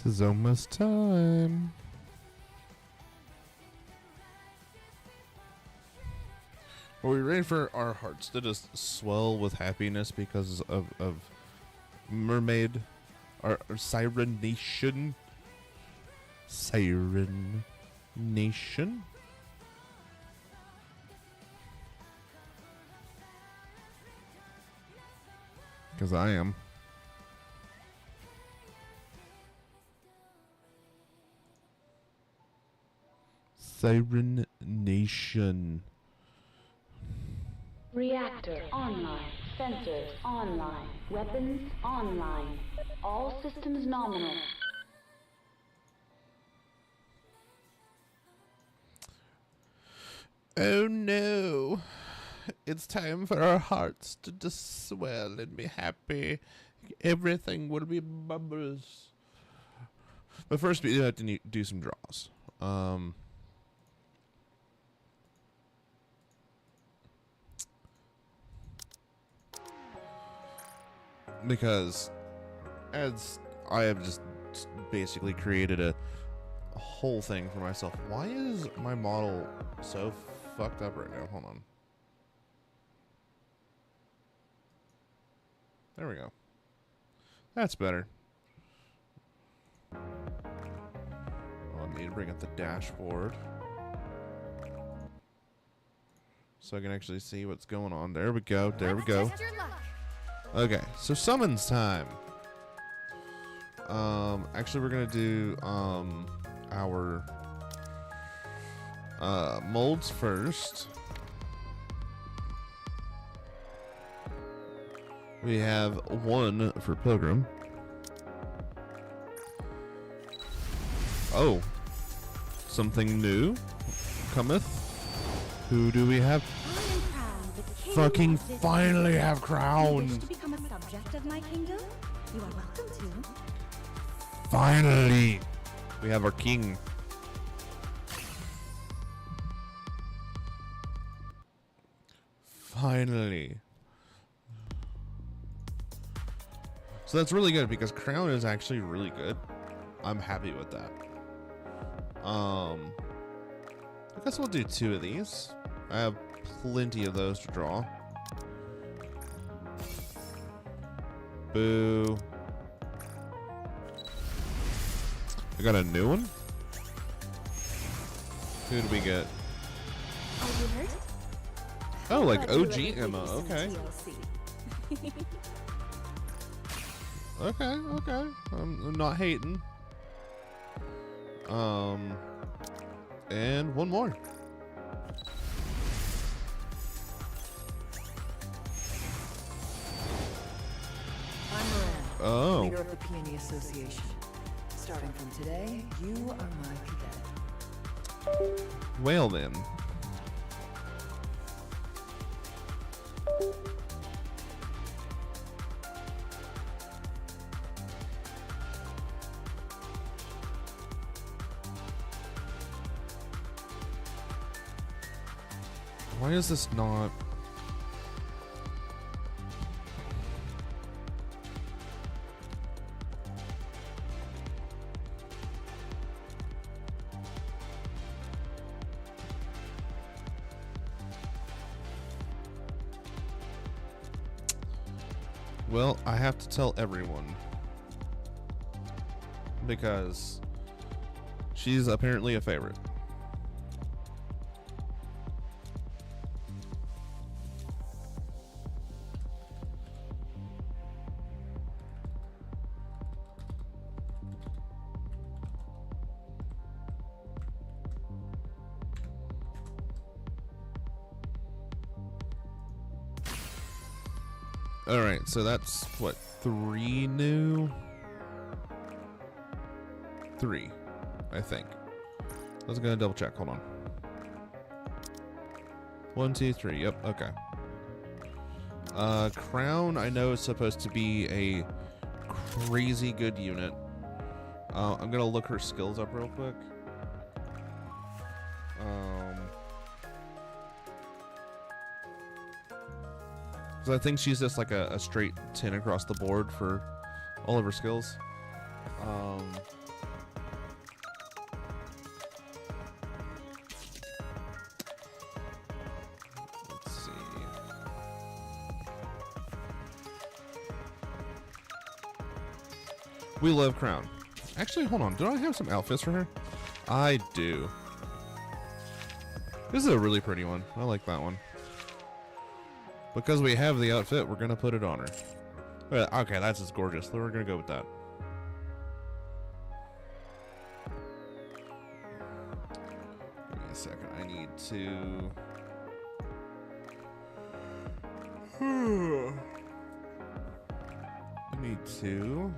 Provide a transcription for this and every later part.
It's almost time. Are we ready for our hearts to just swell with happiness because of Mermaid, our Siren Nation? Siren Nation? Because I am. Siren Nation. Reactor online. Sensors online. Weapons online. All systems nominal. Oh no. It's time for our hearts to just swell and be happy. Everything will be bubbles. But first we have to do some draws. Because as I have just basically created a whole thing for myself. Why is my model so fucked up right now? Hold on. There we go. That's better. Oh, I need to bring up the dashboard so I can actually see what's going on. There we go. There we go. Okay, so summons time. Actually, we're gonna do our molds first. We have one for Pilgrim. Oh, something new cometh. Who do we have? Fucking finally have Crown. Wish to become a subject of my kingdom? You are welcome to. Finally, we have our king. Finally. So that's really good because Crown is actually really good. I'm happy with that. I guess we'll do 2 of these. I have plenty of those to draw. Boo. I got a new one. Who do we get? Are you hurt? Oh, like Glad you OG let me Emma. give you some Okay. TLC. Okay. I'm not hating. And one more. I'm Miranda, Oh. leader of the Peony Association. Starting from today, you are my cadet. Well then. Why is this not? Well, I have to tell everyone because she's apparently a favorite. All right, so that's what, 3 new? 3, I think. I was gonna double check. Hold on. 1, 2, 3. Yep. Okay. Crown, I know is supposed to be a crazy good unit. I'm gonna look her skills up real quick. So I think she's just like a straight 10 across the board for all of her skills. Let's see. We love Crown. Actually, hold on. Do I have some outfits for her? I do. This is a really pretty one. I like that one. Because we have the outfit, we're going to put it on her. Well, okay, that's just gorgeous. We're going to go with that. Give me a second. I need to... I need to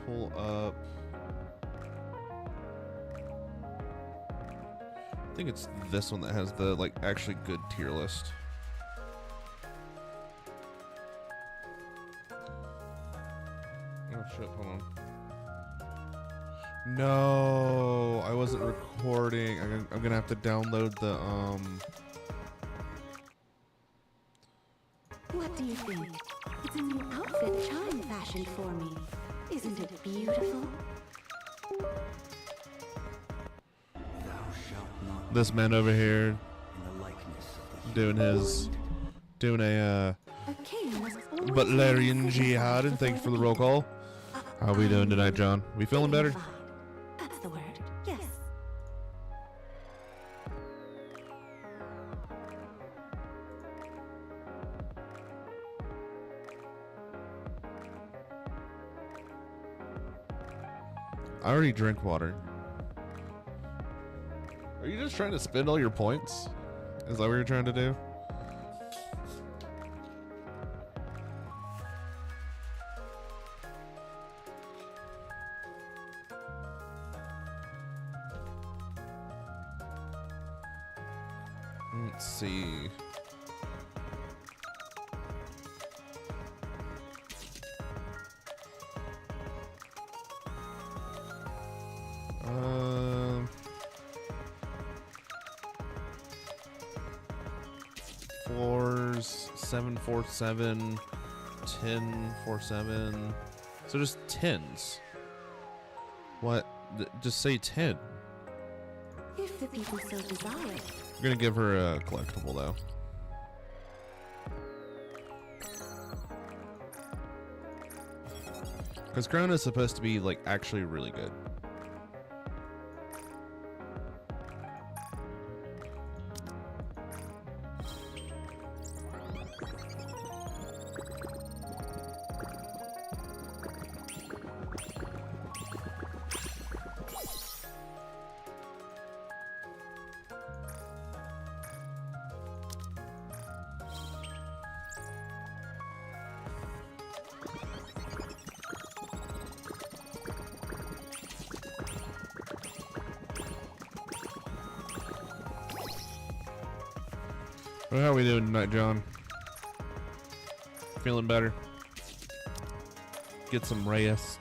pull up... I think it's this one that has the, like, actually good tier list. Oh shit, hold on. No, I wasn't recording. I'm gonna have to download the What do you think? It's a new outfit Chime fashioned for me. Isn't it beautiful? This man over here In the likeness of the doing a A king was always Butlerian jihad, and thank you for the roll call. How we doing tonight, John? We feeling better? That's the word. Yes. I already drank water. Are you just trying to spend all your points? Is that what you're trying to do? Let's see. Fours, 7, 4, 7, 10, 4, 7. So just tens. What? Just say 10. If the people so desire. I'm gonna give her a collectible though. Because Crown is supposed to be like actually really good. Well, how are we doing tonight, John? Feeling better? Get some rest.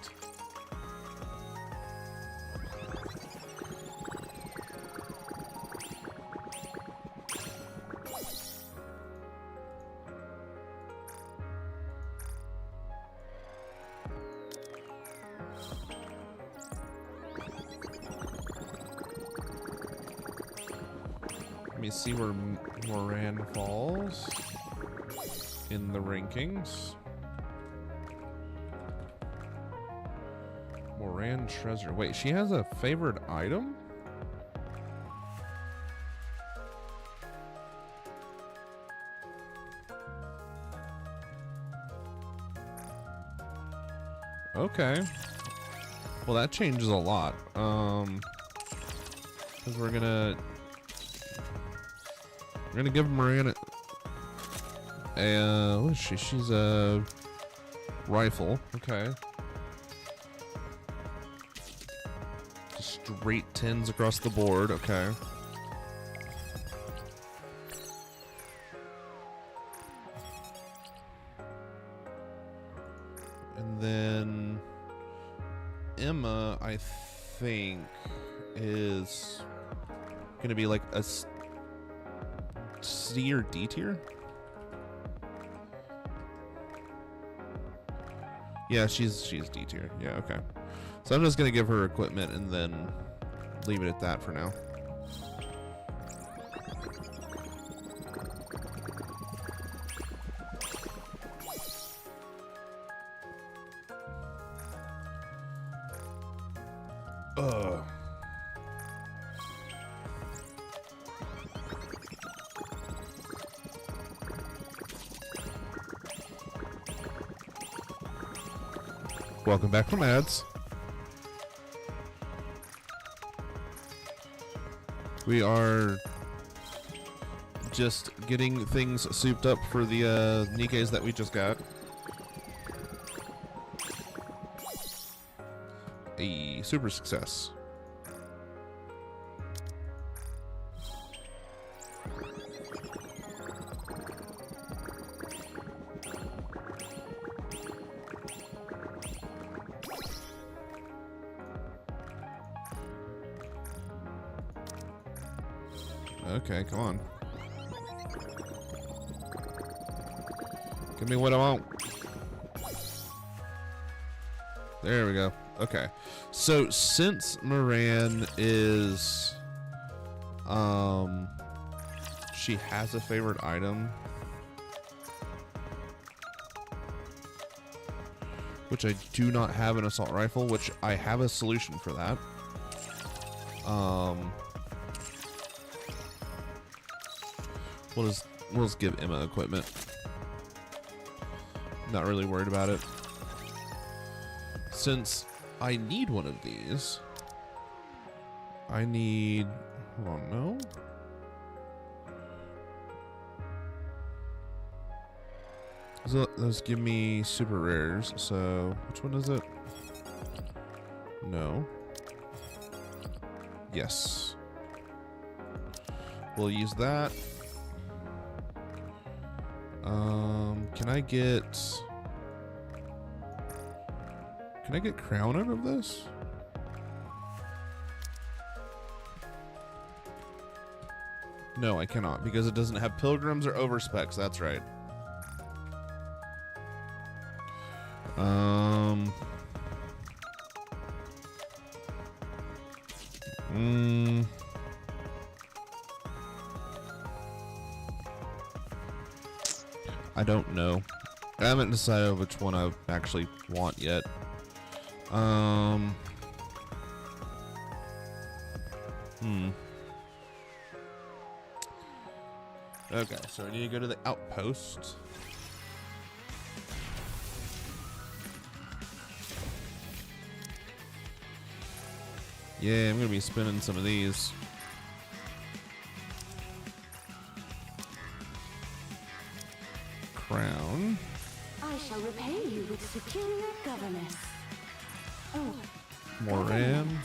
Let me see where Moran falls in the rankings. Moran treasure. Wait, she has a favorite item? Okay. Well, that changes a lot. Because we're gonna give Moran a what is she? She's a rifle. Okay. Just straight tens across the board. Okay. And then Emma, I think, is gonna be like a C or D tier? Yeah, she's D tier. Yeah, okay. So I'm just gonna give her equipment and then leave it at that for now. Ugh. Welcome back from ads. We are just getting things souped up for the Nikkes that we just got. A super success. Okay, come on. Give me what I want. There we go. Okay. So since Moran is she has a favorite item, which I do not have an assault rifle, which I have a solution for that. We'll just give Emma equipment. Not really worried about it. Since I need one of these, I need, hold on, no? So those give me super rares, so which one is it? No. Yes. We'll use that. Can I get crown out of this? No, I cannot, because it doesn't have pilgrims or overspecs. That's right. I don't know. I haven't decided which one I actually want yet. Okay, so I need to go to the outpost. Yeah, I'm gonna be spinning some of these. Crown. I shall repay you with superior governess. Oh, Moran.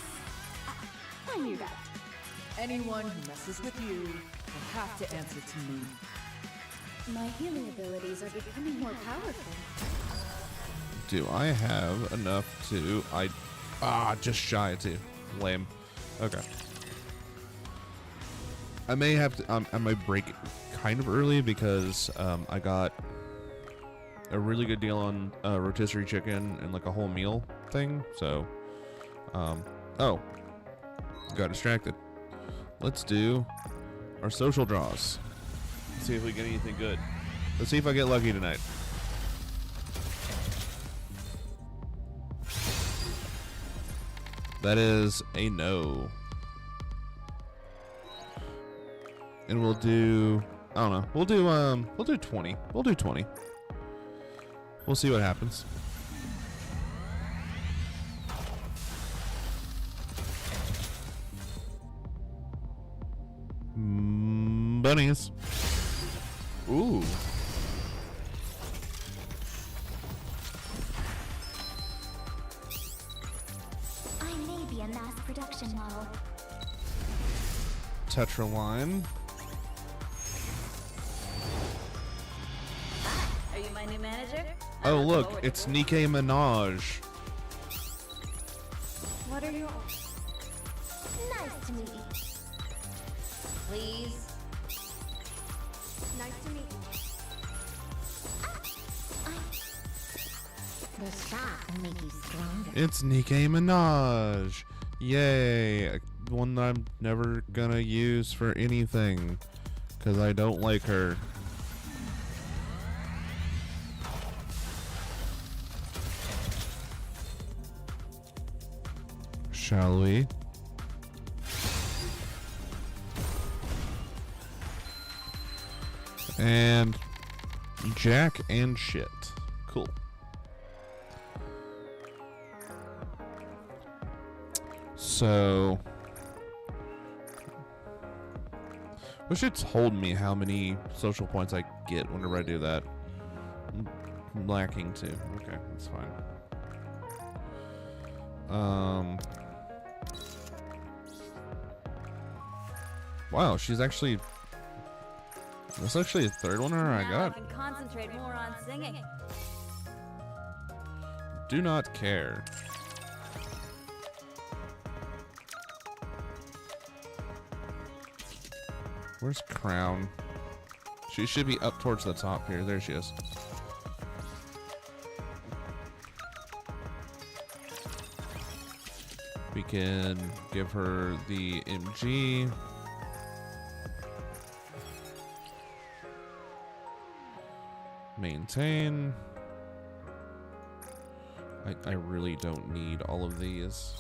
I knew that. Anyone who messes with you will have to answer to me. My healing abilities are becoming more powerful. Do I have enough to... just shy too. Lame. Okay. I may have to... I might break it kind of early because I got a really good deal on rotisserie chicken and like a whole meal thing. So, oh, got distracted. Let's do our social draws. See if we get anything good. Let's see if I get lucky tonight. That is a no. And we'll do, I don't know. We'll do 20. We'll do 20. We'll see what happens. Bunnies. Ooh. I may be a mass production model. Tetraline. Are you my new manager? Oh, look, it's Nikke Minaj. What are your... Nice to meet you. Please. Nice to meet you. The shot will make you stronger. It's Nikke Minaj. Yay. One that I'm never gonna use for anything because I don't like her. Shall we? And Jack and shit. Cool. So wish it told me how many social points I get whenever I do that. I'm lacking too. Okay, that's fine. Wow, she's actually... That's actually a third one I Now got. I can concentrate more on singing. Do not care. Where's Crown? She should be up towards the top here. There she is. We can give her the MG. Maintain. I really don't need all of these.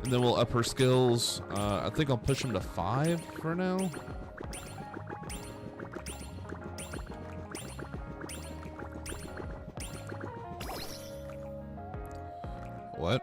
And then we'll up her skills. I think I'll push them to 5 for now. What?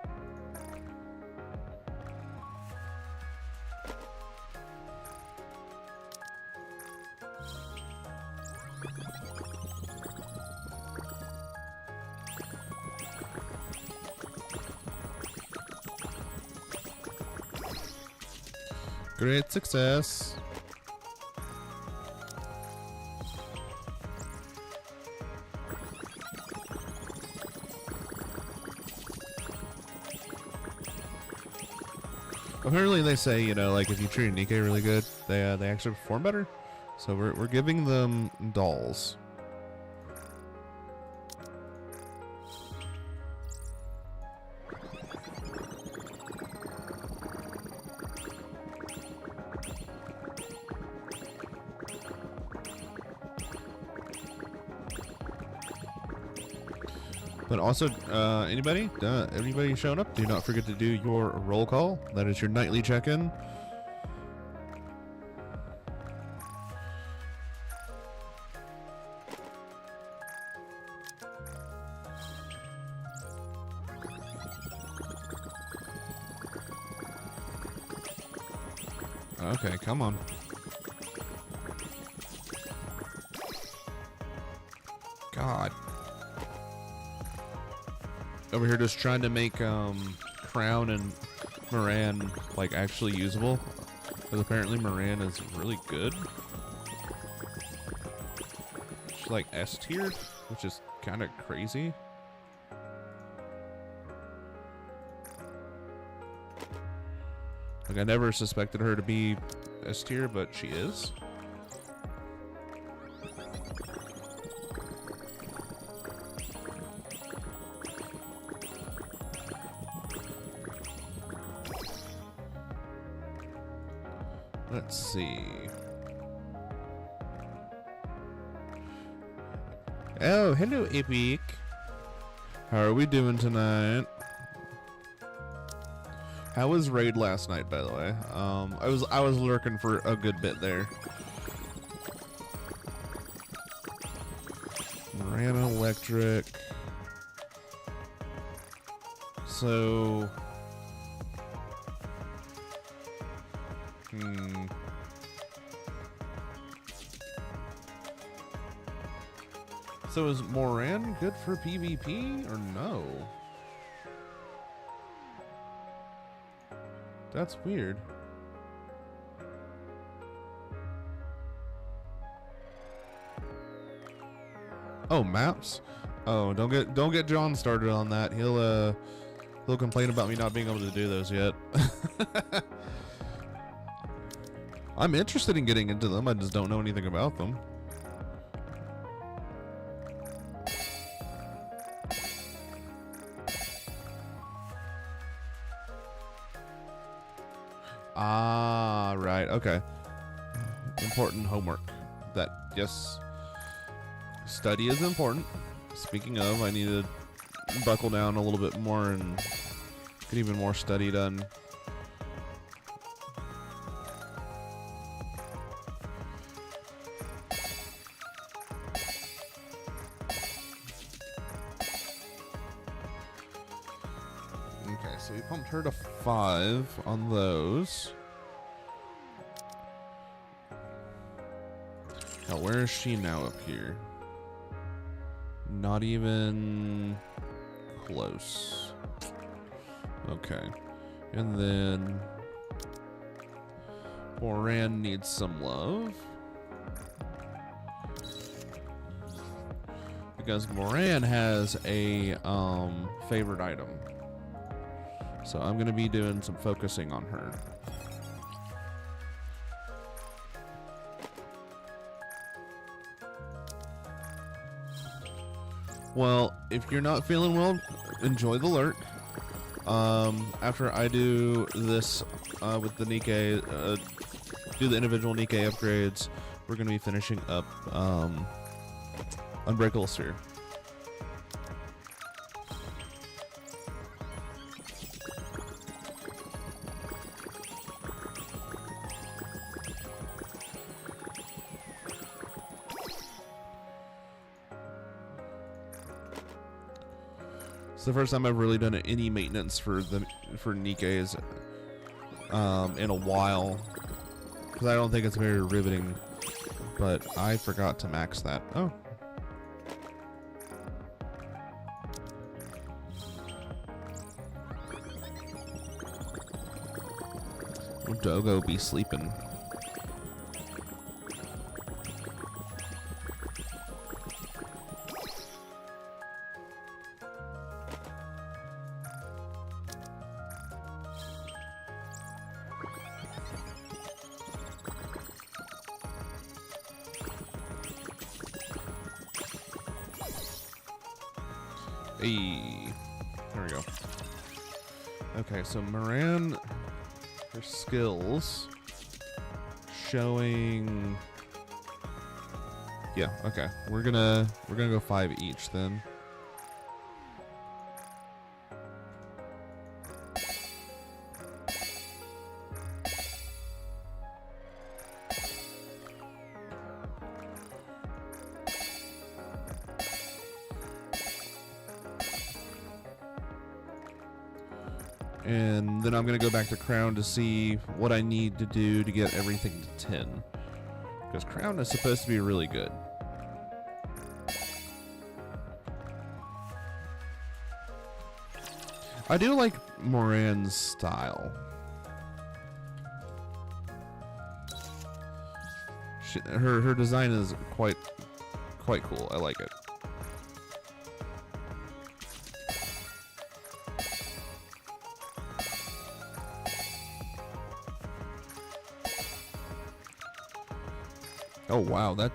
Great success. Apparently they say, you know, like if you treat Nikke really good, they actually perform better. So we're giving them dolls. But also, anybody showing up, do not forget to do your roll call. That is your nightly check-in. Okay, come on. God. Over here just trying to make Crown and Moran like actually usable, because apparently Moran is really good. She's like S tiered, which is kind of crazy. Like I never suspected her to be S tier, but she is. Let's see. Oh, hello, Epic. How are we doing tonight? How was raid last night, by the way? I was lurking for a good bit there. Ran electric. So. So is Moran good for PvP or no? That's weird. Oh, maps? Oh, don't get John started on that. He'll complain about me not being able to do those yet. I'm interested in getting into them. I just don't know anything about them. Ah, right. Okay. Important homework. That, yes. Study is important. Speaking of, I need to buckle down a little bit more and get even more study done. Okay, so we pumped her to 5 on those. Now, where is she now up here? Not even close. Okay. And then Moran needs some love. Because Moran has a favorite item. So I'm going to be doing some focusing on her. Well, if you're not feeling well, enjoy the lurk. After I do this with the Nikke, do the individual Nikke upgrades, we're going to be finishing up Unbreakable Sphere. It's the first time I've really done any maintenance for Nikke's in a while, because I don't think it's very riveting. But I forgot to max that. Oh. Will Dogo be sleeping? Hey, there we go. Okay, so Moran, her skills showing. Yeah, okay. We're gonna go 5 each then. And then I'm going to go back to Crown to see what I need to do to get everything to 10. Because Crown is supposed to be really good. I do like Moran's style. Her design is quite cool. I like it. Oh wow, that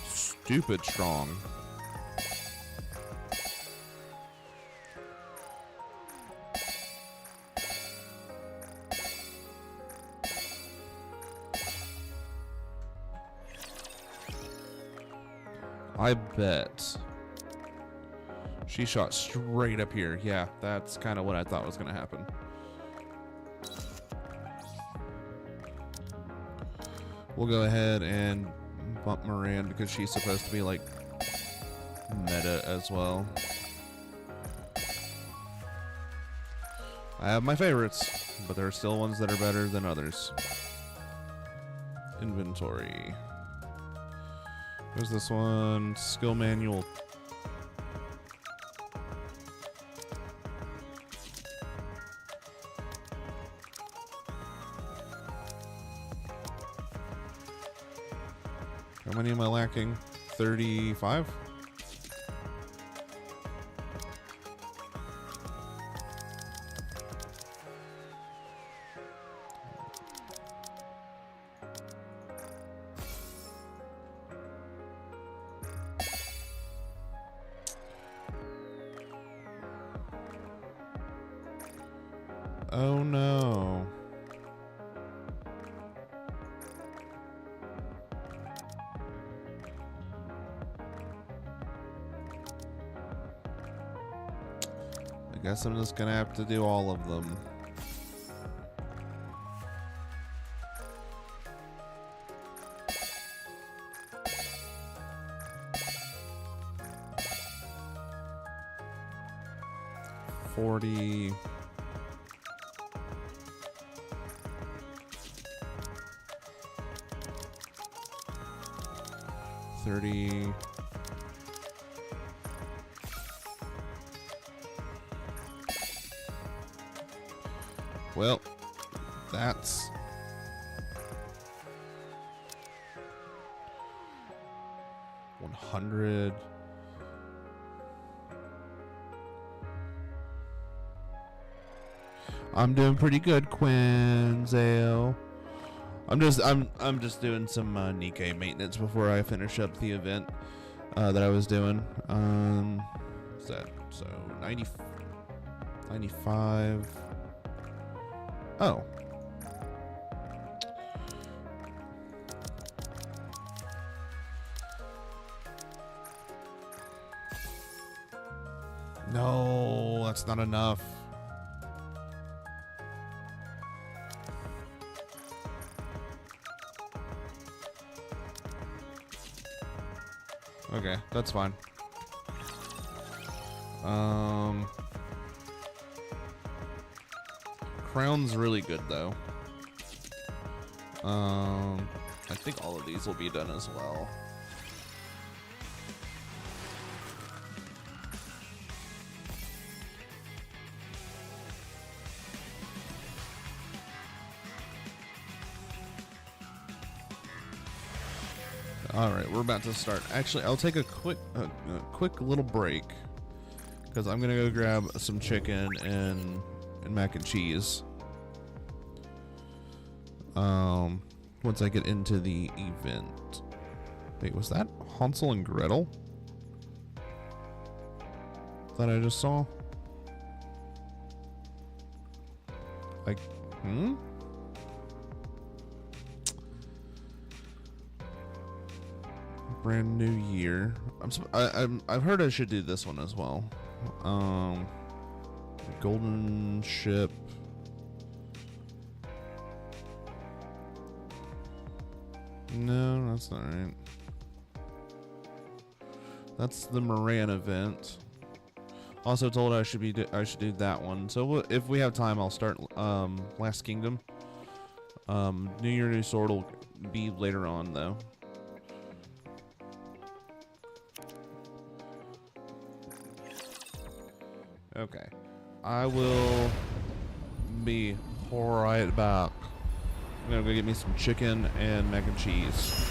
stupid strong. I bet she shot straight up here. Yeah, that's kind of what I thought was going to happen. We'll go ahead and bump Moran because she's supposed to be like meta as well. I have my favorites, but there are still ones that are better than others. Inventory. Where's this one? Skill manual. How many am I lacking? 35? Oh no. I guess I'm just gonna have to do all of them. $40. 30. Well, that's $100. I'm doing pretty good, Quinzel. I'm just doing some Nikke maintenance before I finish up the event. that I was doing. What's that? So 90, 95. Oh. No, that's not enough. Okay, that's fine. Crown's really good though. I think all of these will be done as well. All right, we're about to start. Actually, I'll take a quick little break because I'm gonna go grab some chicken and mac and cheese. Once I get into the event. Wait, was that Hansel and Gretel that I just saw? Like, Brand new year. I've heard I should do this one as well. Golden ship. No, that's not right. That's the Moran event. Also told I should do that one. So if we have time, I'll start Last Kingdom. New Year, New Sword will be later on though. Okay, I will be right back. I'm gonna go get me some chicken and mac and cheese.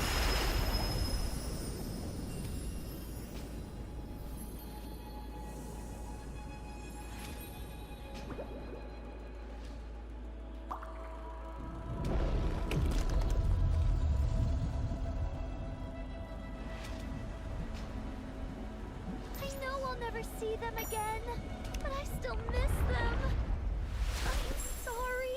I know we'll never see them again, but I still miss them. I'm sorry.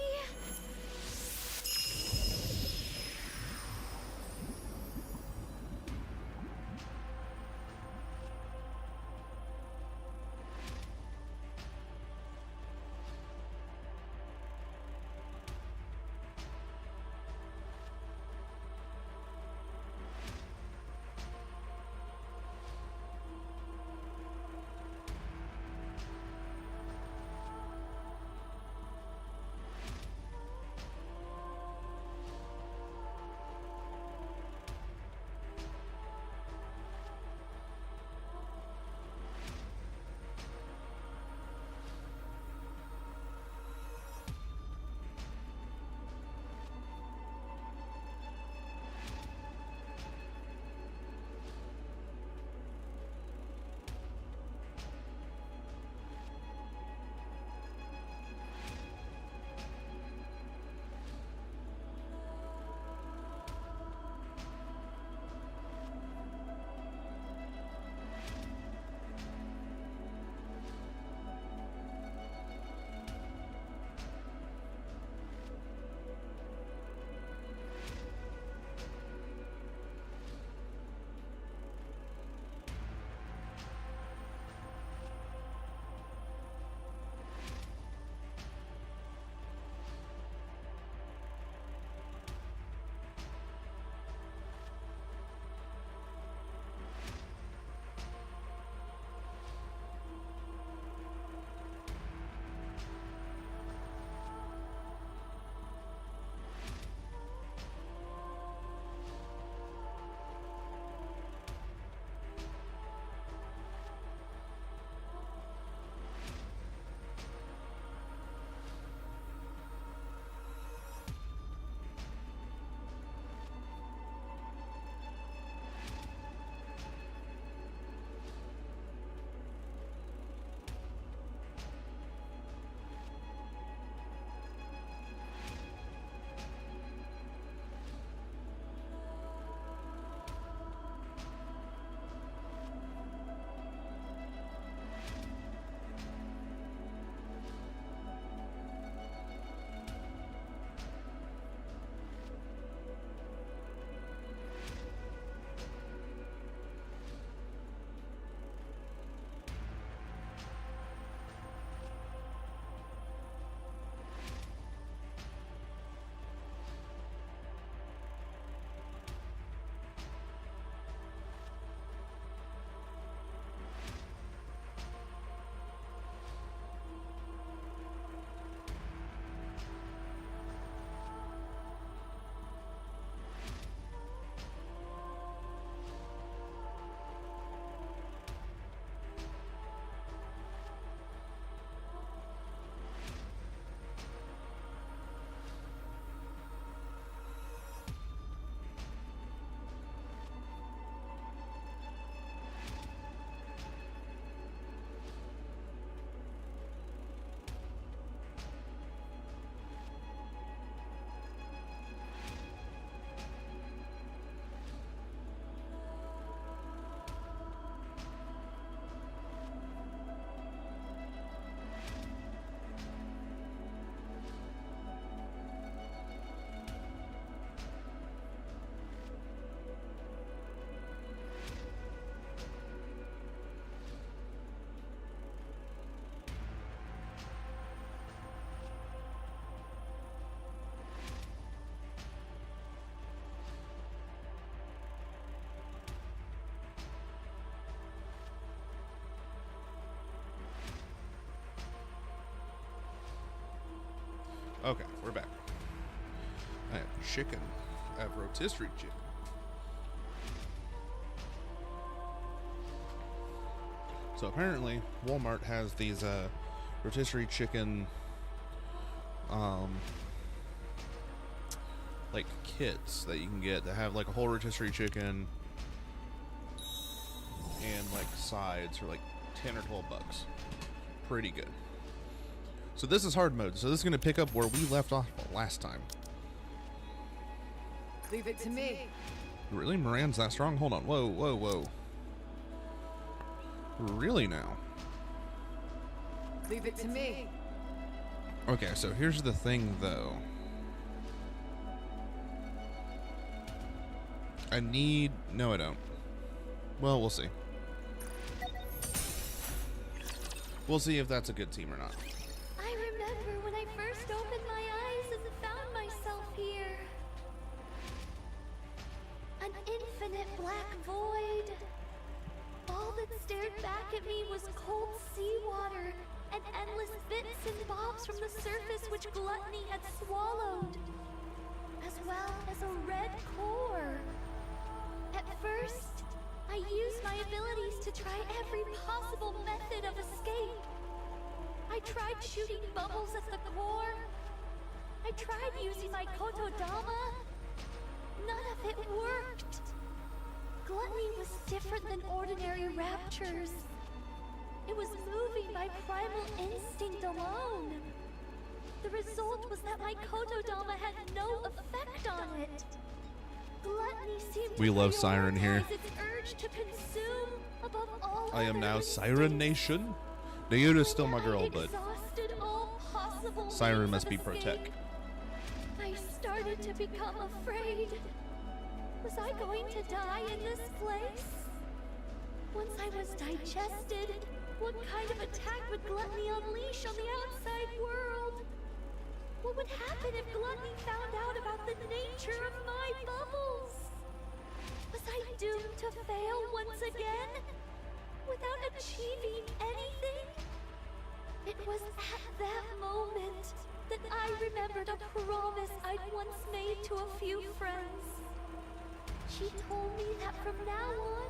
Okay, we're back. I have chicken. I have rotisserie chicken. So apparently, Walmart has these rotisserie chicken, like kits that you can get that have like a whole rotisserie chicken and like sides for like 10 or 12 bucks. Pretty good. So this is hard mode. So this is gonna pick up where we left off last time. Leave it to me. Really, Moran's that strong? Hold on. Whoa, whoa, whoa. Really now? Leave it to me. Okay, so here's the thing, though. I need... No, I don't. Well, we'll see. We'll see if that's a good team or not. I remember when I first opened my eyes and found myself here. An infinite black void. All that stared back at me was cold seawater and endless bits and bobs from the surface which gluttony had swallowed, as well as a red core. At first, I used my abilities to try every possible method of escape. I tried shooting bubbles at the core. I tried using my kotodama. None of it worked. Gluttony was different than ordinary raptures. It was moving by primal instinct alone. The result was that my kotodama had no effect on it. Gluttony seemed We to love Siren here. prioritize its urge to consume above all I am other now instincts. Siren Nation. Nayota's still my I girl, but exhausted all possible Siren means must of be escape. Protect. I started to become afraid. Was I going to die in this place? Once I was digested, what kind of attack would gluttony unleash on the outside world? What would happen if gluttony found out about the nature of my bubbles? Was I doomed to fail once again? Without achieving anything? It was at that moment that I remembered a promise I'd once made to a few friends. She told me that from now on,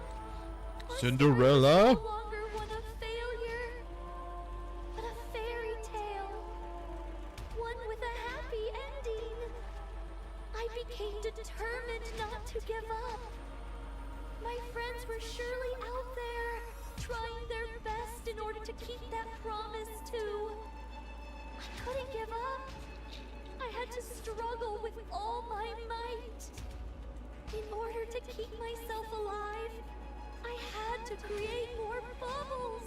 my Cinderella? story was no longer one of failure, but a fairy tale. One with a happy ending. I became determined not to give up. My friends were surely out there, trying their best in order to keep that promise too. I couldn't give up. I had to struggle with all my might. In order to keep myself alive, I had to create more bubbles.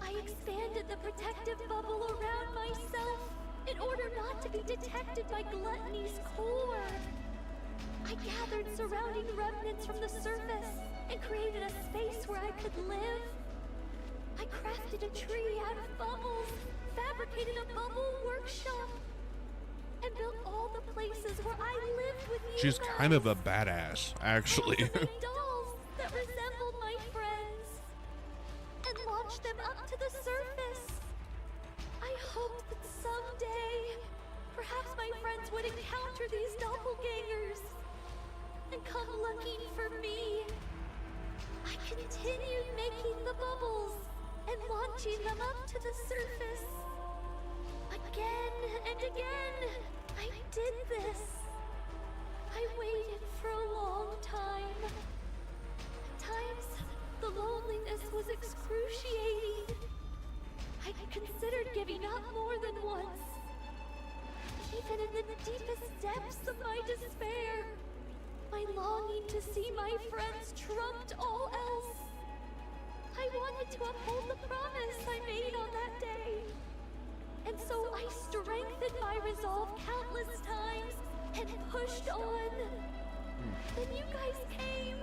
I expanded the protective bubble around myself in order not to be detected by gluttony's core. I gathered surrounding remnants from the surface and created a space where I could live. I crafted a tree out of bubbles, fabricated a bubble workshop, and built all the places where I lived with you. She's kind of a badass, actually. I also made dolls that resembled my friends and launched them up to the surface. I hoped that someday, perhaps my friends would encounter these doppelgangers and come looking for me. I continued making the bubbles and launching them up to the surface. Again and again, I did this. I waited for a long time. At times, the loneliness was excruciating. I considered giving up more than once. Even in the deepest depths of my despair, my longing to see my friends trumped all else. I wanted to uphold the promise I made on that day. And so I strengthened my resolve countless times and pushed on. Then you guys came,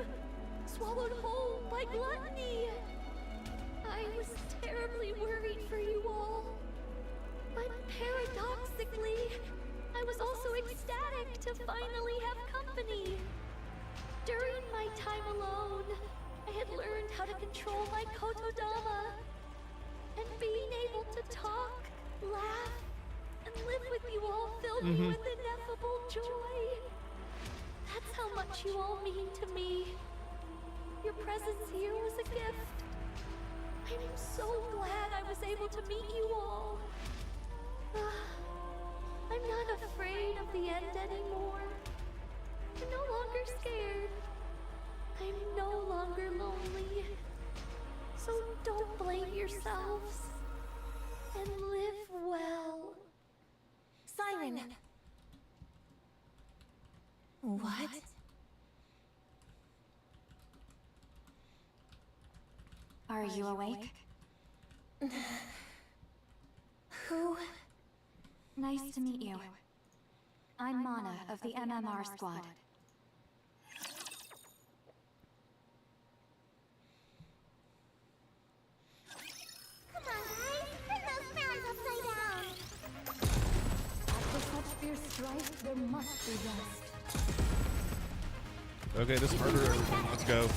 swallowed whole by gluttony. I was terribly worried for you all. But paradoxically, I was also ecstatic to finally have company. During my time alone, I had learned how to control my kotodama. And being able to talk, laugh, and live with you all fill me with ineffable joy. That's how much you all mean to me. Your presence here was a gift. I'm so glad I was able to meet you all. I'm not afraid of the end anymore. I'm no longer scared. I'm no longer lonely. So don't blame yourselves. And live well. Siren! What? Are you awake? Who? Nice to meet you. I'm Mana of the MMR squad. Come on, guys! Turn those fans upside down! After such fierce strife, there must be rest. Okay, this murderer, everyone. Let's go.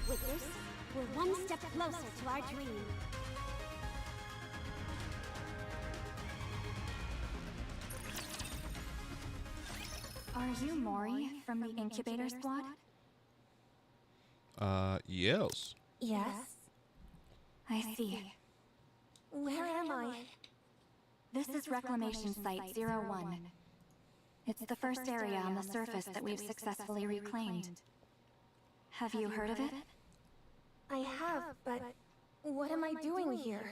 With this, we're one step closer to our dream. Are you Mori from the incubator squad? Yes. Yes? I see. Where am I? This is Reclamation Site 01. It's the first area on the surface that we've successfully reclaimed. Have you heard of it? I have, but what am I doing here?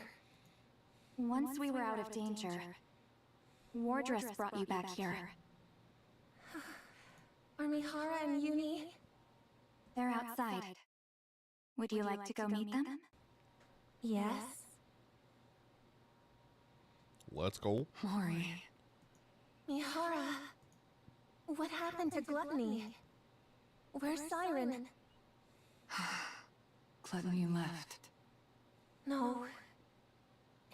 Once we were out of danger, Wardress brought you back here. Are Mihara and Uni? They're outside. Would you like to go meet them? Yes. Let's go. Mori. Mihara, what happened to Gluttony? Where's Siren? Gluttony left. No.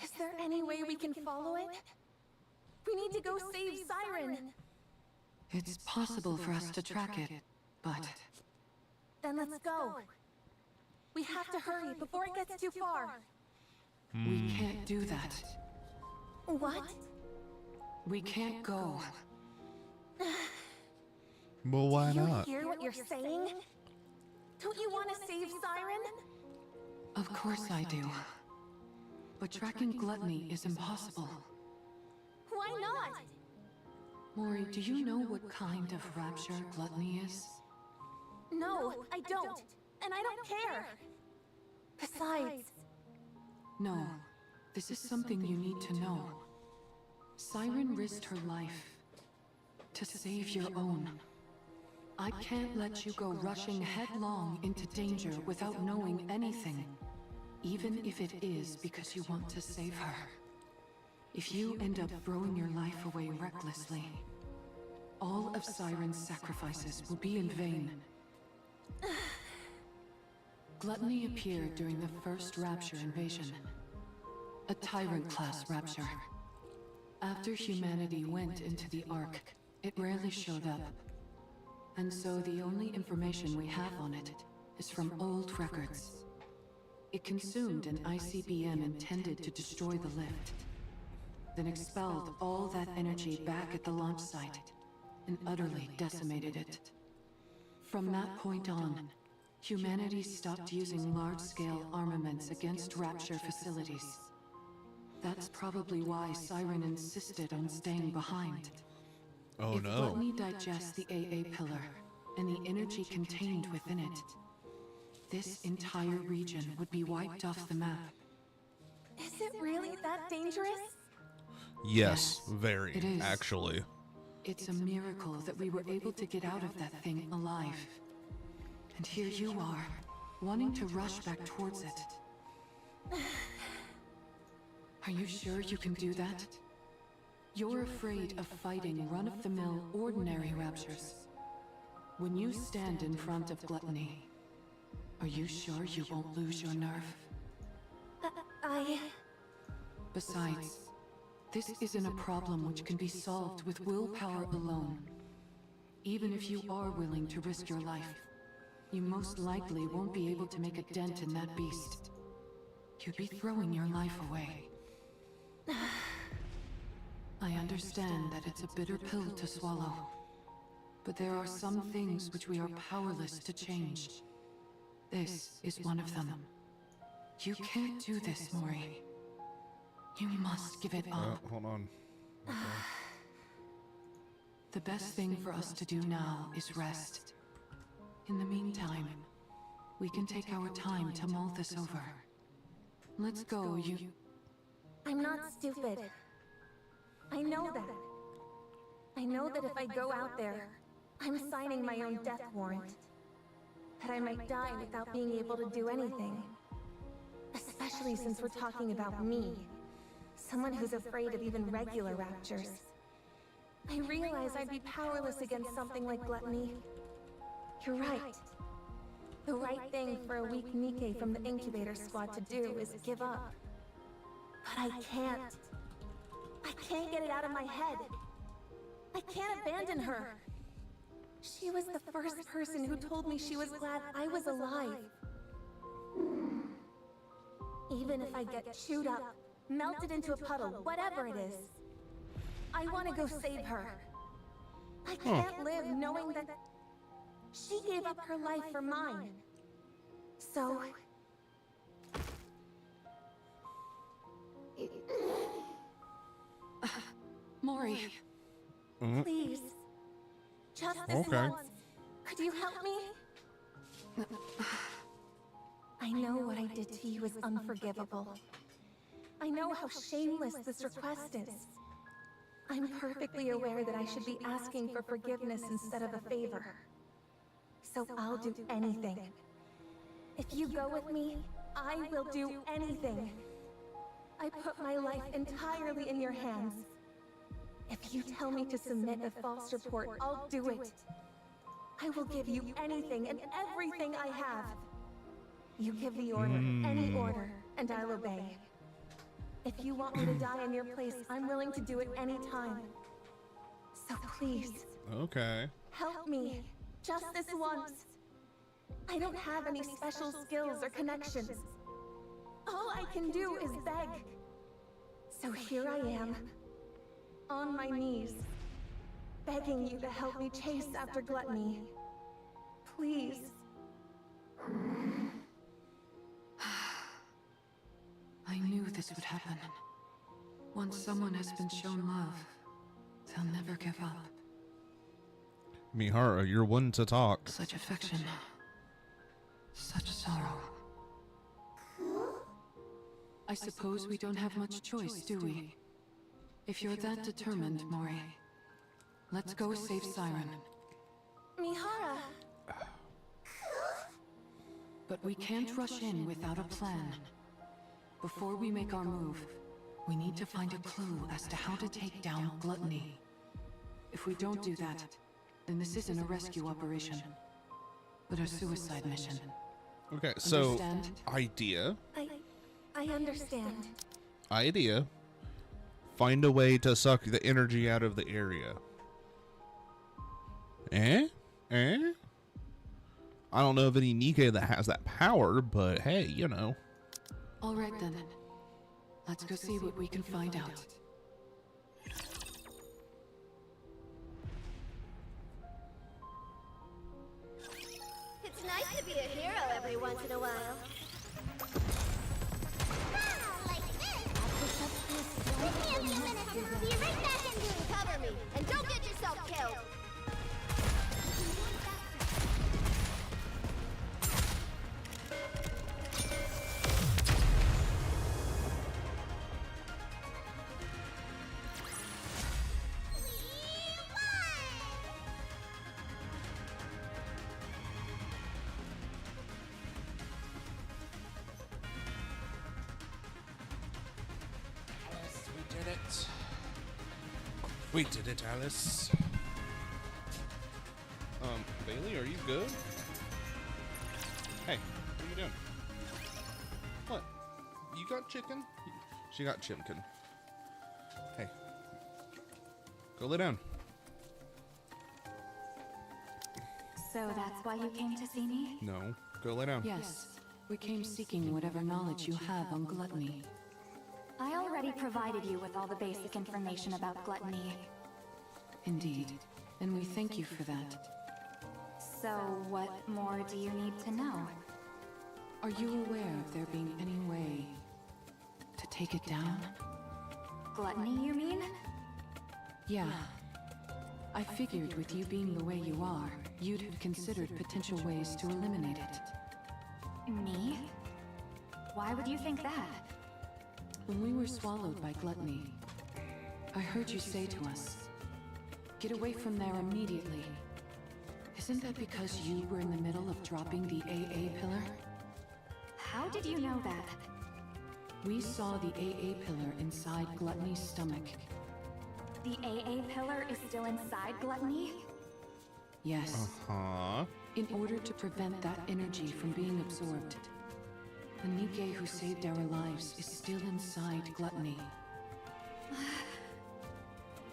Is there any way we can follow it? We need to go save Siren! It's possible for us to track it, but Then let's go. We have to hurry before it gets too far. we can't do that. What? We can't go. Well, why You not? hear what you're saying? Don't you want to save Siren? Of course I do. But tracking Gluttony is impossible. Why not? Mori, do you know what kind of rapture Gluttony is? No, I don't. And I don't care. Besides, No. This is something you need to know. Siren risked her life to save your own. I can't let you go rushing headlong into danger without knowing anything, even if it is because you want to save her. If you end up throwing your life away recklessly, all of Siren's sacrifices will be in vain. Gluttony appeared during the first Rapture invasion, a Tyrant-class Rapture. After humanity went into the Ark, it rarely showed up. And so the only information we have on it is from old records. It consumed an ICBM intended to destroy the lift, then expelled all that energy back at the launch site and utterly decimated it. From that point on, humanity stopped using large-scale armaments against Rapture facilities. That's probably why Siren insisted on staying behind. Oh If no. Gluttony digests the AA pillar and the energy contained within it, this entire region would be wiped off the map. is it really that dangerous? Yes, very, it is. actually. It's a miracle that we were able to get out of that thing alive. And here you are, wanting to rush back towards it. Are you sure you can do that? You're afraid of fighting run-of-the-mill ordinary raptures. When you stand in front of Gluttony, are you sure you won't lose your nerve? Besides, this isn't a problem which can be solved with willpower alone. even if you are willing to risk your life, you most likely won't be able to make a dent in that beast. You'd be throwing your life away. I understand that it's a bitter pill to swallow, but there are some things which we are powerless to change. This is one of them. You can't do this, Mori. You must give it up. Hold on. Okay. The best thing for us to do now is rest. In the meantime, we can take our time to mull this over. Let's go, you... I'm not stupid. I know that. I know that if I go out there, I'm signing my own death warrant. That I might die without being able to do anything. Especially since we're talking about me. Someone who's afraid of even regular raptures. I realize I'd be powerless against something like gluttony. You're right. The right thing for a weak Nikke from the incubator squad to do is give up. But I can't. I can't get it out of my head. I can't abandon her. She was the first person who told me she was glad I was alive. Even if I get chewed up, melted into a puddle, whatever it is, I want to go save her. I can't live knowing that she gave up her life for mine. So... Mori. Please. Just this once. Could you help me? I know what I did to you is unforgivable. I know how shameless this request is. I'm perfectly aware that I should be asking for forgiveness instead of a favor. So I'll do anything. If you go with me, I will do anything. I put my life entirely in your hands. If you tell me to submit a false report, I'll do it. I will give you anything and everything I have. You give the order, any order, and I'll obey. If you want me to die in your place, I'm willing to do it any time. So please. Okay. Help me. Just this once. I don't have any special skills or connections. All I can do is beg. So here I am. On my knees. Begging you to help me chase after gluttony. Please. I knew this would happen. Once someone has been shown love, they'll never give up. Mihara, you're one to talk. Such affection. Such sorrow. I suppose we don't have much choice, do we? If you're that determined, Mori, let's go save Siren. Mihara! But we can't rush in without a plan. Before we make our move, we need to find a clue as to how to take down gluttony. If we don't do that, then this isn't a rescue operation, but a suicide mission. Okay, so Understand? idea. I understand. Idea. Find a way to suck the energy out of the area. Eh? I don't know of any Nikke that has that power, but hey, you know. All right then. Let's go see what we can find out. It's nice to be a hero every once in a while. Give me a few minutes and I'll be right back in here to cover me. And don't get yourself killed. We did it, Alice. Bailey, are you good? Hey, what are you doing? What? You got chicken? She got chimkin. Hey. Go lay down. So that's why you came to see me? No. Go lay down. Yes, we came seeking whatever knowledge you have on gluttony. I already provided you with all the basic information about gluttony. Indeed, and we thank you for that. So what more do you need to know? Are you aware of there being any way to take it down? Gluttony, you mean? Yeah. I figured with you being the way you are, you'd have considered potential ways to eliminate it. Me? Why would you think that? When we were swallowed by gluttony, I heard you say to us, "Get away from there immediately." Isn't that because you were in the middle of dropping the AA pillar? How did you know that? We saw the AA pillar inside Gluttony's stomach. The AA pillar is still inside Gluttony? Yes. Huh? In order to prevent that energy from being absorbed, the Nikke who saved our lives is still inside Gluttony.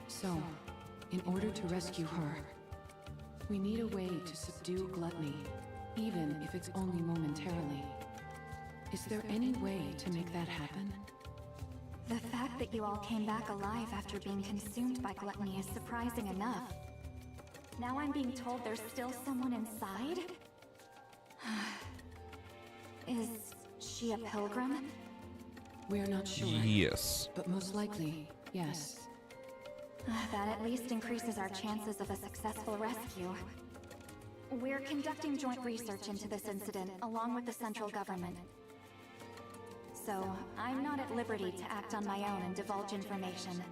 So, in order to rescue her, we need a way to subdue Gluttony, even if it's only momentarily. Is there any way to make that happen? The fact that you all came back alive after being consumed by Gluttony is surprising enough. Now I'm being told there's still someone inside? Is she a pilgrim? We're not sure. Yes. But most likely, yes. That at least increases our chances of a successful rescue. We're conducting joint research into this incident, along with the central government. So, I'm not at liberty to act on my own and divulge information.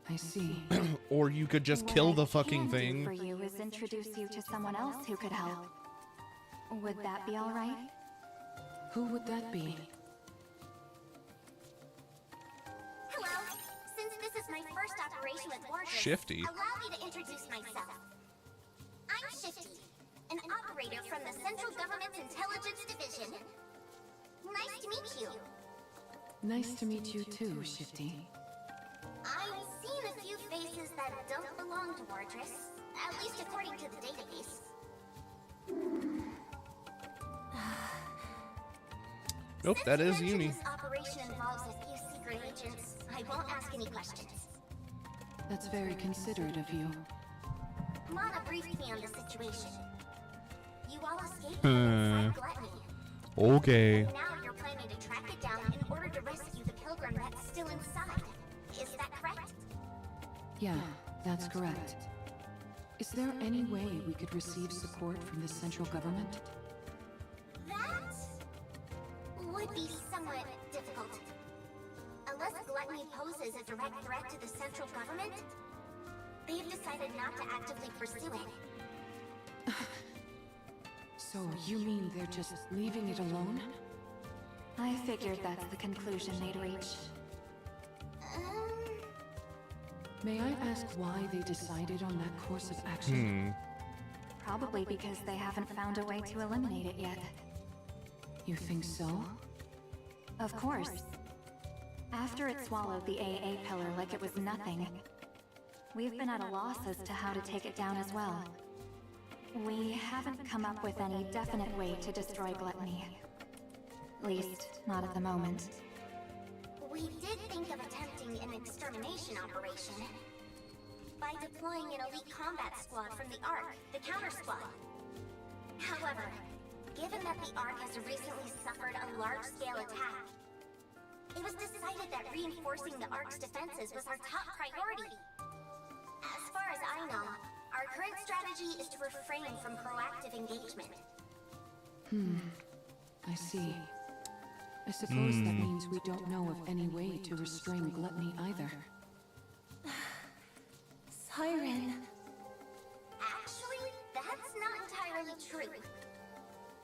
I see. Or you could just kill the fucking What I can thing. do for you is introduce you to someone else who could help. Would that be all right? Who would that be? Hello. Since this is my first operation with Warden, Shifty. allow me to introduce myself. I'm Shifty, an operator from the Central Government's Intelligence Division. Nice to meet you. Nice to meet you too, Shifty. I've seen a few faces that don't belong to Wardress, at least according to the database. Nope, that is Since you Uni. mentioned this operation involves a few secret agents, I won't ask any questions. That's very considerate of you. Mana briefed me on the situation. You all escaped from inside Gluttony. Okay. And now you're planning to track it down in order to rescue the pilgrim that's still inside. Is that correct? Yeah, that's correct. Is there any way we could receive support from the central government? That would be somewhat difficult. Unless Gluttony poses a direct threat to the central government, they've decided not to actively pursue it. So you mean they're just leaving it alone? I figured that's the conclusion they'd reach. May I ask why they decided on that course of action? Probably because they haven't found a way to eliminate it yet. You think so? Of course. After it swallowed the AA pillar like it was nothing, we've been at a loss as to how to take it down as well. We haven't come up with any definite way to destroy Gluttony. At least, not at the moment. We did think of attempting an extermination operation by deploying an elite combat squad from the Ark, the counter squad. However, given that the Ark has recently suffered a large-scale attack, it was decided that reinforcing the Ark's defenses was our top priority. As far as I know, our current strategy is to refrain from proactive engagement. I see. I suppose that means we don't know of any way to restrain Gluttony either. Siren. Actually, that's not entirely true.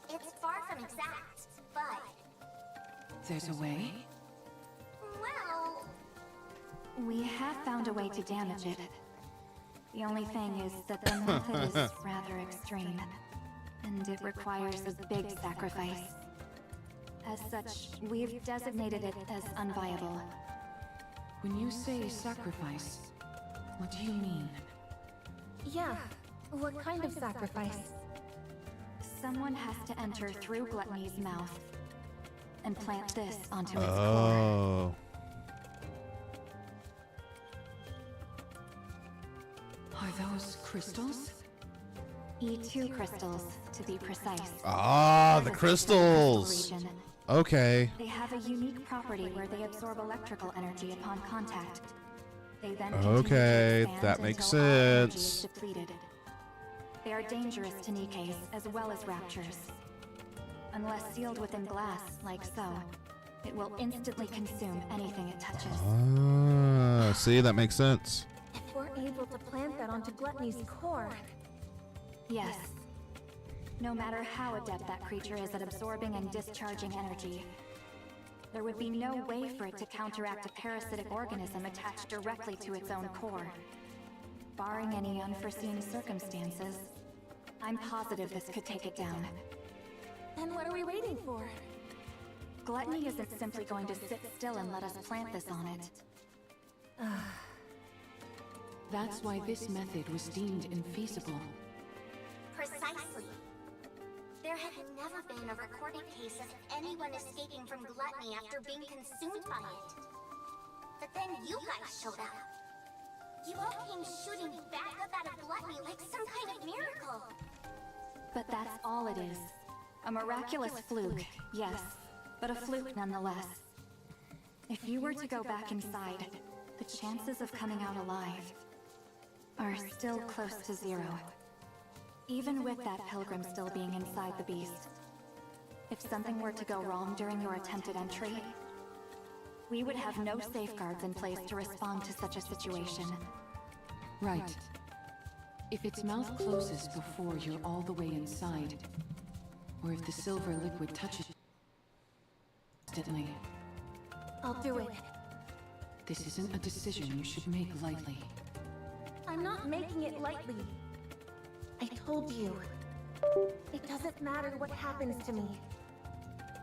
It's far from exact, but... There's a way? Well... We have found a way to damage it. The only thing is that the method is rather extreme, and it requires a big sacrifice. As such, we've designated it as unviable. When you say sacrifice, what do you mean? Yeah, What kind of sacrifice? Someone has to enter through Gluttony's mouth and plant this onto its core. Oh. Are those crystals? E2 crystals, to be precise. Ah, the Represent crystals. crystal region. Okay. They have a unique property where they absorb electrical energy upon contact. They then Okay, continue to expand that makes until all energy is sense. depleted. They are dangerous to Nikkes as well as raptures. Unless sealed within glass, like so, it will instantly consume anything it touches. Ah, see, that makes sense. If we're able to plant that onto Gluttony's core, Yes. No matter how adept that creature is at absorbing and discharging energy, there would be no way for it to counteract a parasitic organism attached directly to its own core. Barring any unforeseen circumstances, I'm positive this could take it down. then what are we waiting for? Gluttony isn't simply going to sit still and let us plant this on it. That's why this method was deemed infeasible. Precisely. There had never been a recorded case of anyone escaping from gluttony after being consumed by it. But then you guys showed up. You all came shooting back up out of gluttony like some kind of miracle. But that's all it is. A miraculous fluke, yes, but a fluke nonetheless. If you were to go back inside, the chances of coming out alive are still close to zero. Even with that pilgrim still being inside the beast. If something were to go wrong during your attempted entry, we would have no safeguards in place to respond to such a situation. Right. If its mouth closes before you're all the way inside, or if the silver liquid touches instantly, I'll do it. this isn't a decision you should make lightly. I'm not making it lightly. I told you. It doesn't matter what happens to me.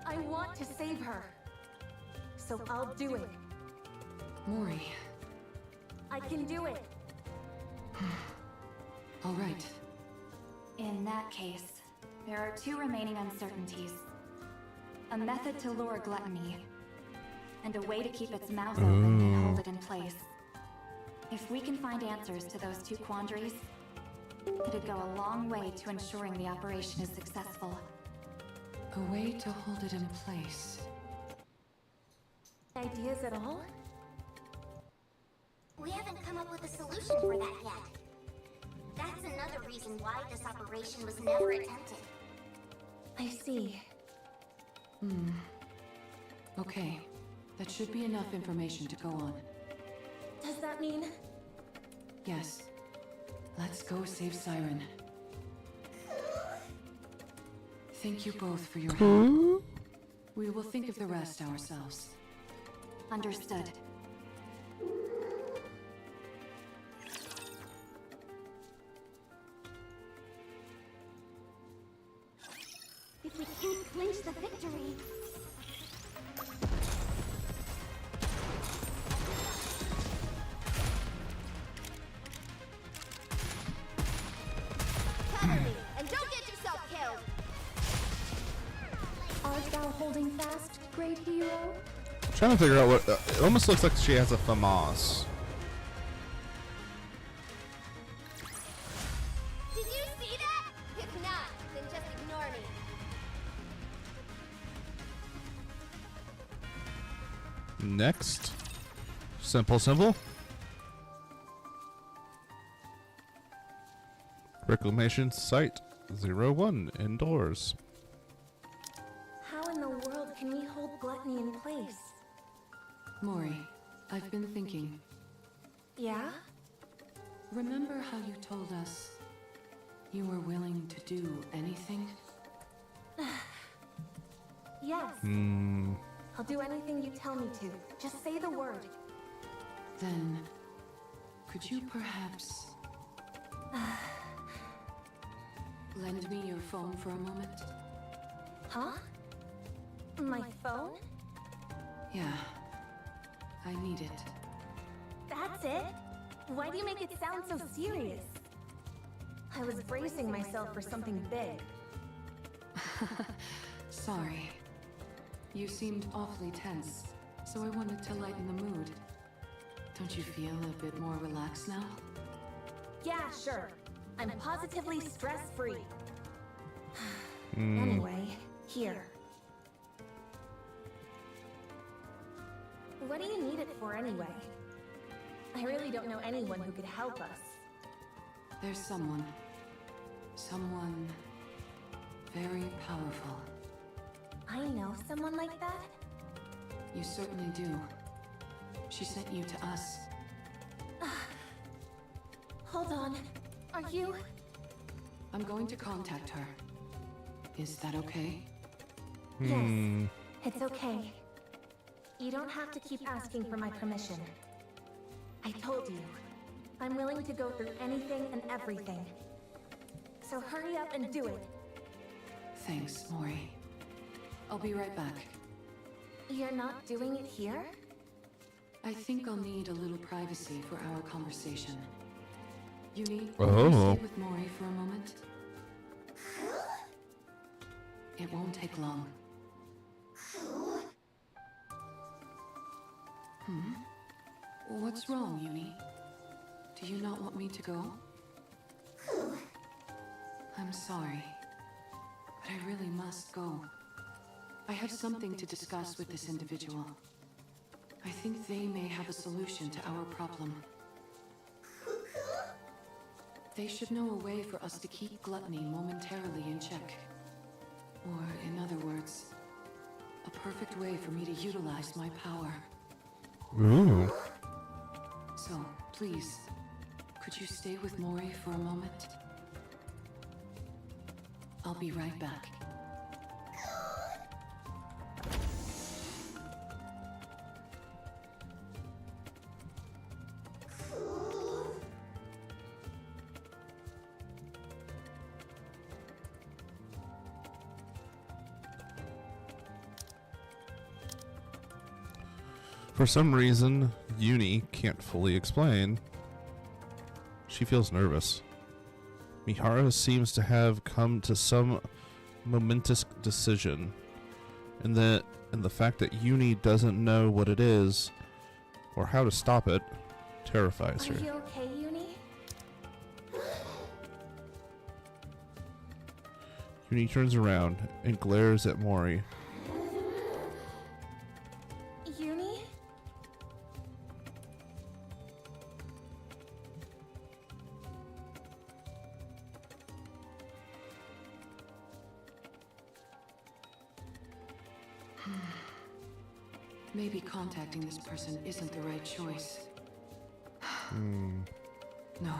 I want to save her. So I'll do it. Mori, I can do it. all right. In that case, there are two remaining uncertainties. A method to lure gluttony, and a way to keep its mouth open and hold it in place. If we can find answers to those two quandaries, it'd go a long way to ensuring the operation is successful. A way to hold it in place. Ideas at all? We haven't come up with a solution for that yet. That's another reason why this operation was never attempted. I see. Okay, that should be enough information to go on. Does that mean... Yes. Let's go save Siren. Thank you both for your help. We will think of the rest ourselves. Understood. If we can't clinch the victory... Cover me, and don't get yourself killed! Art thou holding fast, great hero? I'm trying to figure out what. It almost looks like she has a FAMAS. Did you see that? If not, then just ignore me. Next. Simple. Reclamation Site 01 indoors. How in the world can we hold gluttony in place? Mori, I've been thinking. Yeah? Remember how you told us you were willing to do anything? Yes. I'll do anything you tell me to. Just say the word. Then, could you perhaps lend me your phone for a moment? Huh? My phone? Yeah, I need it. That's it? Why do you make it sound so serious? I was bracing myself for something big. Sorry. You seemed awfully tense, so I wanted to lighten the mood. Don't you feel a bit more relaxed now? Yeah, sure. I'm positively stress-free. Anyway, here. What do you need it for anyway? I really don't know anyone who could help us. There's someone. Someone very powerful. I know someone like that? You certainly do. She sent you to us. Hold on. Are you... I'm going to contact her. Is that okay? Yes, it's okay. You don't have to keep asking for my permission. I told you, I'm willing to go through anything and everything. So hurry up and do it. Thanks, Mori. I'll be right back. You're not doing it here? I think I'll need a little privacy for our conversation. You need to stay with Mori for a moment? It won't take long. What's wrong, Uni? Do you not want me to go? I'm sorry, but I really must go. I have something to discuss with this individual. I think they may have a solution to our problem. They should know a way for us to keep gluttony momentarily in check. Or, in other words, a perfect way for me to utilize my power. Ooh. So, please, could you stay with Mori for a moment? I'll be right back. For some reason, Uni can't fully explain. She feels nervous. Mihara seems to have come to some momentous decision, and the fact that Uni doesn't know what it is or how to stop it terrifies her. Are you okay, Uni? Uni turns around and glares at Mori. Uni? Maybe contacting this person isn't the right choice. No.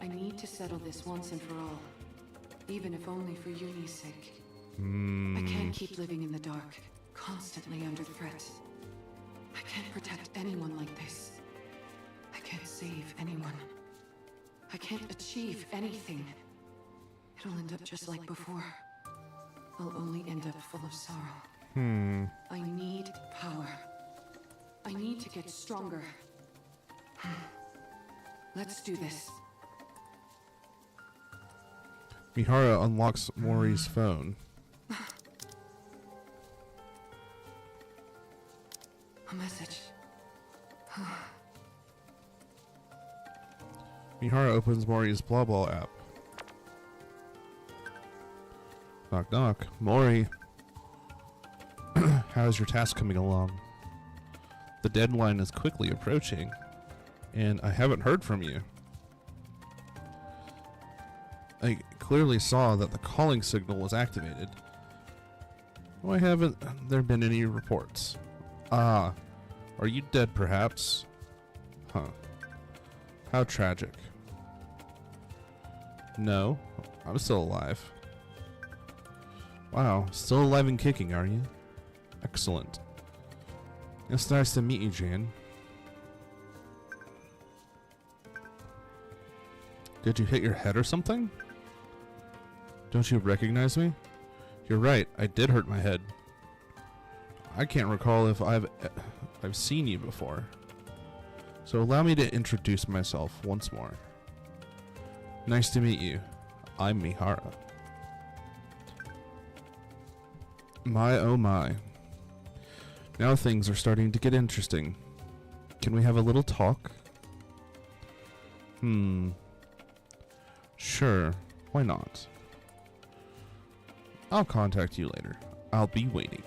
I need to settle this once and for all. Even if only for Uni's sake. I can't keep living in the dark, constantly under threat. I can't protect anyone like this. I can't save anyone. I can't achieve anything. It'll end up just like before. I'll only end up full of sorrow. I need power. I need to get stronger. Let's do this. Mihara unlocks Mori's phone. A message. Mihara opens Mori's blah blah app. Knock knock. Mori. How's your task coming along? The deadline is quickly approaching, and I haven't heard from you. I clearly saw that the calling signal was activated. Why haven't there been any reports? Ah, are you dead perhaps? Huh. How tragic. No, I'm still alive. Wow, still alive and kicking, are you? Excellent. It's nice to meet you, Jan. Did you hit your head or something? Don't you recognize me? You're right, I did hurt my head. I can't recall if I've seen you before. So allow me to introduce myself once more. Nice to meet you. I'm Mihara. My oh my. Now things are starting to get interesting. Can we have a little talk? Sure, why not? I'll contact you later. I'll be waiting.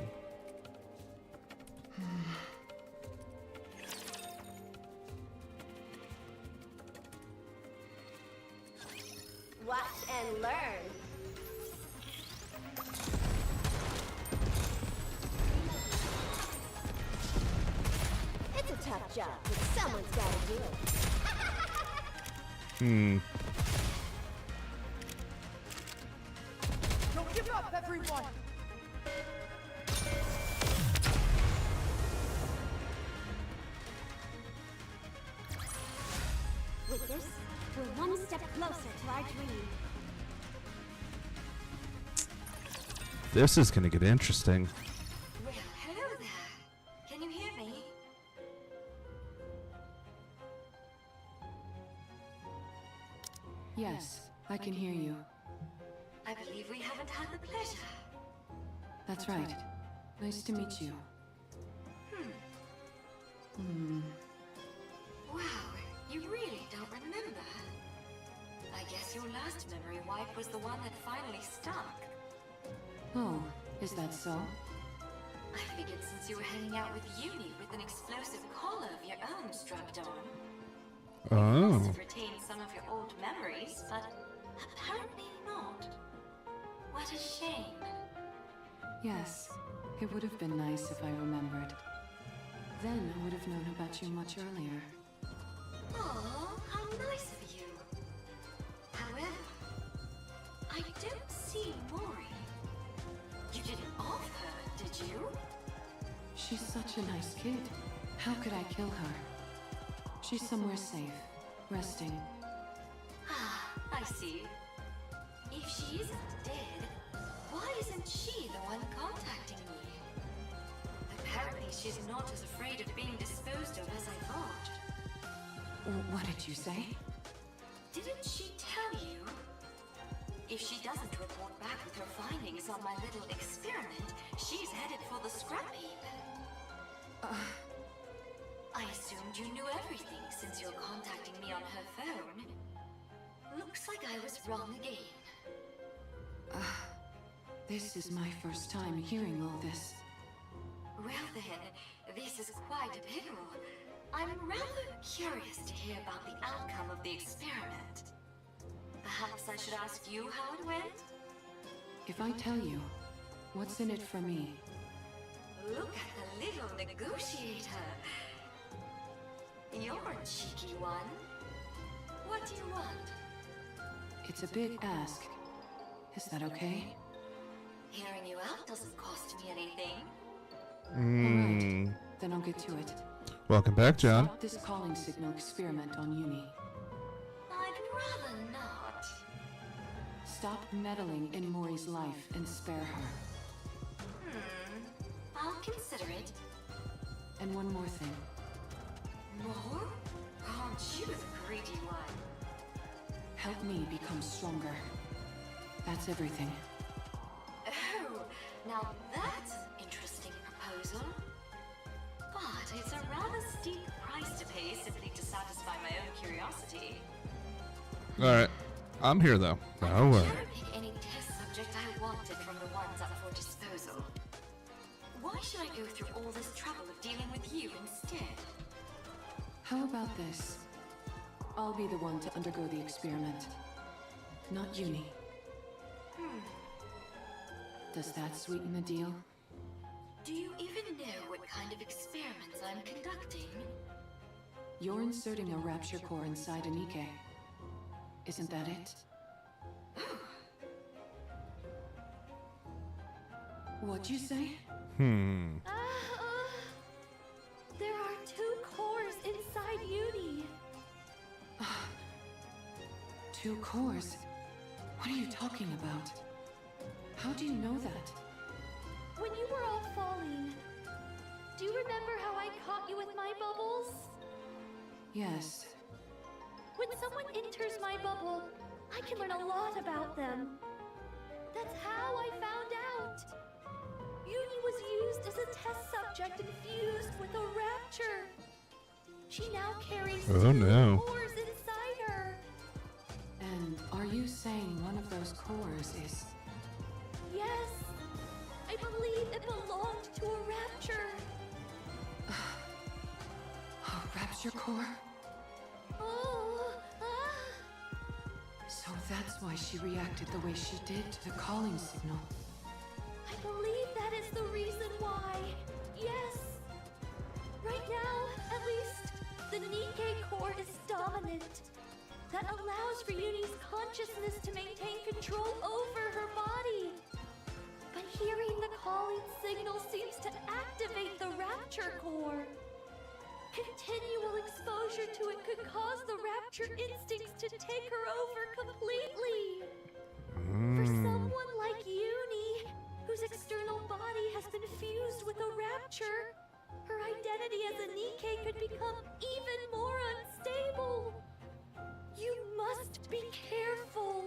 Watch and learn. It's a tough job, but someone's gotta do it. Don't give up, everyone! With this, we're one step closer to our dream. This is gonna get interesting. Well, hello there. Can you hear me? Yes, I can hear you. I believe we haven't had the pleasure. That's right. Nice to meet you. Wow, you really don't remember. I guess your last memory wipe was the one that finally stuck. Oh, is that so? I figured since you were hanging out with Uni with an explosive collar of your own strapped on, you must have retained some of your old memories, but apparently not. What a shame. Yes, it would have been nice if I remembered. Then I would have known about you much earlier. Oh, how nice of you. However, I don't see Mori. You didn't off her, did you? She's such a nice kid. How could I kill her? She's somewhere safe, resting. Ah, I see. If she isn't dead, why isn't she the one contacting me? Apparently she's not as afraid of being disposed of as I thought. What did you say? Didn't she tell you? If she doesn't report back with her findings on my little experiment, she's headed for the scrap heap. I assumed you knew everything since you're contacting me on her phone. Looks like I was wrong again. This is my first time hearing all this. Well then, this is quite a pickle. I'm rather curious to hear about the outcome of the experiment. Perhaps I should ask you how it went? If I tell you, what's in it for me? Look at the little negotiator. You're a cheeky one. What do you want? It's a big ask. Is that okay? Hearing you out doesn't cost me anything. Alright, then I'll get to it. Welcome back, John. Stop this calling signal experiment on Uni. I'd rather not. Stop meddling in Mori's life and spare her. I'll consider it. And one more thing. More? Aren't you the greedy one? Help me become stronger. That's everything. Oh, now that's an interesting proposal. But it's a rather steep price to pay simply to satisfy my own curiosity. Alright. I'm here, though. I Don't worry. could pick any test subject I wanted from the ones up for disposal. Why should I go through all this trouble of dealing with you instead? How about this? I'll be the one to undergo the experiment. Not Uni. Does that sweeten the deal? Do you even know what kind of experiments I'm conducting? You're inserting a rapture core inside a Nikke. Isn't that it? What'd you say? There are 2 cores inside Uni. 2 cores? What are you talking about? How do you know that? When you were all falling, do you remember how I caught you with my bubbles? Yes. When someone enters my bubble, I can learn a lot about them. That's how I found out. Uni was used as a test subject and fused with a rapture. She now carries Oh, two no. cores inside her. And are you saying one of those cores is... Yes, I believe it belonged to a rapture. a rapture core? Oh, ah. So that's why she reacted the way she did to the calling signal. I believe that is the reason why. Yes. Right now, at least, the Nikke core is dominant. That allows for Uni's consciousness to maintain control over her body. But hearing the calling signal seems to activate the rapture core. Continual exposure to it could cause the rapture instincts to take her over completely. For someone like Uni, whose external body has been fused with a rapture, her identity as a Nikke could become even more unstable. You must be careful.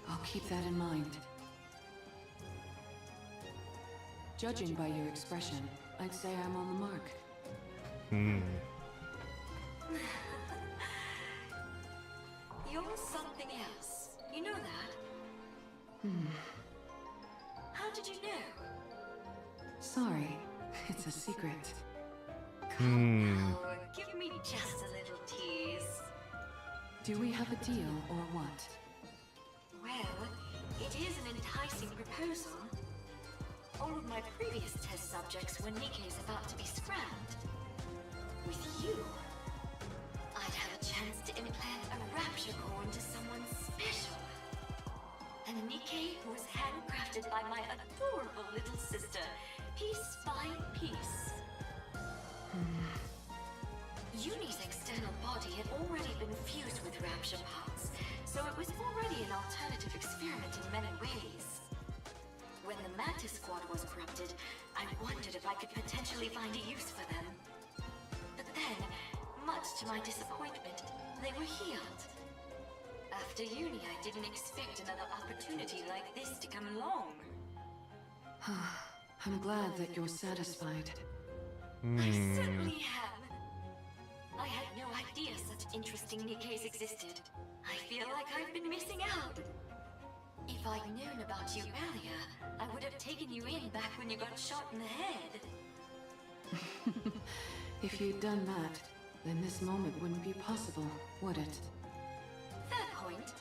I'll keep that in mind. Judging by your expression, I'd say I'm on the mark. You're something else. You know that? How did you know? Sorry, it's a secret. Come now, give me just a little tease. Do we have a deal or what? Well, it is an enticing proposal. All of my previous test subjects were Nikke's about to be scrapped. With you, I'd have a chance to implant a rapture core into someone special. And a Nikke who was handcrafted by my adorable little sister, piece by piece. Uni's external body had already been fused with rapture parts, so it was already an alternative experiment in many ways. When the Mantis Squad was corrupted, I wondered if I could potentially find a use for them. But then, much to my disappointment, they were healed. After Uni, I didn't expect another opportunity like this to come along. I'm glad that you're satisfied. I certainly am. I had no idea such interesting Nikkes existed. I feel like I've been missing out. If I'd known about you earlier, I would have taken you in back when you got shot in the head. If you'd done that, then this moment wouldn't be possible, would it? Fair point.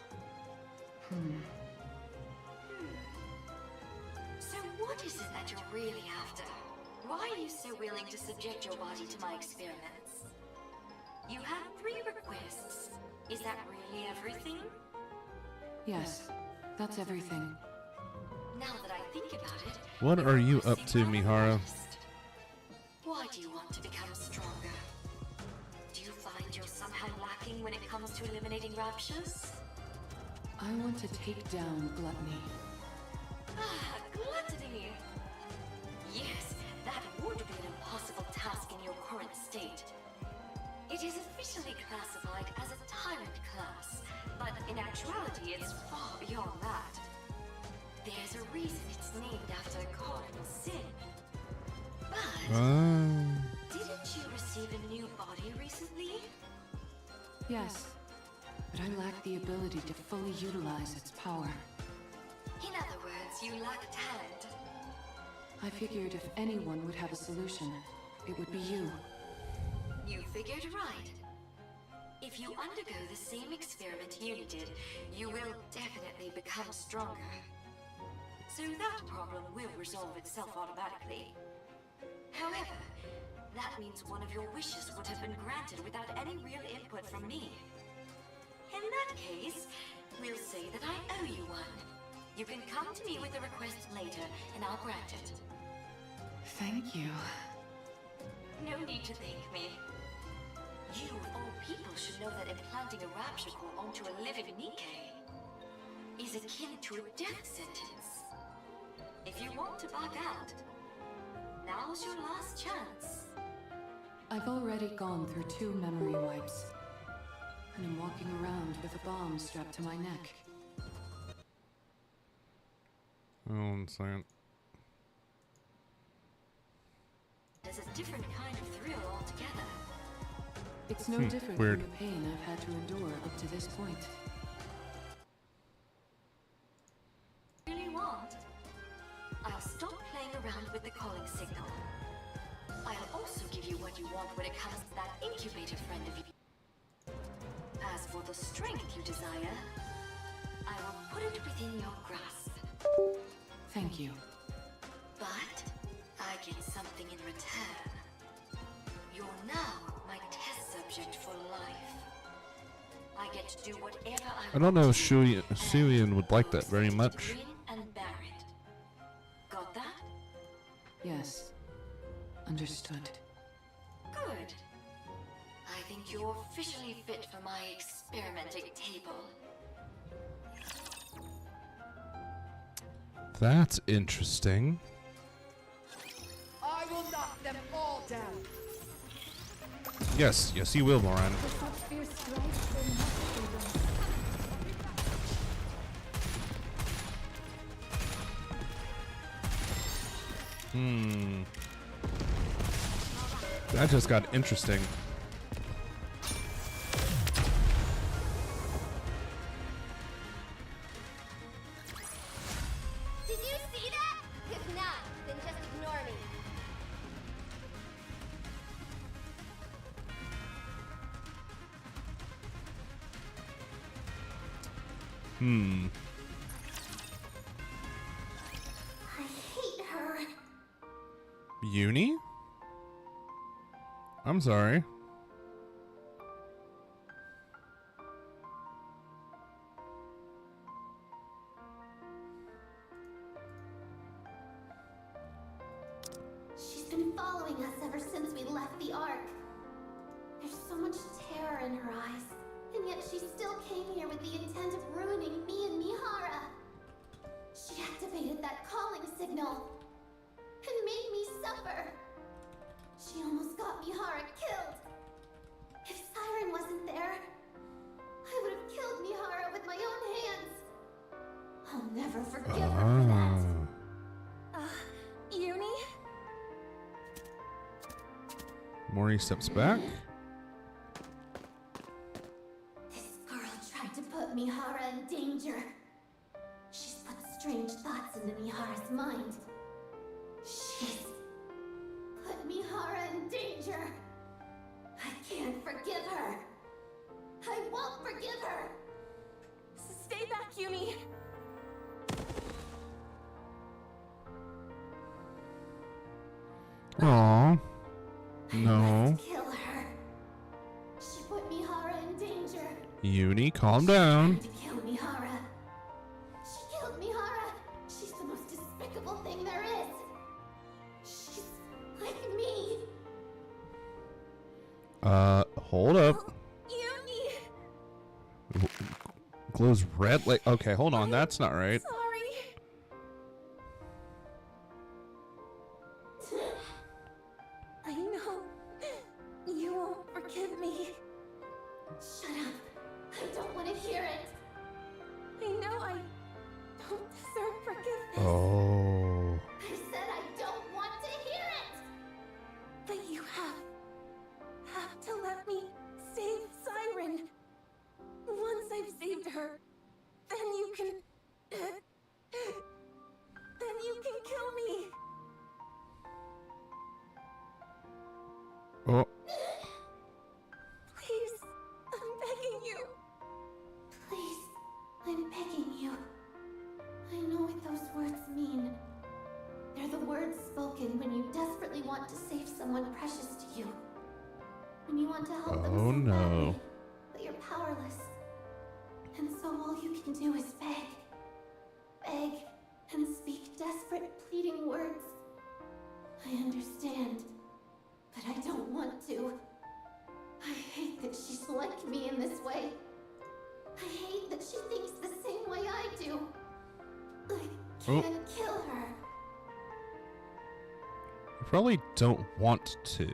So what is it that you're really after? Why are you so willing to subject your body to my experiments? You have 3 requests. Is that really everything? Yes, that's everything. Now that I think about it, What are you you're up to, rather Mihara? modest. Why do you want to become stronger? Do you find you're somehow lacking when it comes to eliminating raptures? I want to take down gluttony. Ah, gluttony! Yes, that would be an impossible task in your current state. It is officially classified as a tyrant class, but in actuality it's far beyond that. There's a reason it's named after a cardinal sin. But didn't you receive a new body recently? Yes, but I lack the ability to fully utilize its power. In other words, you lack talent. I figured if anyone would have a solution, it would be you. You figured right. If you undergo the same experiment Uni did, you will definitely become stronger. So that problem will resolve itself automatically. However, that means one of your wishes would have been granted without any real input from me. In that case, we'll say that I owe you one. You can come to me with a request later, and I'll grant it. Thank you. No need to thank me. You, of all people, should know that implanting a rapture core onto a living Nikke is akin to a death sentence. If you want to back out, now's your last chance. I've already gone through 2 memory wipes. and I'm walking around with a bomb strapped to my neck. Oh, 1 second. There's a different kind of thrill altogether. It's no different weird. from the pain I've had to endure up to this point. Really want? I'll stop playing around with the calling signal. I'll also give you what you want when it comes to that incubator friend of yours. As for the strength you desire, I will put it within your grasp. Thank you. But I get something in return. You're now my test subject for life. I get to do whatever I I don't know if want to. Shuian would like that very much. Grin and bear it. Got that? Yes. Understood. Good. I think you're officially fit for my experimenting table. That's interesting. I will knock them all down. Yes, yes, you will, Moran. That just got interesting. Did you see that? If not, then just ignore me. I hate her. Uni? I'm sorry. She's been following us ever since we left the Ark. There's so much terror in her eyes, and yet she still came here with the intent of ruining me and Mihara. She activated that calling signal and made me suffer. She almost got Mihara killed. If Siren wasn't there, I would have killed Mihara with my own hands. I'll never forgive her for that. Uni? Mori steps back. This girl tried to put Mihara in danger. She's put strange thoughts into Mihara's mind. She's put Mihara in danger. I can't forgive her. I won't forgive her. Stay back, Uni. Aww. I No. must kill her. She put Mihara in danger. Uni, calm down. Tried to kill Mihara. She killed Mihara. She's the most despicable thing there is. She's like me. Hold up. Uni! Glows red like okay, hold on, that's not right. Sorry. I know you won't forgive me. Shut up. I don't want to hear it. I know I don't deserve forgiveness. Oh. I said I don't want to hear it. But you have to let me save Siren. Once I've saved her, then you can kill me. Oh. Please, I'm begging you. Please, I'm begging you. I know what those words mean. They're the words spoken when you desperately want to save someone precious to you. When you want to help them Oh, so no. badly, but you're powerless. And so all you can do is beg. Beg and speak desperate, pleading words. I understand, but I don't want to. I hate that she's like me in this way. I hate that she thinks the same way I do. I can't kill her. You probably don't want to.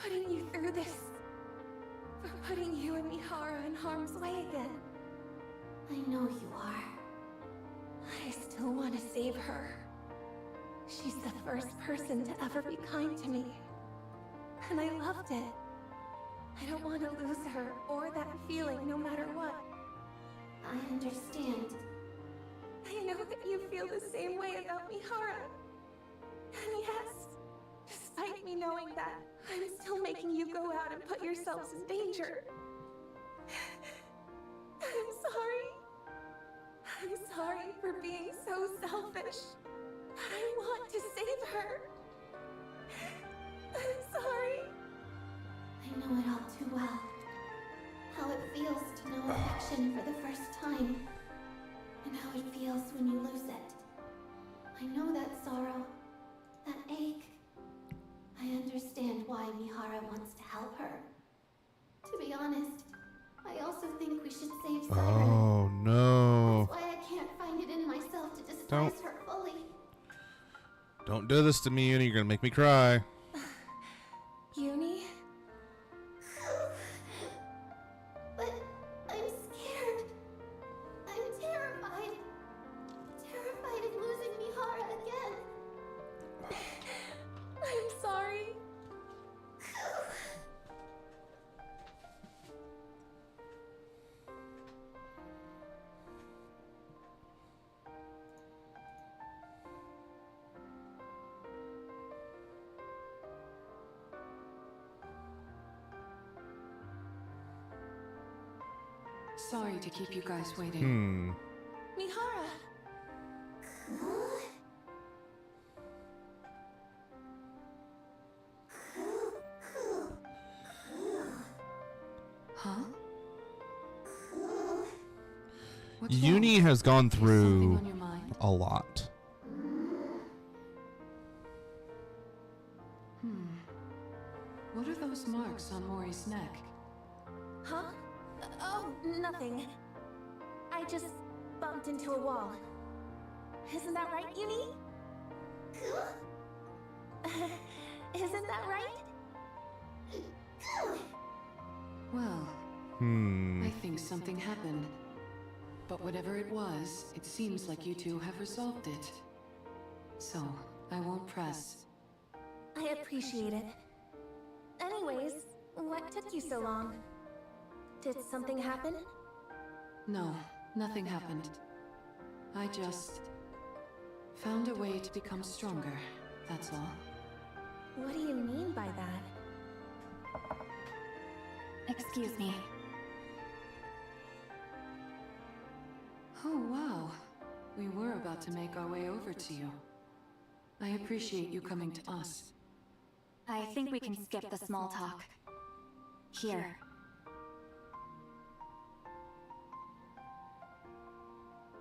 putting you through this. For putting you and Mihara in harm's way again. I know you are. I still want to save her. She's the first person to ever be kind to me. And I loved it. I don't want to lose her or that feeling no matter what. I understand. I know that you feel the same way about Mihara. And yes, despite me knowing that, I'm still making you go out and put yourselves in danger. I'm sorry. I'm sorry for being so selfish. But I want to save her. I'm sorry. I know it all too well. How it feels to know affection for the first time. And how it feels when you lose it. I know that sorrow. That ache. I understand why Mihara wants to help her. To be honest, I also think we should save Siren. Oh no. That's why I can't find it in myself to despise her fully. Don't do this to me, Uni. You're gonna make me cry. Uni? But I'm scared. I'm terrified. Terrified of losing Mihara again. I'm sorry. Sorry to keep you guys waiting. Mihara! Huh? Uni has gone Something through on your mind? a lot. What are those marks on Mori's neck? Huh? Oh, nothing. I just bumped into a wall. Isn't that right, Uni? Isn't that right? Well, I think something happened. But whatever it was, it seems like you two have resolved it. So, I won't press. I appreciate it. Anyways, what took you so long? Did something happen? No, nothing happened. I just found a way to become stronger, that's all. What do you mean by that? Excuse me. Oh, wow. We were about to make our way over to you. I appreciate you coming to us. I think we can skip the small talk. Here.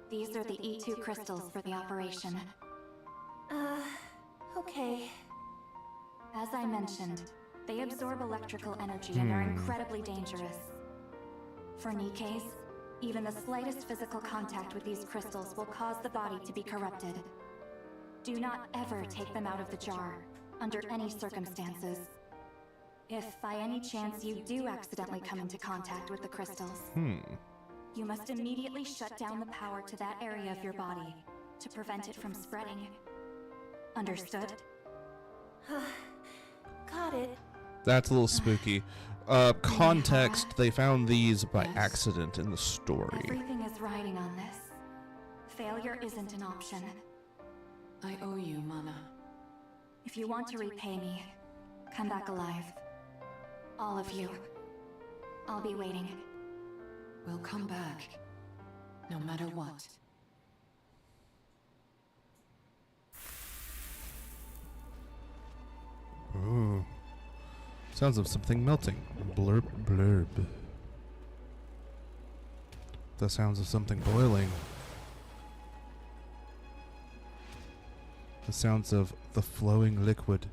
These are the E2 crystals for the operation. Okay. As I mentioned, they absorb electrical energy and are incredibly dangerous. For Nikke's, even the slightest physical contact with these crystals will cause the body to be corrupted. Do not ever take them out of the jar, under any circumstances. If by any chance you do accidentally come into contact with the crystals, you must immediately shut down the power to that area of your body to prevent it from spreading. Understood? Got it. That's a little spooky. Context, they found these by accident in the story. Everything is riding on this. Failure isn't an option. I owe you, Mana. If you want to repay me, come back alive. All of you. I'll be waiting. We'll come back, no matter what. Ooh. Sounds of something melting. Blurb, blurb. The sounds of something boiling. The sounds of the flowing liquid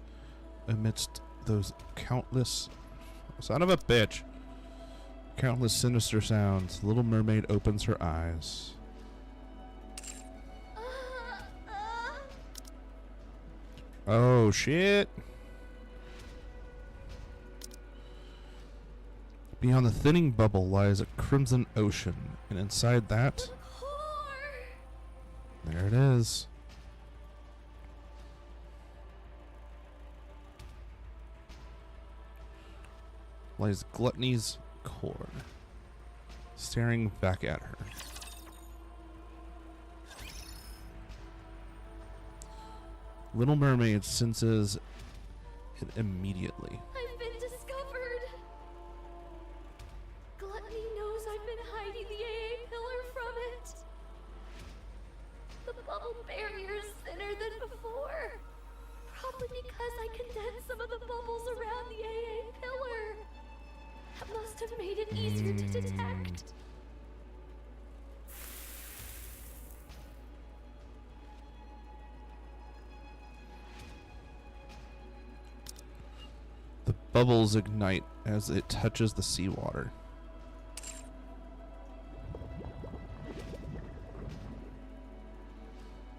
amidst those countless... Son of a bitch! Countless sinister sounds. Little Mermaid opens her eyes. Oh, shit! Beyond the thinning bubble lies a crimson ocean, and inside that, there it is. Lies Gluttony's core, staring back at her. Little Mermaid senses it immediately. I've been discovered. Gluttony knows I've been hiding the AA pillar from it. The bubble barrier is thinner than before. Probably because I condensed some of the bubbles around the AA pillar. That must have made it easier to detect. The bubbles ignite as it touches the seawater.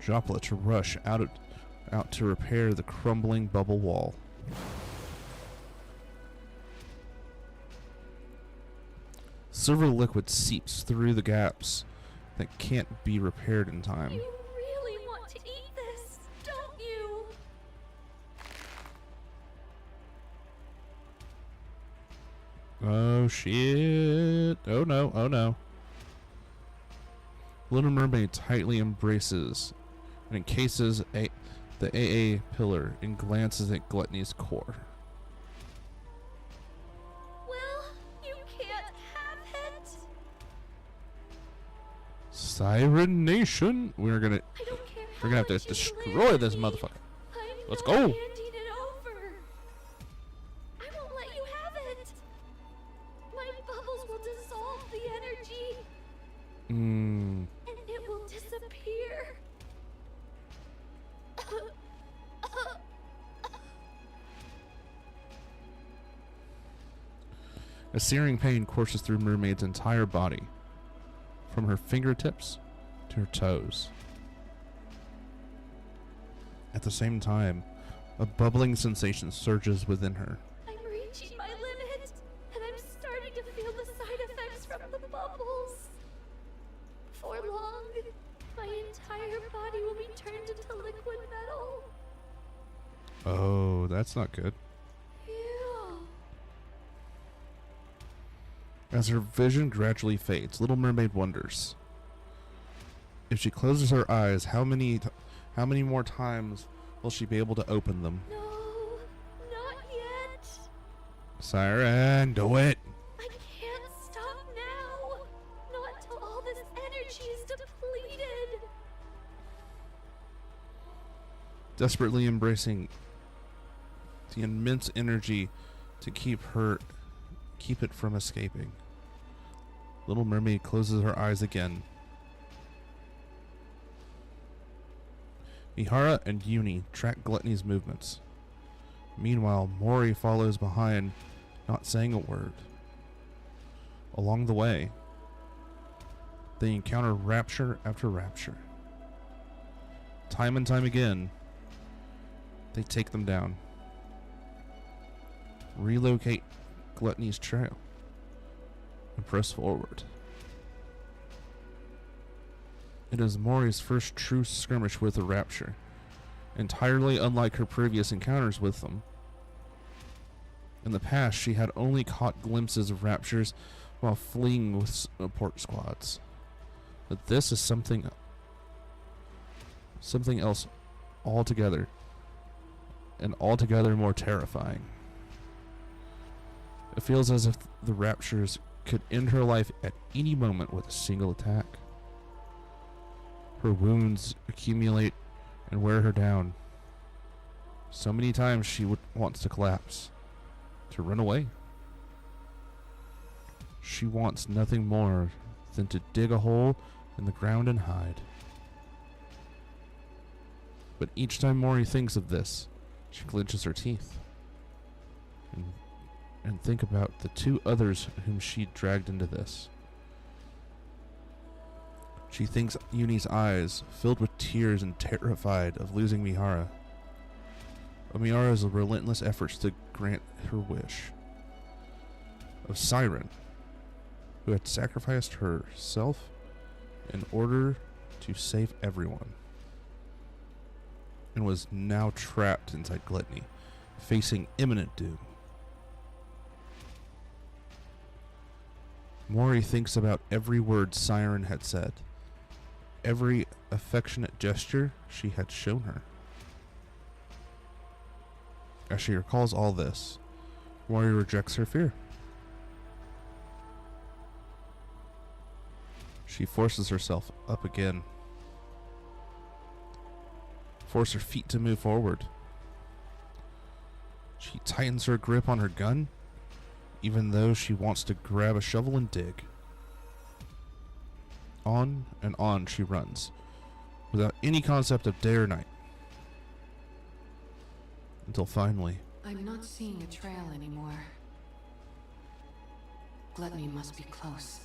Droplets rush out to repair the crumbling bubble wall. Silver liquid seeps through the gaps that can't be repaired in time. You really want to eat this, don't you? Oh shit. Oh no, oh no. Little Mermaid tightly embraces and encases the AA pillar and glances at Gluttony's core. Well, you can't have it. Siren Nation. We're gonna have to destroy this motherfucker. Let's go. Handing it over. I won't let you have it. My bubbles will dissolve the energy. And it will disappear. A searing pain courses through Mermaid's entire body, from her fingertips to her toes. At the same time, a bubbling sensation surges within her. I'm reaching my limit, and I'm starting to feel the side effects from the bubbles. Before long, my entire body will be turned into liquid metal. Oh, that's not good. Ew. As her vision gradually fades, Little Mermaid wonders, if she closes her eyes, how many more times will she be able to open them? No, not yet. Siren, do it! I can't stop now. Not till all this energy is depleted. Desperately embracing the immense energy to keep it from escaping, Little Mermaid closes her eyes again. Mihara and Uni track Gluttony's movements. Meanwhile, Mori follows behind, not saying a word. Along the way, they encounter rapture after rapture. Time and time again, they take them down. Relocate Gluttony's trail and press forward. It is Mori's first true skirmish with the Rapture, entirely unlike her previous encounters with them. In the past, she had only caught glimpses of Raptures while fleeing with support squads. But this is something else altogether, and altogether more terrifying. It feels as if the Raptures could end her life at any moment with a single attack. Her wounds accumulate and wear her down. So many times she wants to collapse, to run away. She wants nothing more than to dig a hole in the ground and hide. But each time Mori thinks of this, she clenches her teeth and think about the two others whom she dragged into this. She thinks Uni's eyes, filled with tears and terrified of losing Mihara. Of Mihara's relentless efforts to grant her wish. of Siren, who had sacrificed herself in order to save everyone, and was now trapped inside Gluttony, facing imminent doom. Mori thinks about every word Siren had said, every affectionate gesture she had shown her. As she recalls all this, Mori rejects her fear. She forces herself up again. Force her feet to move forward. She tightens her grip on her gun, even though she wants to grab a shovel and dig. On and on she runs, without any concept of day or night. Until finally... I'm not seeing a trail anymore. Gluttony must be close.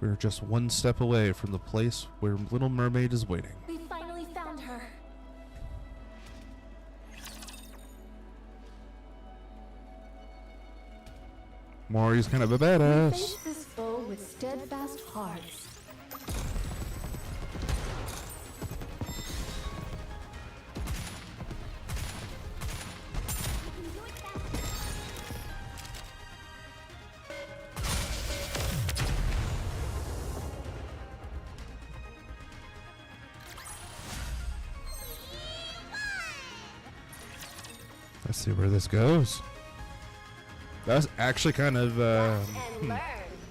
We're just one step away from the place where Little Mermaid is waiting. We finally found her. Mori's kind of a We badass. face this foe with steadfast hearts. Let's see where this goes. That was actually kind of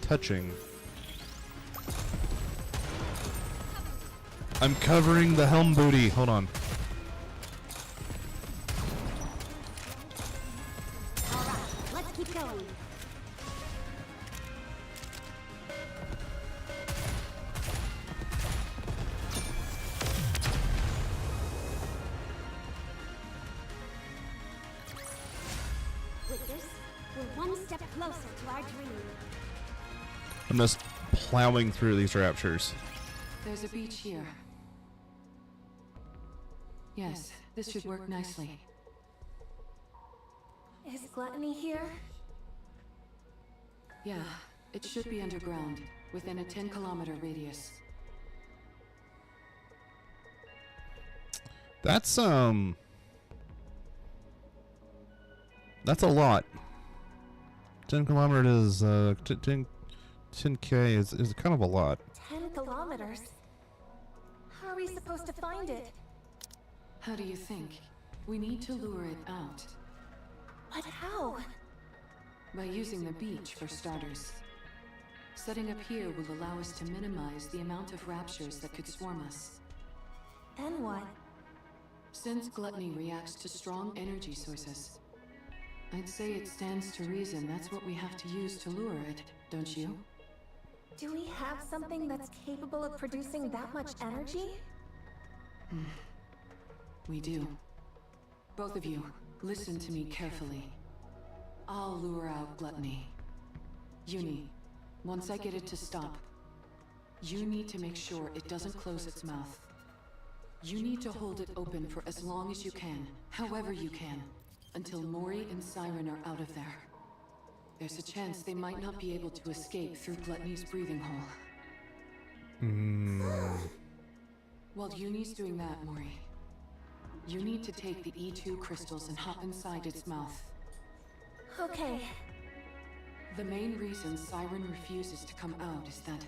touching. I'm covering the helm booty. Hold on. Alright, let's keep going. With this, we're one step closer to our dream. I'm just plowing through these raptures. There's a beach here. Yes, this should work nicely. Is Gluttony here? Yeah, it should be underground, within a 10-kilometer radius. That's a lot. 10 kilometers is 10K is kind of a lot. 10 kilometers? How are we supposed to find it? How do you think? We need to lure it out. But how? By using the beach, for starters. Setting up here will allow us to minimize the amount of raptures that could swarm us. Then what? Since Gluttony reacts to strong energy sources, I'd say it stands to reason that's what we have to use to lure it, don't you? Do we have something that's capable of producing that much energy? We do. Both of you, listen to me carefully. I'll lure out Gluttony. Uni, once I get it to stop, you need to make sure it doesn't close its mouth. You need to hold it open for as long as you can, however you can, until Mori and Siren are out of there. There's a chance they might not be able to escape through Gluttony's breathing hole. While Uni's doing that, Mori, you need to take the E2 crystals and hop inside its mouth. Okay. The main reason Siren refuses to come out is that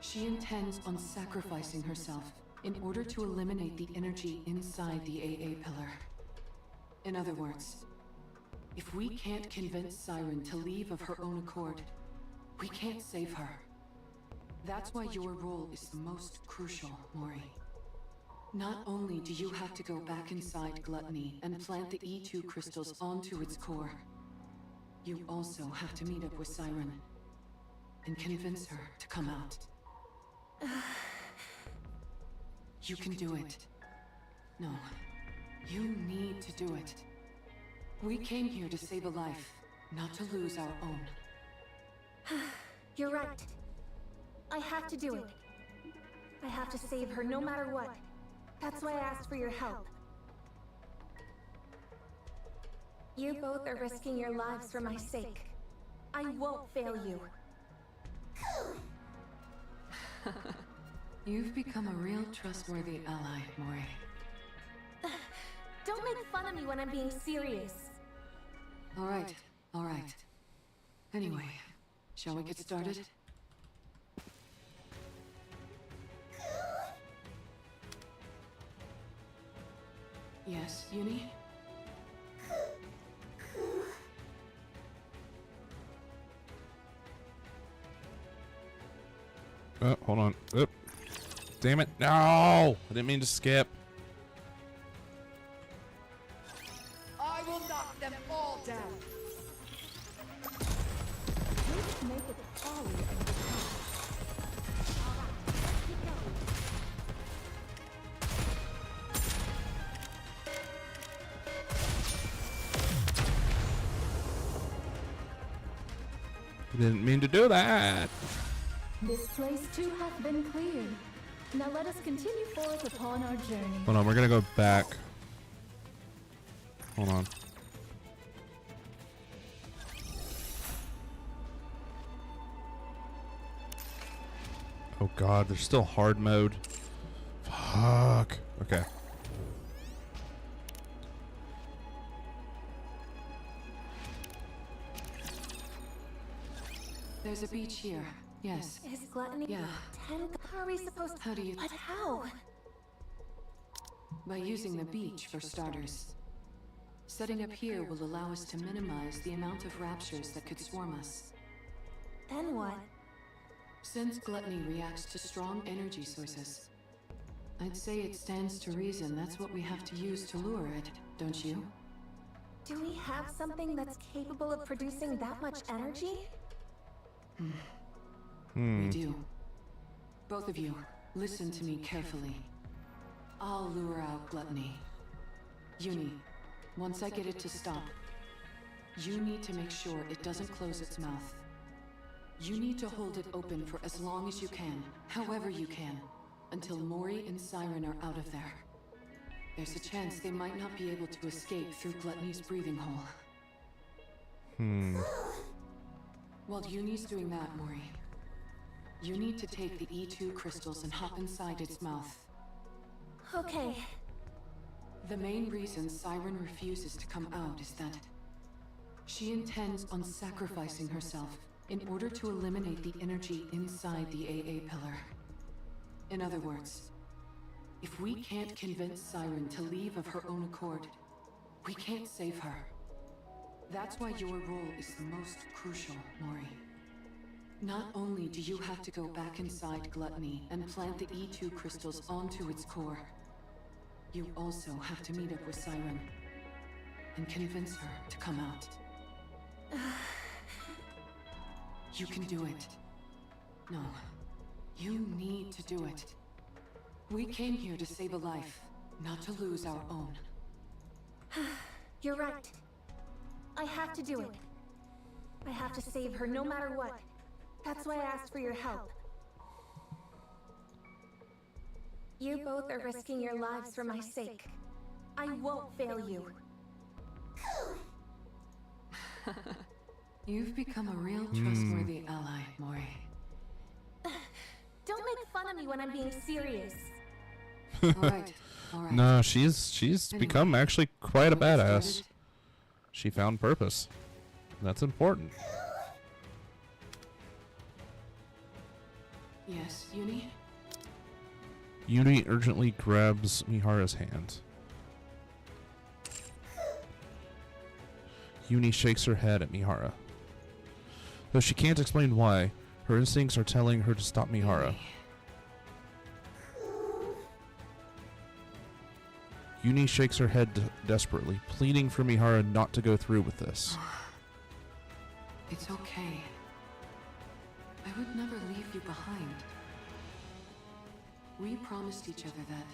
she intends on sacrificing herself in order to eliminate the energy inside the AA pillar. In other words, if we can't convince Siren to leave of her own accord, we can't save her. That's why your role is the most crucial, Mori. Not only do you have to go back inside Gluttony and plant the E2 crystals onto its core, you also have to meet up with Siren and convince her to come out. You can do it. No, you need to do it. We came here to save a life, not to lose our own. You're right. I have to do it. I have to save her no matter what. That's why I asked for your help. You both are risking your lives for my sake. I won't fail you. You've become a real trustworthy ally, Mori. Don't make fun of me when I'm being serious. All right, all right. Anyway, shall we get started? Yes, Uni? Oh, hold on. Oop. Damn it. No! I didn't mean to skip. I will knock them all down. Just make it folly and become. Alright, keep going. Didn't mean to do that. This place too hath been cleared. Now let us continue forth upon our journey. Hold on, we're gonna go back. Hold on. Oh god, there's still hard mode. Fuck. Okay. There's a beach here. Yes. Is gluttony? Yeah. 10? How are we supposed to? How do you... But how? By using the beach, for starters. Setting up here will allow us to minimize the amount of raptures that could swarm us. Then what? Since gluttony reacts to strong energy sources, I'd say it stands to reason that's what we have to use to lure it, don't you? Do we have something that's capable of producing that much energy? We do. Both of you, listen to me carefully. I'll lure out gluttony. Uni, once I get it to stop, you need to make sure it doesn't close its mouth. You need to hold it open for as long as you can, however you can, until Mori and Siren are out of there. There's a chance they might not be able to escape through Gluttony's breathing hole. While Uni's doing that, Mori, you need to take the E2 crystals and hop inside its mouth. Okay. The main reason Siren refuses to come out is that she intends on sacrificing herself in order to eliminate the energy inside the AA pillar. In other words, if we can't convince Siren to leave of her own accord, we can't save her. That's why your role is the most crucial, Mori. Not only do you have to go back inside Gluttony and plant the E2 crystals onto its core, you also have to meet up with Siren and convince her to come out. You can do it. No, you need to do it. We came here to save a life, not to lose our own. You're right. I have to do it. I have to save her no matter what. That's why I asked for your help. You both are risking your lives for my sake. I won't fail you. You've become a real trustworthy ally, Mori. Don't make fun of me when I'm being serious. All right, all right. No, she's Anyway, become actually quite a shall we get badass. started? She found purpose. That's important. Yes, Uni? Uni urgently grabs Mihara's hand. Uni shakes her head at Mihara. Though she can't explain why, her instincts are telling her to stop Mihara. Uni shakes her head desperately, pleading for Mihara not to go through with this. It's okay. I would never leave you behind. We promised each other that.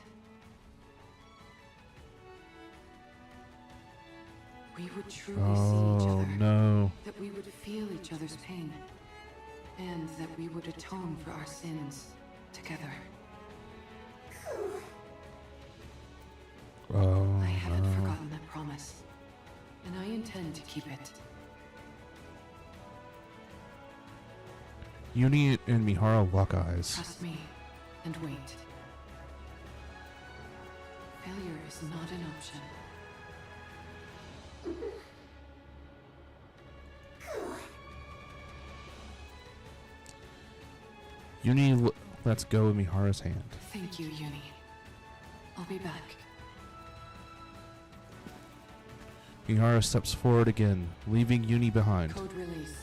We would truly see each Oh other. no. That we would feel each other's pain. And that we would atone for our sins together. Oh I haven't no. forgotten that promise. And I intend keep it. Uni and Mihara lock eyes. Trust me, and wait. Failure is not an option. Uni lets go of Mihara's hand. Thank you, Uni. I'll be back. Mihara steps forward again, leaving Uni behind. Code release.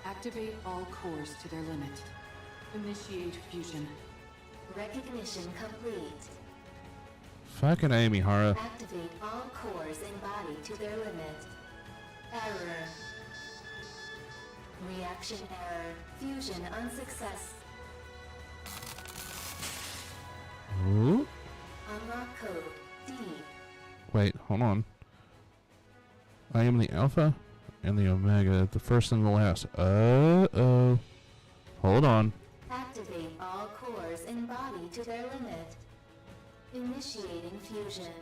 Activate all cores to their limit. Initiate fusion. Recognition complete. Fucking A, Mihara. Activate all cores in body to their limit. Error. Reaction error. Fusion unsuccess. Ooh. Unlock code D. Wait, hold on. I am the Alpha and the Omega, the first and the last. Uh-oh. Hold on. Activate all cores in body to their limit. Initiating fusion.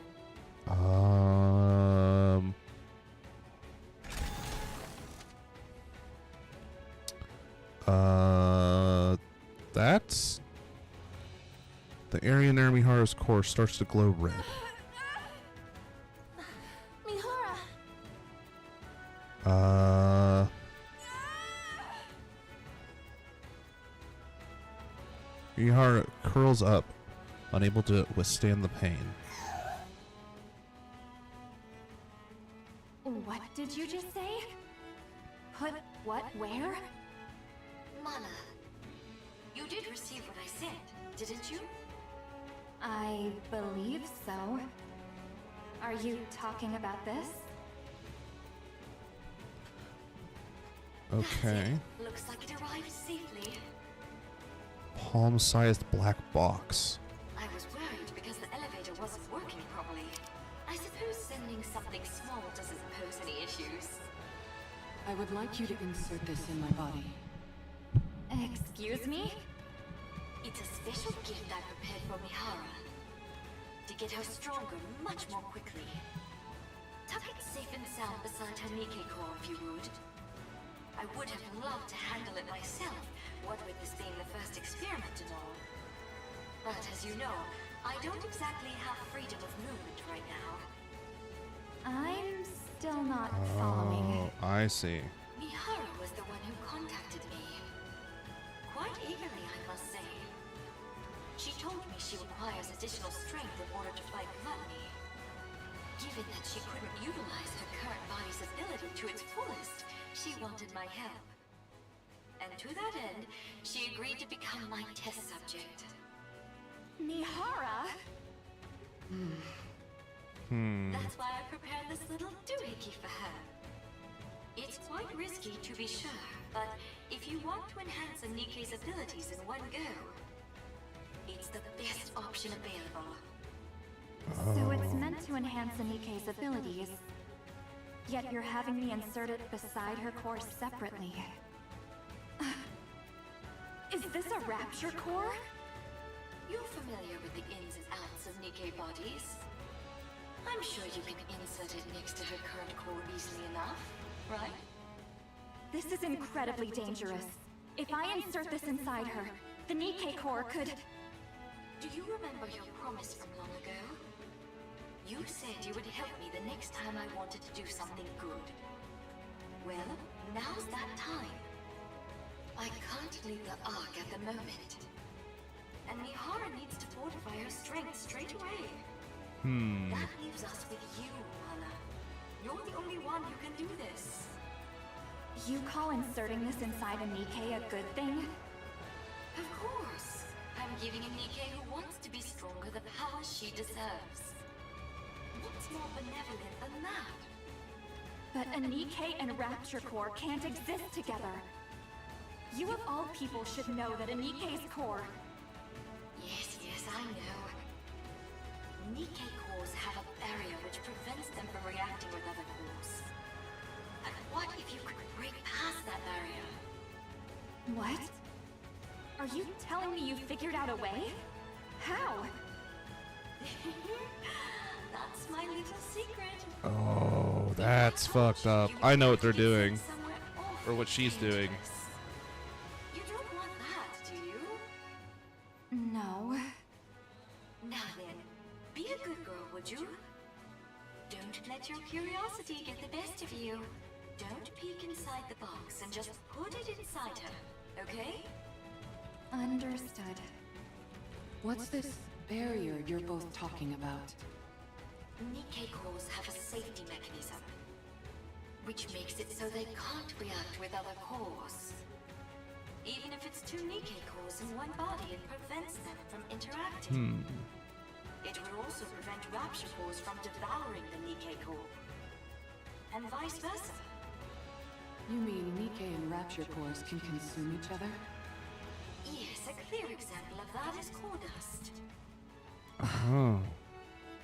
That's... The area near Mihara's core starts to glow red. Mihara! Mihara curls up, unable to withstand the pain. What did you just say? Put what where? Mana, you did receive what I said, didn't you? I believe so. Are you talking about this? Okay. Looks like it arrived safely. Palm-sized black box. I was worried because the elevator wasn't working properly. I suppose sending something small doesn't pose any issues. I would like you to insert this in my body. Excuse me? It's a special gift I prepared for Mihara. To get her stronger much more quickly. Tuck it safe and sound beside her Nikke core if you would. I would have loved to handle it myself, what with this being the first experiment and all. But as you know, I don't exactly have freedom of movement right now. I'm still not following. Oh, I see. Mihara was the one who contacted me. Quite eagerly, I must say. She told me she requires additional strength in order to fight gluttony. Given that she couldn't utilize her current body's ability to its fullest, she wanted my help. And to that end, she agreed to become my test subject. Mihara? That's why I prepared this little doohickey for her. It's quite risky to be sure, but if you want to enhance a Nikke's abilities in one go, it's the best option available. So it's meant to enhance Nikke's abilities, yet you're having me insert it beside her core separately. Is this a rapture core? You're familiar with the ins and outs of Nikke bodies. I'm sure you can insert it next to her current core easily enough, right? This is incredibly dangerous. If I insert this inside her, the Nikke core could... Do you remember your promise from long ago? You said you would help me the next time I wanted to do something good. Well, now's that time. I can't leave the Ark at the moment. And Mihara needs to fortify her strength straight away. That leaves us with you, Mana. You're the only one who can do this. You call inserting this inside a Nikke a good thing? Of course. I'm giving a Nikke who wants to be stronger the power she deserves. What's more benevolent than that? But a Nikke and Rapture Core can't exist together. You of all people should know that a Nikke's core... Yes, I know. Nikke cores have a barrier which prevents them from reacting with other cores. But what if you could break past that barrier? What? Are you telling me you figured out a way? How? That's my little secret. Oh, that's fucked up. I know what they're doing. Or what she's doing. You don't want that, do you? No. Now then, be a good girl, would you? Don't let your curiosity get the best of you. Don't peek inside the box and just put it inside her, okay? Understood. What's this barrier you're both talking about? Nikke cores have a safety mechanism, which makes it so they can't react with other cores. Even if it's two Nikke cores in one body, it prevents them from interacting. It will also prevent rapture cores from devouring the Nikke core, and vice versa. You mean Nikke and rapture cores can consume each other? Yes, a clear example of that is core dust. Oh.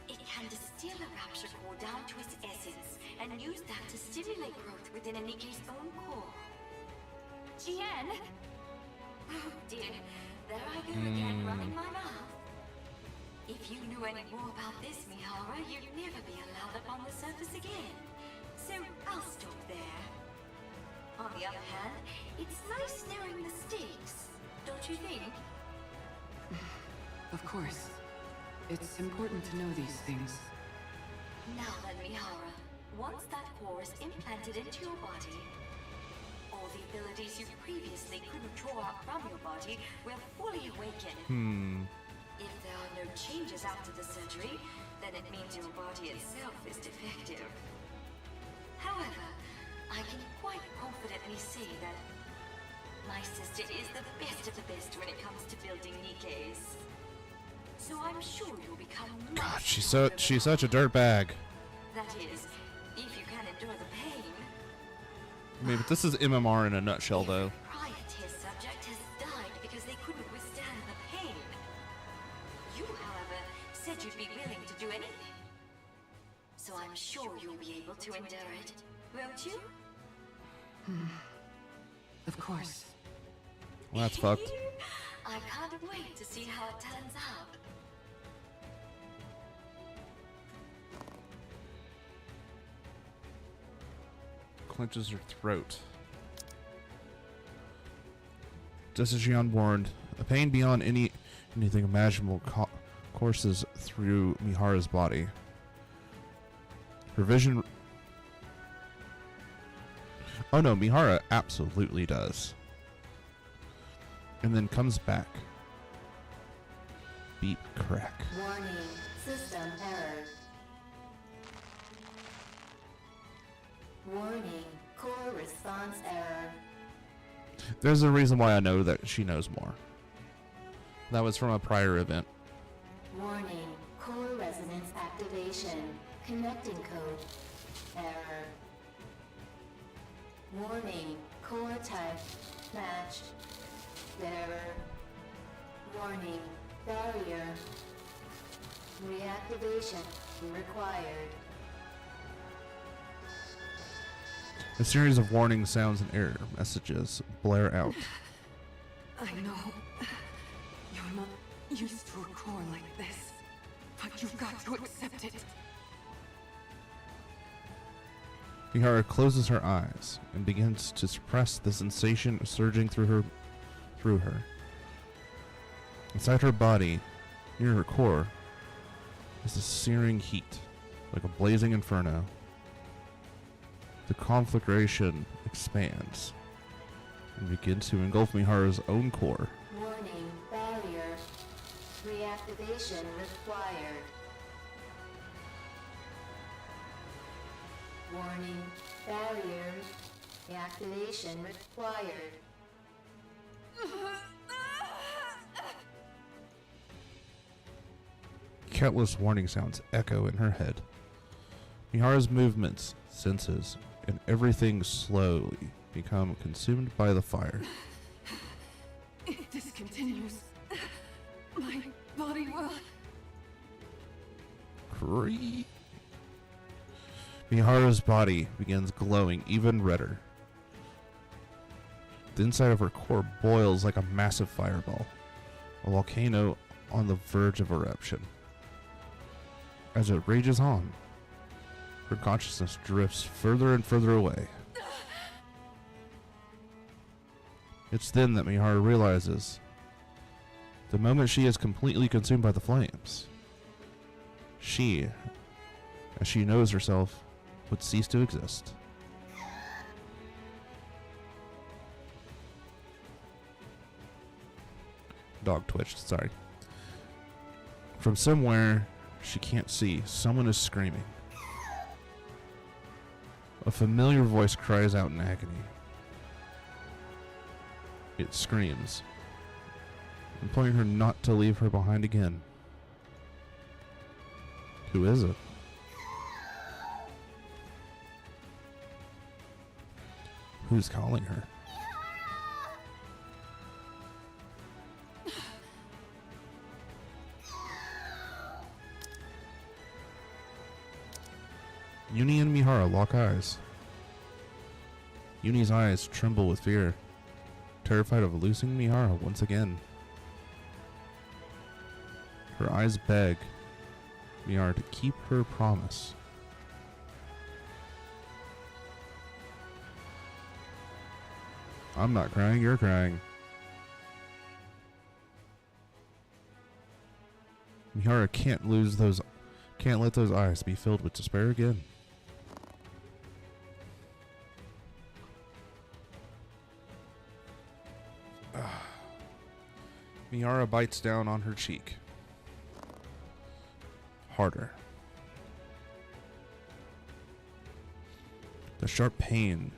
It can distill a rapture core down to its essence and use that to stimulate growth within a Nikke's own core. Jen! Oh dear, there I go again, running my mouth. If you knew any more about this, Mihara, you'd never be allowed up on the surface again. So I'll stop there. On the other hand, it's nice knowing the stakes, don't you think? Of course. It's important to know these things. Now then, Mihara, once that core is implanted into your body, all the abilities you previously couldn't draw out from your body will fully awaken. If there are no changes after the surgery, then it means your body itself is defective. However, I can quite confidently say that my sister is the best of the best when it comes to building Nikkes. So I'm sure you'll become God, she's such a dirtbag. That is, if you can endure the pain. I mean, but this is MMR in a nutshell, though. Prior test subject has died because they couldn't withstand the pain. You, however, said you'd be willing to do anything. So I'm sure you'll be able to endure it, won't you? Of course. Well, that's fucked. I can't wait to see how it turns out. Clenches her throat. Just as she unwarned, a pain beyond anything imaginable courses through Mihara's body. Her vision... Oh no, Mihara absolutely does. And then comes back. Beep, crack. Warning, system error. Warning, core response error. There's a reason why I know that she knows more. That was from a prior event. Warning, core resonance activation. Connecting code. Error. Warning, core type matched. Error. Warning, barrier. Reactivation required. A series of warning sounds and error messages blare out. I know. You're not used to a core like this, but you've got to accept it. Mihara closes her eyes and begins to suppress the sensation surging through her. Inside her body, near her core, is a searing heat, like a blazing inferno. The conflagration expands and begins to engulf Mihara's own core. Warning, barrier. Reactivation required. Warning, barrier. Reactivation required. Countless warning sounds echo in her head. Mihara's movements, senses, and everything slowly become consumed by the fire. If this continues, my body will... Creep. Mihara's body begins glowing even redder. The inside of her core boils like a massive fireball, a volcano on the verge of eruption. As it rages on, Her consciousness drifts further and further away. It's then that Mihara realizes the moment she is completely consumed by the flames, she, as she knows herself, would cease to exist. Dog twitched, sorry. From somewhere she can't see, someone is screaming. A familiar voice cries out in agony. It screams, imploring her not to leave her behind again. Who is it? Who's calling her? Uni and Mihara lock eyes. Uni's eyes tremble with fear, terrified of losing Mihara once again. Her eyes beg Mihara to keep her promise. I'm not crying, you're crying. Mihara can't let those eyes be filled with despair again. Mihara bites down on her cheek. Harder. The sharp pain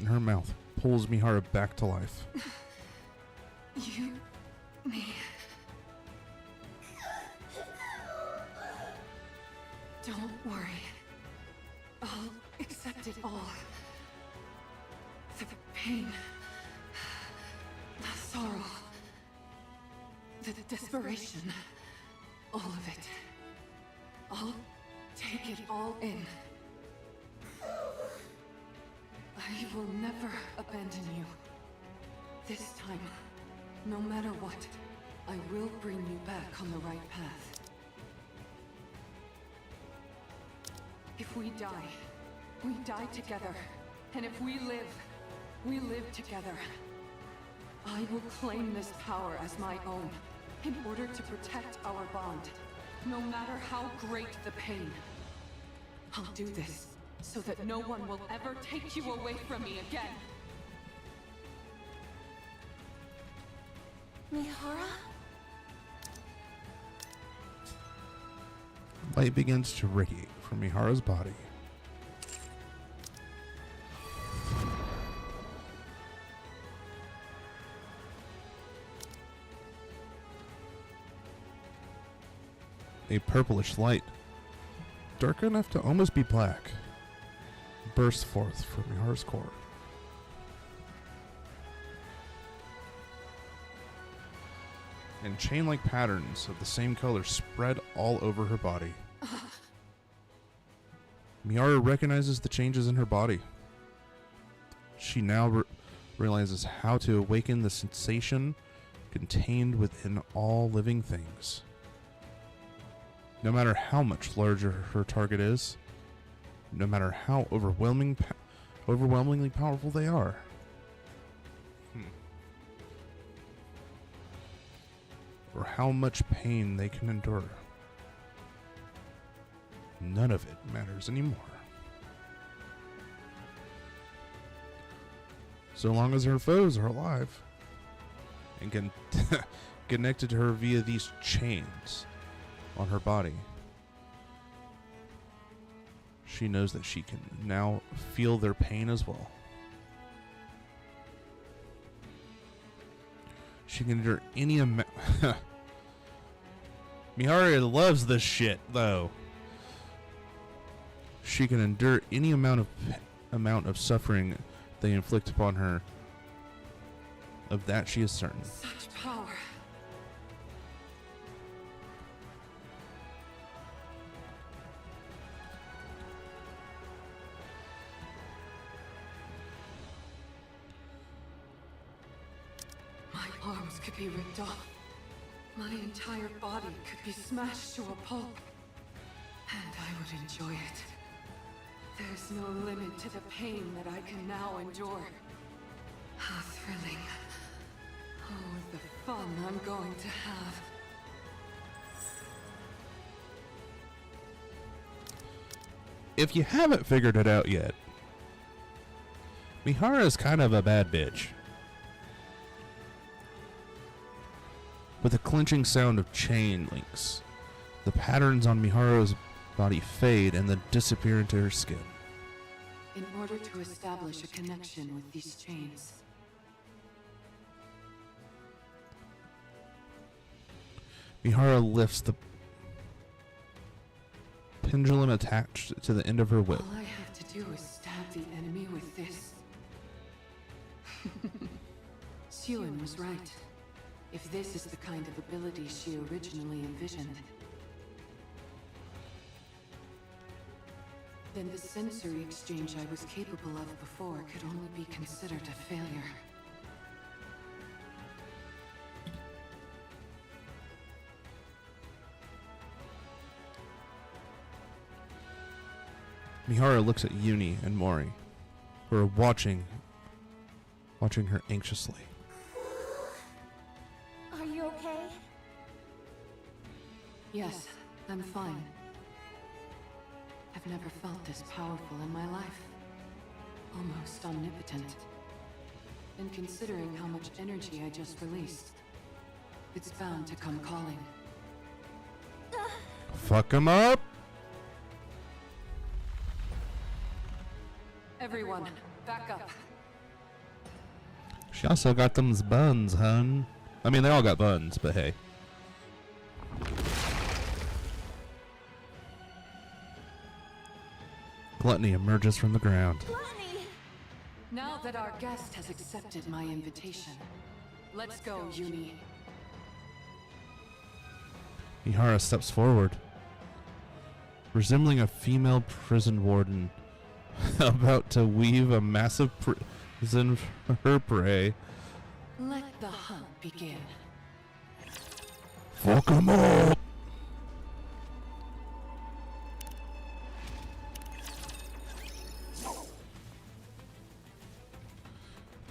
in her mouth pulls Mihara back to life. Me. Don't worry. I'll accept it all. The pain. The sorrow. The desperation. All of it. I'll take it all in. I will never abandon you. This time, no matter what, I will bring you back on the right path. If we die together. And if we live together. I will claim this power as my own, in order to protect our bond, no matter how great the pain. I'll do this, so that no one will ever take you away from me again. Mihara? Light begins to radiate from Mihara's body. A purplish light, dark enough to almost be black, bursts forth from Mihara's core. And chain-like patterns of the same color spread all over her body. Mihara recognizes the changes in her body. She now realizes how to awaken the sensation contained within all living things. No matter how much larger her target is, no matter how overwhelmingly powerful they are. Or how much pain they can endure. None of it matters anymore. So long as her foes are alive and can connected to her via these chains on her body, she knows that she can now feel their pain as well. She can endure any amount. Mihara loves this shit, though. She can endure any amount of suffering they inflict upon her. Of that she is certain. Such power. My arms could be ripped off. My entire body could be smashed to a pulp. And I would enjoy it. There's no limit to the pain that I can now endure. How thrilling. Oh, the fun I'm going to have. If you haven't figured it out yet, Mihara is kind of a bad bitch. With the clinching sound of chain links, the patterns on Mihara's body fade and then disappear into her skin. In order to establish a connection with these chains, Mihara lifts the pendulum attached to the end of her whip. all I have to do is stab the enemy with this. Suen was right. If this is the kind of ability she originally envisioned, then the sensory exchange I was capable of before could only be considered a failure. Mihara looks at Uni and Mori, who are watching her anxiously. Are you okay? Yes, I'm fine. I've never felt this powerful in my life. Almost omnipotent. And considering how much energy I just released, it's bound to come calling. Fuck him up! Everyone, back up. She also got them buns, hun. I mean, they all got buns, but hey. Gluttony emerges from the ground. Now that our guest has accepted my invitation, let's go, Uni. Mihara steps forward, resembling a female prison warden about to weave a massive prison for her prey. Let the hunt begin. Fuck 'em up!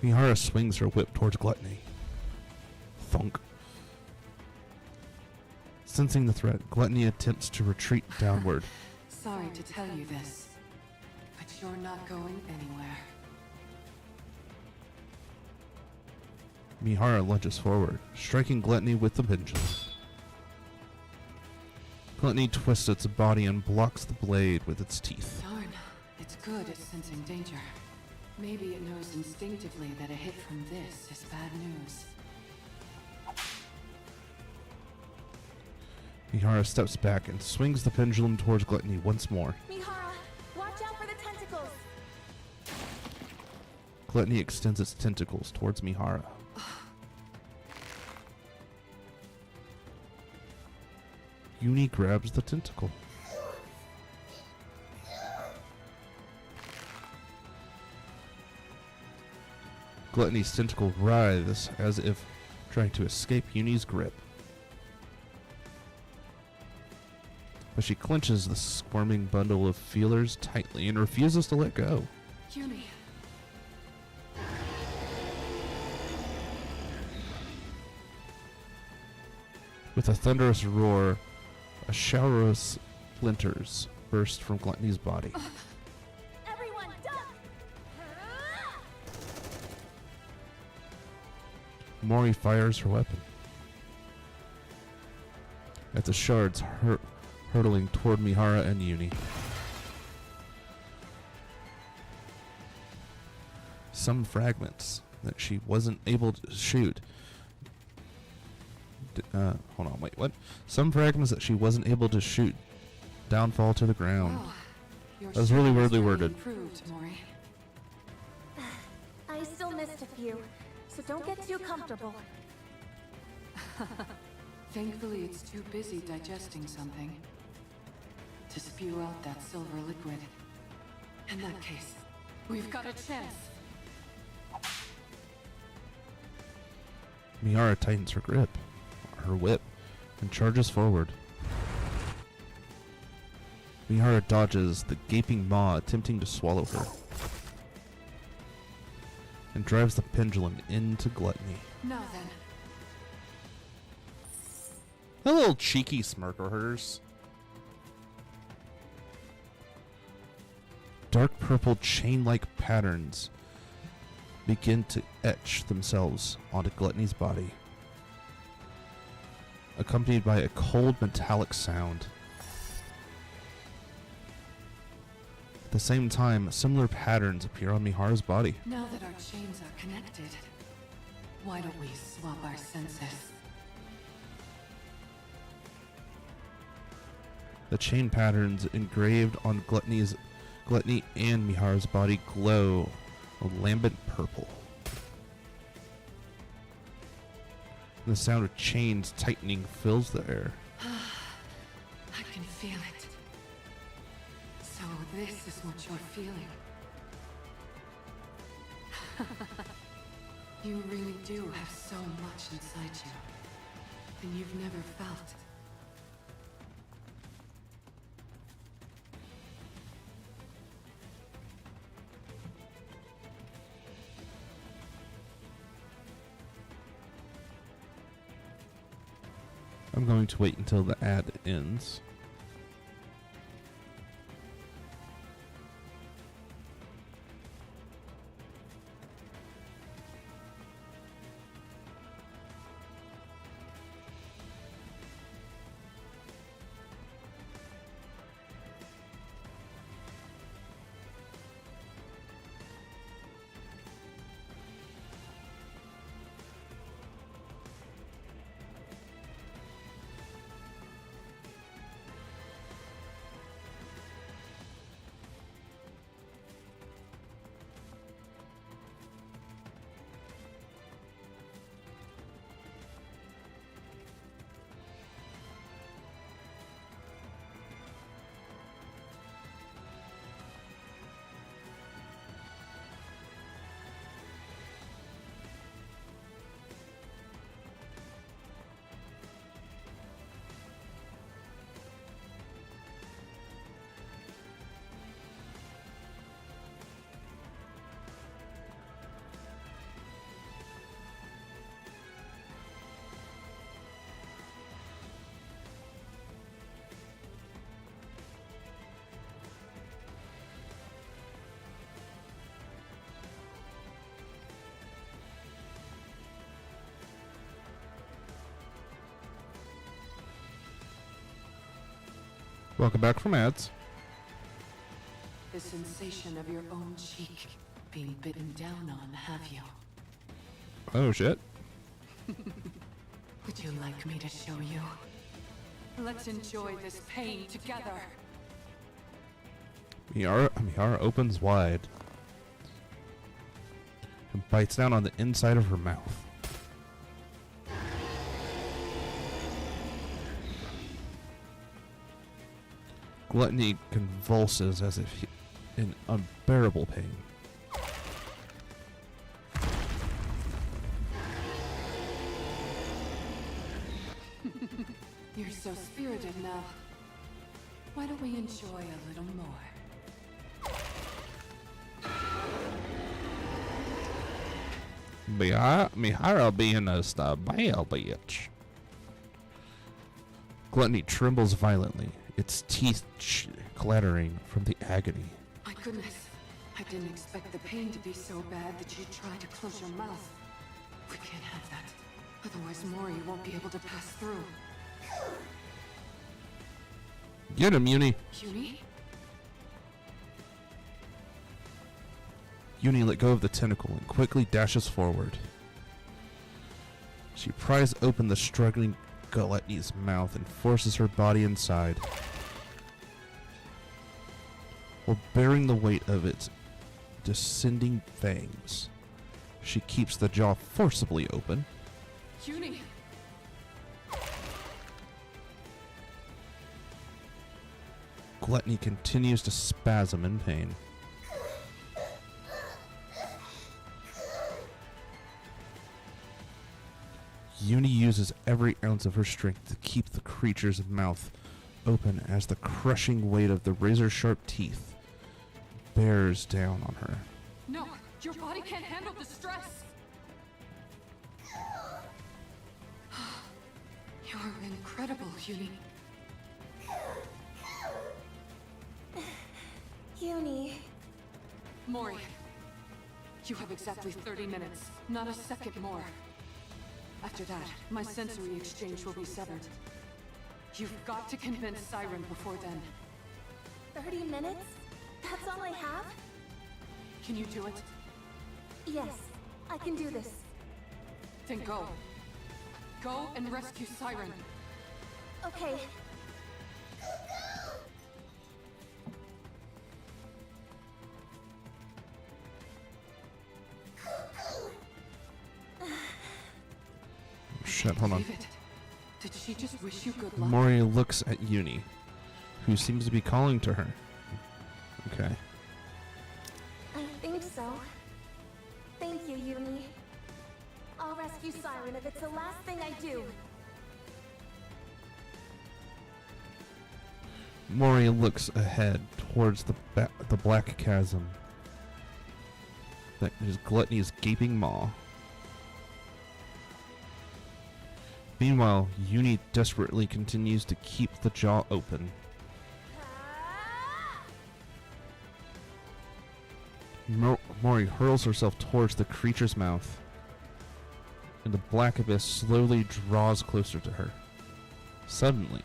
Mihara swings her whip towards Gluttony. Thunk. Sensing the threat, Gluttony attempts to retreat downward. Sorry to tell you this, but you're not going anywhere. Mihara lunges forward, striking Gluttony with the pendulum. Gluttony twists its body and blocks the blade with its teeth. Darn, it's good at sensing danger. Maybe it knows instinctively that a hit from this is bad news. Mihara steps back and swings the pendulum towards Gluttony once more. Mihara, watch out for the tentacles! Gluttony extends its tentacles towards Mihara. Uni grabs the tentacle. Gluttony's tentacle writhes as if trying to escape Uni's grip. But she clenches the squirming bundle of feelers tightly and refuses to let go. Uni. With a thunderous roar, a shower of splinters burst from Gluttony's body. Everyone, duck! Mori fires her weapon. At the shards hurtling toward Mihara and Uni. Some fragments that she wasn't able to shoot. Hold on, wait, what? Some fragments that she wasn't able to shoot downfall to the ground. Oh, That was really weirdly worded. Improved, Mori. I still missed a few, so don't get too comfortable. Thankfully, it's too busy digesting something to spew out that silver liquid. In that case, we've got a chance. Mihara tightens her grip, her whip, and charges forward. Mihara dodges the gaping maw attempting to swallow her, and drives the pendulum into Gluttony. Now then. A little cheeky smirk of hers. Dark purple chain-like patterns begin to etch themselves onto Gluttony's body, accompanied by a cold metallic sound. At the same time, similar patterns appear on Mihara's body. Now that our chains are connected, why don't we swap our senses? The chain patterns engraved on Gluttony and Mihara's body glow a lambent purple. The sound of chains tightening fills the air. I can feel it. So this is what you're feeling. You really do have so much inside you, and you've never felt. I'm going to wait until the ad ends. Welcome back from ads. The sensation of your own cheek being bitten down on, have you? Oh shit. Would you like me to show you? Let's enjoy this pain together. Mihara opens wide and bites down on the inside of her mouth. Gluttony convulses as if in unbearable pain. You're so spirited now. Why don't we enjoy a little more? Mihara being a style bitch. Gluttony trembles violently, its teeth clattering from the agony. My goodness, I didn't expect the pain to be so bad that you'd try to close your mouth. We can't have that. Otherwise Mori won't be able to pass through. Get him, Uni. Uni? Uni let go of the tentacle and quickly dashes forward. She pries open the struggling Gluttony's mouth and forces her body inside. While bearing the weight of its descending fangs, she keeps the jaw forcibly open. Uni! Gluttony continues to spasm in pain. Uni uses every ounce of her strength to keep the creature's mouth open as the crushing weight of the razor-sharp teeth bears down on her. No, your body can't handle the stress. You're incredible, Uni. Uni. Mori, you have exactly 30 minutes, not a second more. After that, my sensory exchange will be severed. You've got to convince Siren before then. 30 minutes? That's all I have? Can you do it? Yes, I can do this. Then go. Go and rescue Siren. Okay. Shit, hold on. David, did she just wish you good luck? Mori looks at Uni, who seems to be calling to her. Okay. I think so. Thank you, Uni. I'll rescue Siren if it's the last thing I do. Mori looks ahead towards the black chasm that is Gluttony's gaping maw. Meanwhile, Uni desperately continues to keep the jaw open. Mori hurls herself towards the creature's mouth, and the black abyss slowly draws closer to her. Suddenly,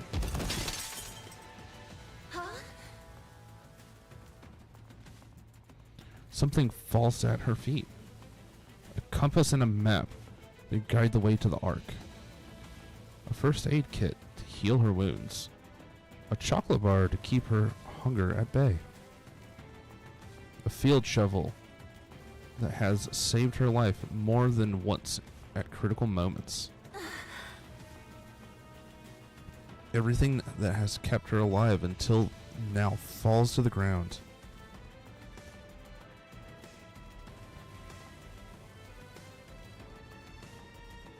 something falls at her feet. A compass and a map that guide the way to the Ark. A first aid kit to heal her wounds. A chocolate bar to keep her hunger at bay. A field shovel that has saved her life more than once at critical moments. Everything that has kept her alive until now falls to the ground.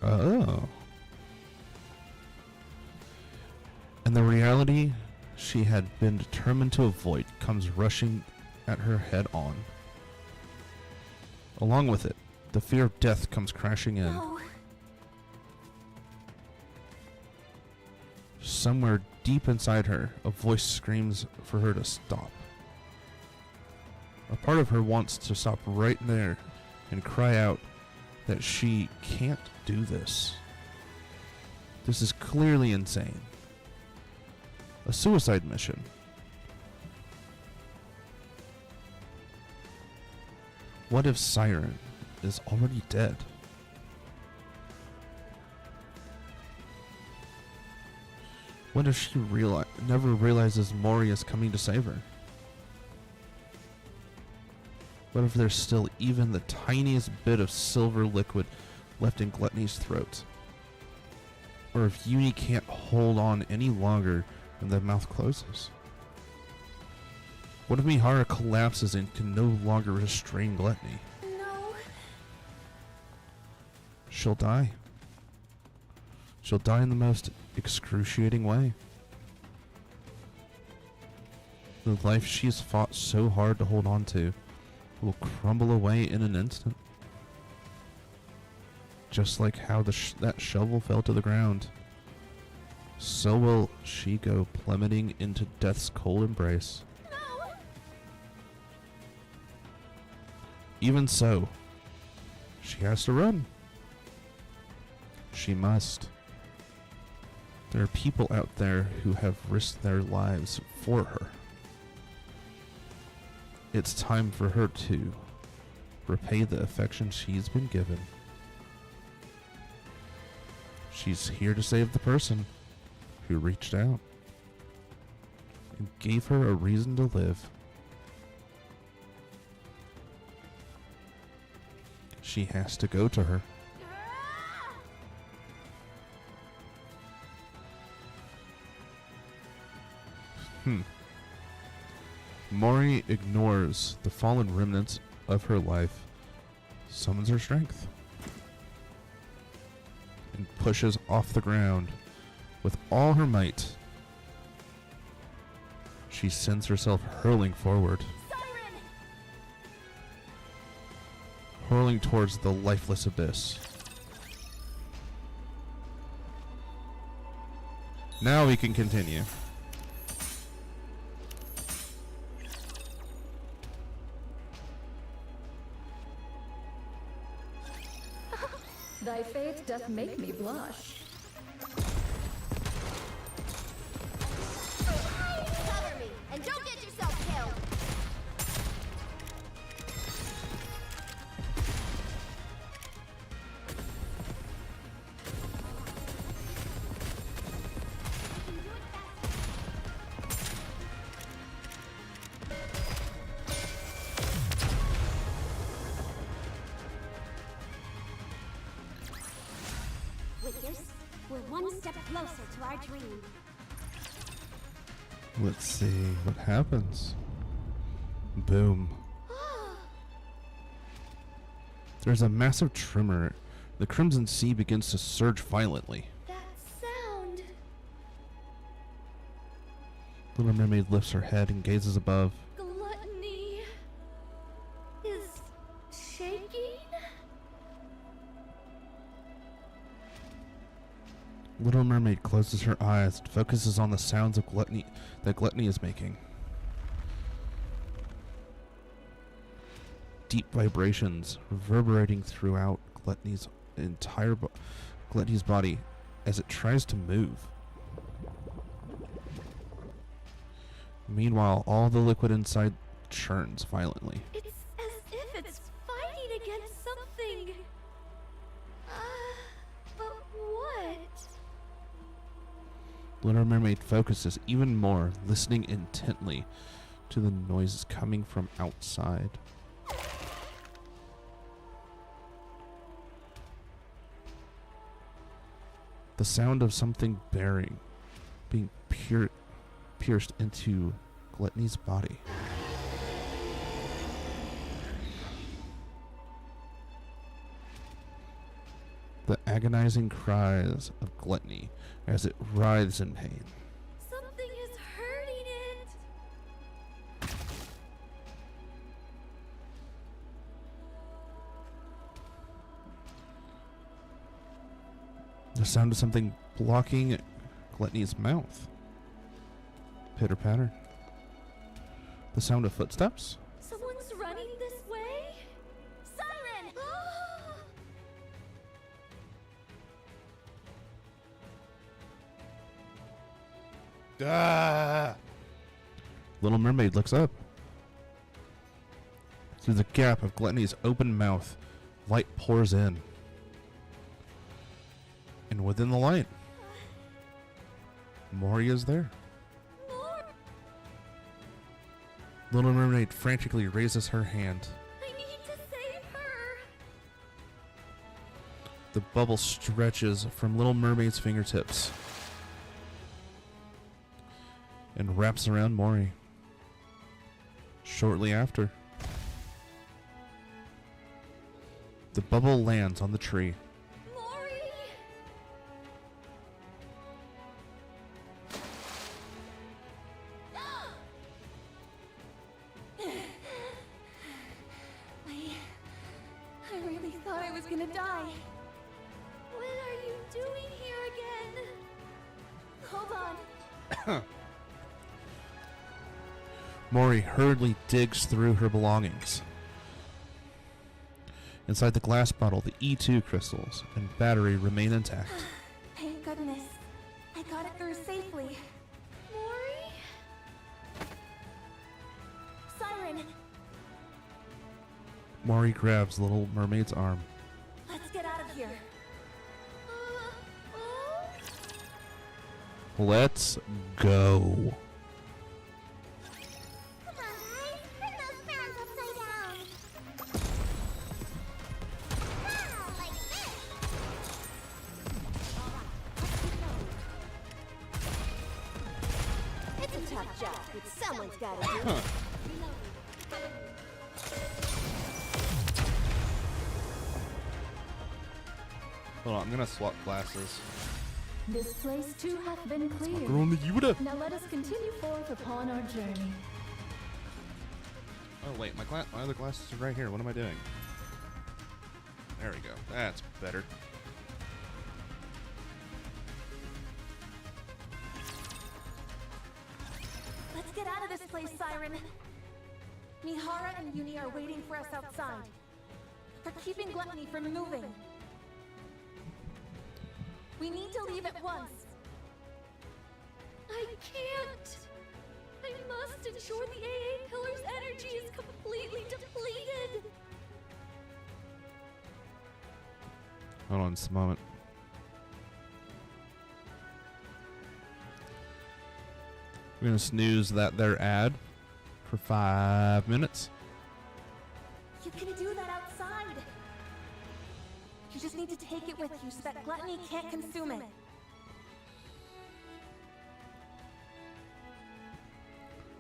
Oh. And the reality she had been determined to avoid comes rushing at her head on. Along with it, the fear of death comes crashing in. No. Somewhere deep inside her, a voice screams for her to stop. A part of her wants to stop right there and cry out that she can't do this. This is clearly insane. A suicide mission. What if Siren is already dead? What if she never realizes Mori is coming to save her? What if there's still even the tiniest bit of silver liquid left in Gluttony's throat? Or if Uni can't hold on any longer and the mouth closes? What if Mihara collapses and can no longer restrain Gluttony? No. She'll die. She'll die in the most excruciating way. The life she's fought so hard to hold on to will crumble away in an instant. Just like how that shovel fell to the ground, so will she go plummeting into death's cold embrace. No. Even so, she has to run. She must. There are people out there who have risked their lives for her. It's time for her to repay the affection she's been given. She's here to save the person who reached out and gave her a reason to live. She has to go to her. Mori ignores the fallen remnants of her life, summons her strength, and pushes off the ground with all her might She sends herself hurling forward. Siren! Hurling towards the lifeless abyss. Now we can continue. Thy fate doth make me blush. Cover me, and don't get yourself killed! With this, we're one step closer to our dream. Let's see what happens. Boom. There's a massive tremor. The Crimson Sea begins to surge violently. That sound. Little Mermaid lifts her head and gazes above. Gluttony is shaking? Little Mermaid closes her eyes and focuses on the sounds of gluttony that Gluttony is making. Deep vibrations reverberating throughout Gluttony's entire Gluttony's body as it tries to move. Meanwhile, all the liquid inside churns violently. It's as if it's fighting against something. But what? Little Mermaid focuses even more, listening intently to the noises coming from outside. The sound of something being pierced into Gluttony's body. The agonizing cries of Gluttony as it writhes in pain. Something is hurting it. The sound of something blocking Gluttony's mouth. Pitter patter. The sound of footsteps. Someone's running this way? Siren! Ah! Little Mermaid looks up. Through the gap of Gluttony's open mouth, light pours in. And within the light, Mori is there. Little Mermaid frantically raises her hand. I need to save her! The bubble stretches from Little Mermaid's fingertips and wraps around Mori. Shortly after, the bubble lands on the tree. Mori! I really thought I was gonna die. What are you doing here again? Hold on. Mori hurriedly digs through her belongings. Inside the glass bottle, the E2 crystals and battery remain intact. Thank goodness. I got it through safely. Mori? Siren, Mori grabs Little Mermaid's arm. let's get out of here. Let's go. Come on, guys. Turn those fans upside down. Ah, like this. It's a tough job, but someone's gotta do it. Hold on, I'm gonna swap glasses. This place too hath been cleared. Girl in the Yoda. Now let us continue forth upon our journey. Oh wait, my other glasses are right here. What am I doing? There we go. That's better. Let's get out of this place, Siren. Mihara and Uni are waiting for us outside. They're keeping Gluttony from moving. We need to leave at once. I can't. I must ensure the AA Pillar's energy is completely depleted. Hold on just a moment. We're gonna snooze their ad for 5 minutes. You can do that outside. You just need to take it with you so that Gluttony can't consume it.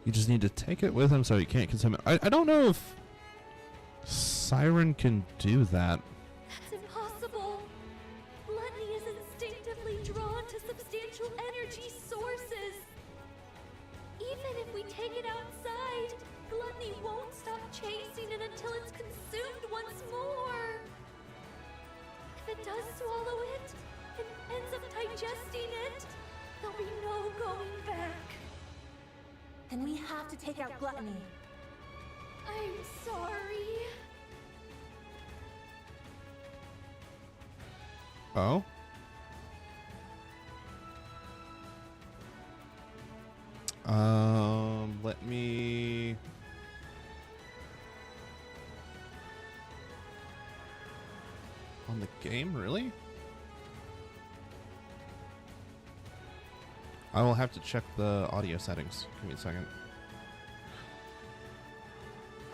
You just need to take it with him so he can't consume it. I don't know if Siren can do that. That's impossible. Gluttony is instinctively drawn to substantial energy sources. Even if we take it outside, Gluttony won't stop chasing it until it's consumed once more. If it does swallow it and ends up digesting it, there'll be no going back. Then we have to take out Gluttony. I'm sorry. Oh? Let me... On the game, really? I will have to check the audio settings. Give me a second.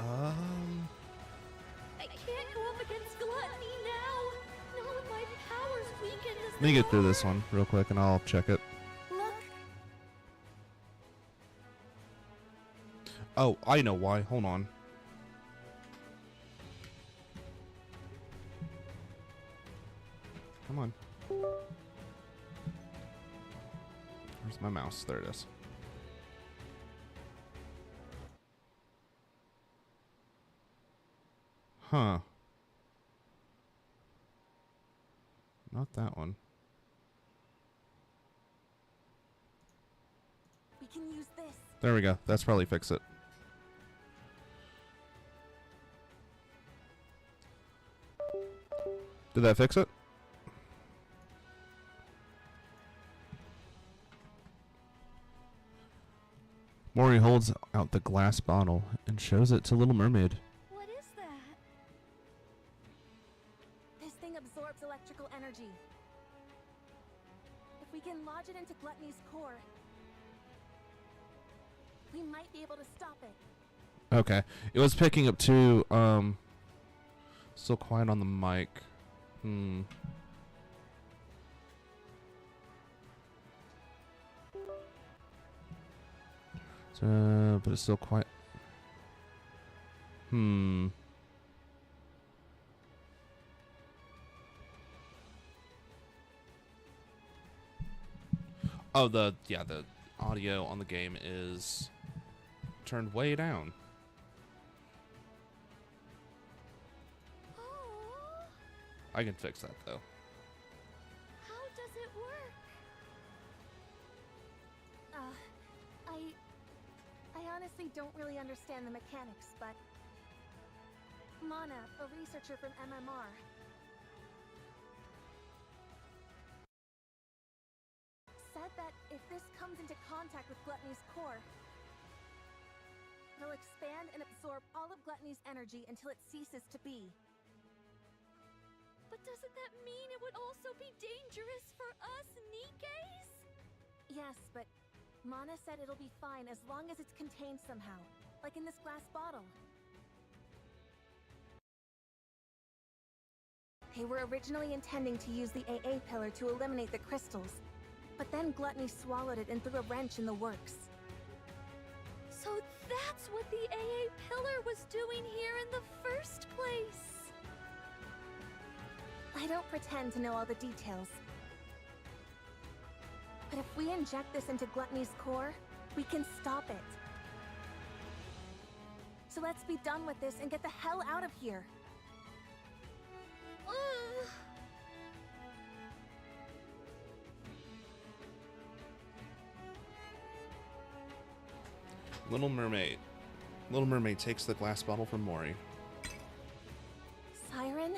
I can't go up against Gluttony now. Not with my powers weakened as Let me get through this one real quick and I'll check it. Look. Oh, I know why. Hold on. Come on. Where's my mouse? There it is. Huh. Not that one. We can use this. There we go. That's probably fix it. Did that fix it? Mori holds out the glass bottle and shows it to Little Mermaid. What is that? This thing absorbs electrical energy. If we can lodge it into Gluttony's core, we might be able to stop it. Okay. It was picking up too, still quiet on the mic. But it's still quiet. Oh, the audio on the game is turned way down. I can fix that though. How does it work? I honestly don't really understand the mechanics, but Mana, a researcher from MMR, said that if this comes into contact with Gluttony's core, it'll expand and absorb all of Gluttony's energy until it ceases to be. But doesn't that mean it would also be dangerous for us Nikkes? Yes, but Mana said it'll be fine as long as it's contained somehow, like in this glass bottle. They were originally intending to use the AA pillar to eliminate the crystals, but then Gluttony swallowed it and threw a wrench in the works. So that's what the AA pillar was doing here in the first place. I don't pretend to know all the details. But if we inject this into Gluttony's core, we can stop it. So let's be done with this and get the hell out of here. Little Mermaid. Little Mermaid takes the glass bottle from Mori. Siren?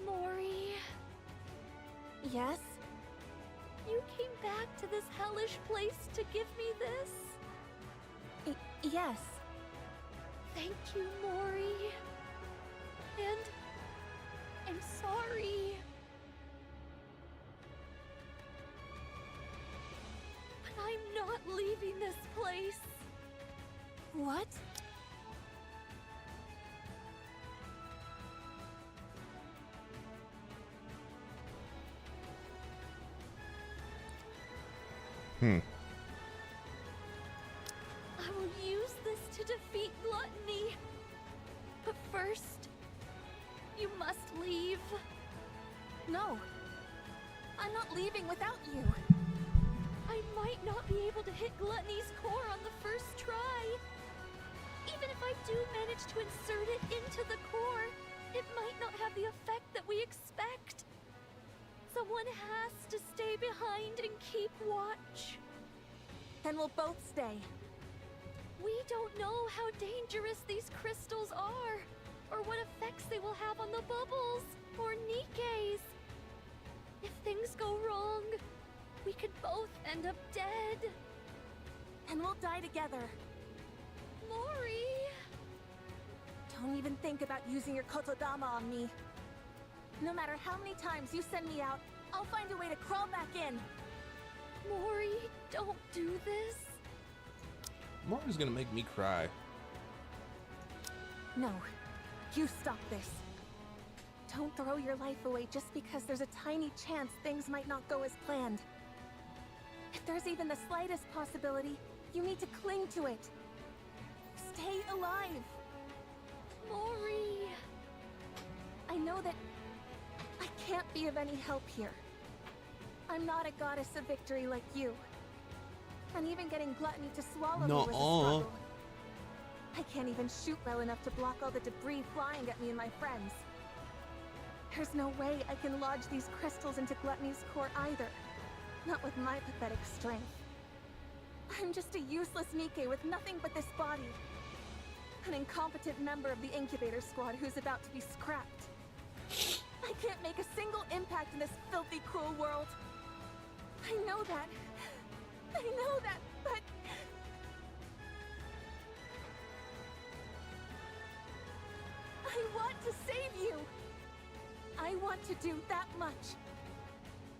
Mori, Yes? you came back to this hellish place to give me this? Yes. Thank you, Mori. And I'm sorry. But I'm not leaving this place. What? I will use this to defeat Gluttony. But first, you must leave. No. I'm not leaving without you. I might not be able to hit Gluttony's core on the first try. Even if I do manage to insert it into the core, it might not have the effect that we expect. Someone has to stay behind and keep watch. Then we'll both stay. We don't know how dangerous these crystals are, or what effects they will have on the bubbles, or Nikke's. If things go wrong, we could both end up dead. And we'll die together. Mori! Don't even think about using your Kotodama on me. No matter how many times you send me out, I'll find a way to crawl back in. Mori, don't do this. Mori's gonna make me cry. No, you stop this. Don't throw your life away just because there's a tiny chance things might not go as planned. If there's even the slightest possibility, you need to cling to it. Stay alive. Mori! I know that I can't be of any help here. I'm not a goddess of victory like you. And even getting Gluttony to swallow me was a struggle. I can't even shoot well enough to block all the debris flying at me and my friends. There's no way I can lodge these crystals into Gluttony's core either. Not with my pathetic strength. I'm just a useless Nikke with nothing but this body. An incompetent member of the incubator squad who's about to be scrapped. I can't make a single impact in this filthy, cruel world. I know that. I know that, but... I want to save you! I want to do that much.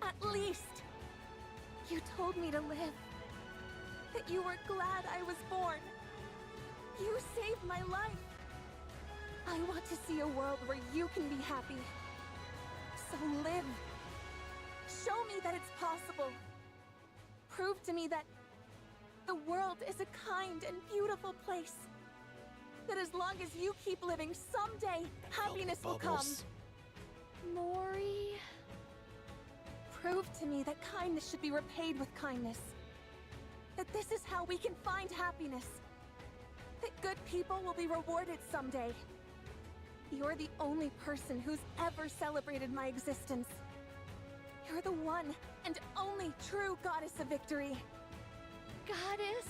At least. You told me to live. That you were glad I was born. You saved my life. I want to see a world where you can be happy. So live. Show me that it's possible. Prove to me that the world is a kind and beautiful place. That as long as you keep living, someday happiness will come. Mori... Prove to me that kindness should be repaid with kindness. That this is how we can find happiness. That good people will be rewarded someday. You're the only person who's ever celebrated my existence. You're the one and only true goddess of victory. Goddess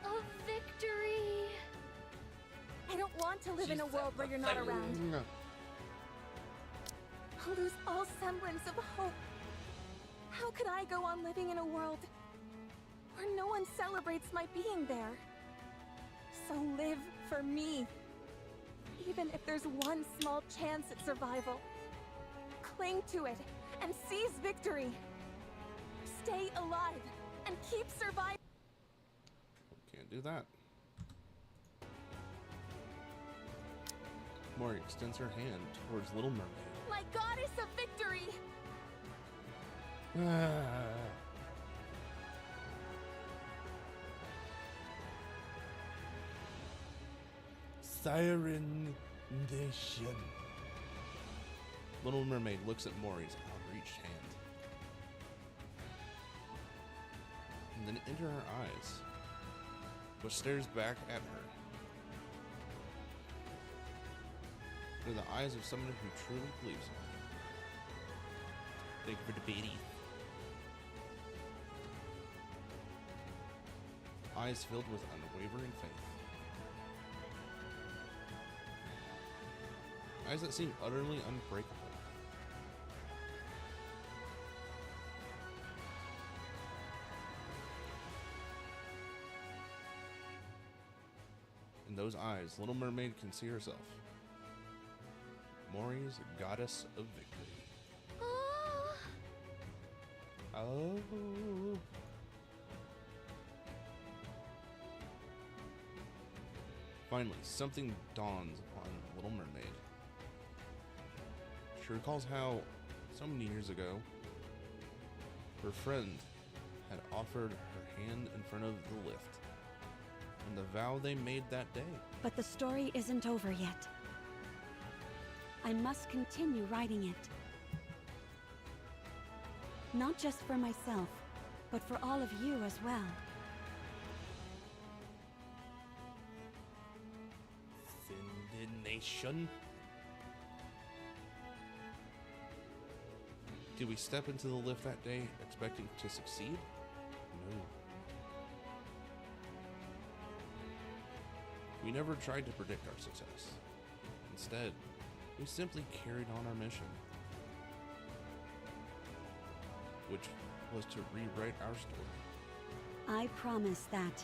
of victory. I don't want to live in a world where you're not around. I'll lose all semblance of hope. How could I go on living in a world where no one celebrates my being there? So live for me. Even if there's one small chance at survival. Cling to it and seize victory. Stay alive and keep surviving. Can't do that. Mori extends her hand towards Little Mermaid. My goddess of victory! Siren Nation. Little Mermaid looks at Mori's outreached hand. and then enter her eyes, which stares back at her. They're the eyes of someone who truly believes in her. Thank you for the biddies. Eyes filled with unwavering faith. Eyes that seem utterly unbreakable. In those eyes, Little Mermaid can see herself. Mori's goddess of victory. Oh. Finally, something dawns upon Little Mermaid. She recalls how, so many years ago, her friend had offered her hand in front of the lift, and the vow they made that day. But the story isn't over yet. I must continue writing it. Not just for myself, but for all of you as well. Nation. Did we step into the lift that day expecting to succeed? No. We never tried to predict our success. Instead, we simply carried on our mission, which was to rewrite our story. I promise that.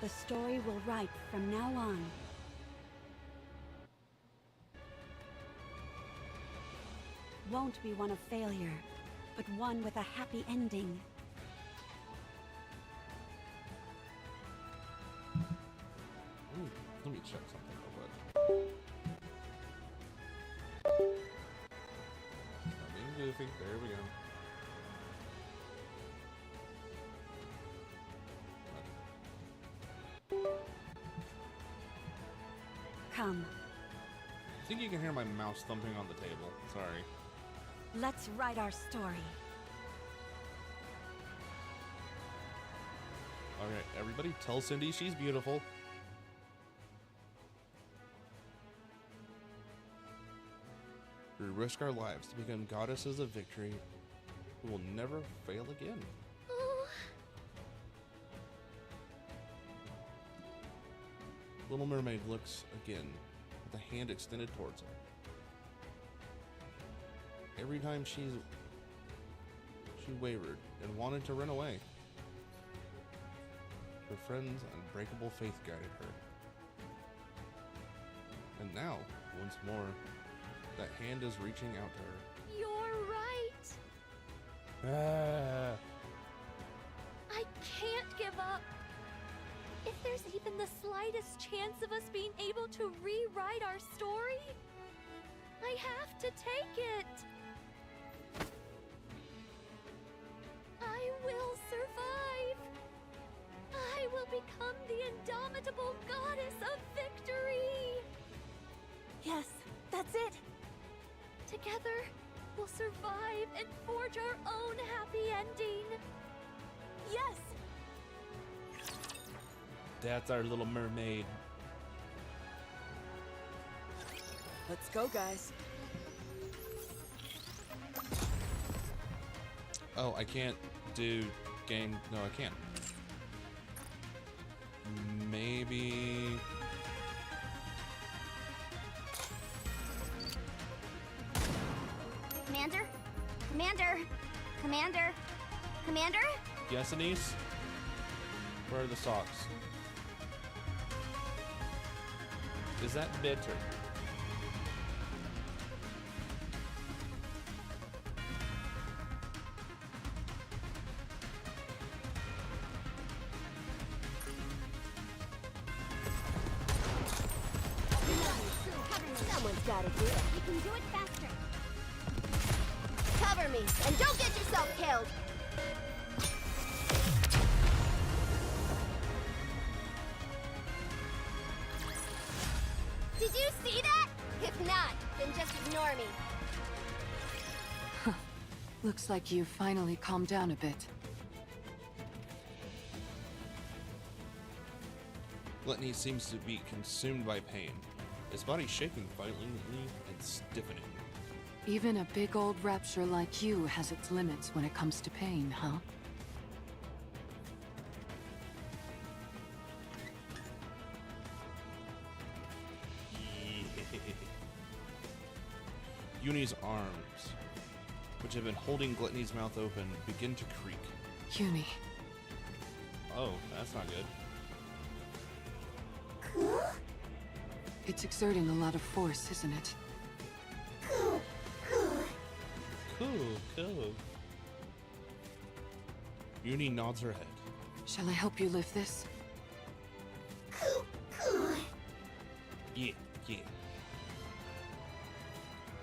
The story will write from now on. Won't be one of failure, but one with a happy ending. Ooh, let me check something real quick. Not being goofy. There we go. Come. I think you can hear my mouse thumping on the table. Sorry. Let's write our story. Alright, everybody tell Cindy she's beautiful. We risk our lives to become goddesses of victory who will never fail again. Little Mermaid looks again with a hand extended towards her. Every time she wavered and wanted to run away, her friend's unbreakable faith guided her. And now, once more, that hand is reaching out to her. You're right. Ah. I can't give up. If there's even the slightest chance of us being able to rewrite our story, I have to take it. I will survive. I will become the indomitable goddess of victory. Yes, that's it. Together, we'll survive and forge our own happy ending. Yes! That's our Little Mermaid. Let's go, guys. Oh, I can't do game. No, I can't. Maybe. Commander? Commander? Commander? Commander? Yes, Anise? Where are the socks? Is that bitter? Someone's gotta do it. You can do it faster. Cover me, and don't get yourself killed! Did you see that? If not, then just ignore me. Looks like you've finally calmed down a bit. Gluttony seems to be consumed by pain. His body shaking violently and stiffening. Even a big old rapture like you has its limits when it comes to pain, huh? Uni's arms, which have been holding Gluttony's mouth open, begin to creak. Uni. Oh, that's not good. It's exerting a lot of force, isn't it? Cool. Uni nods her head. Shall I help you lift this? Yeah.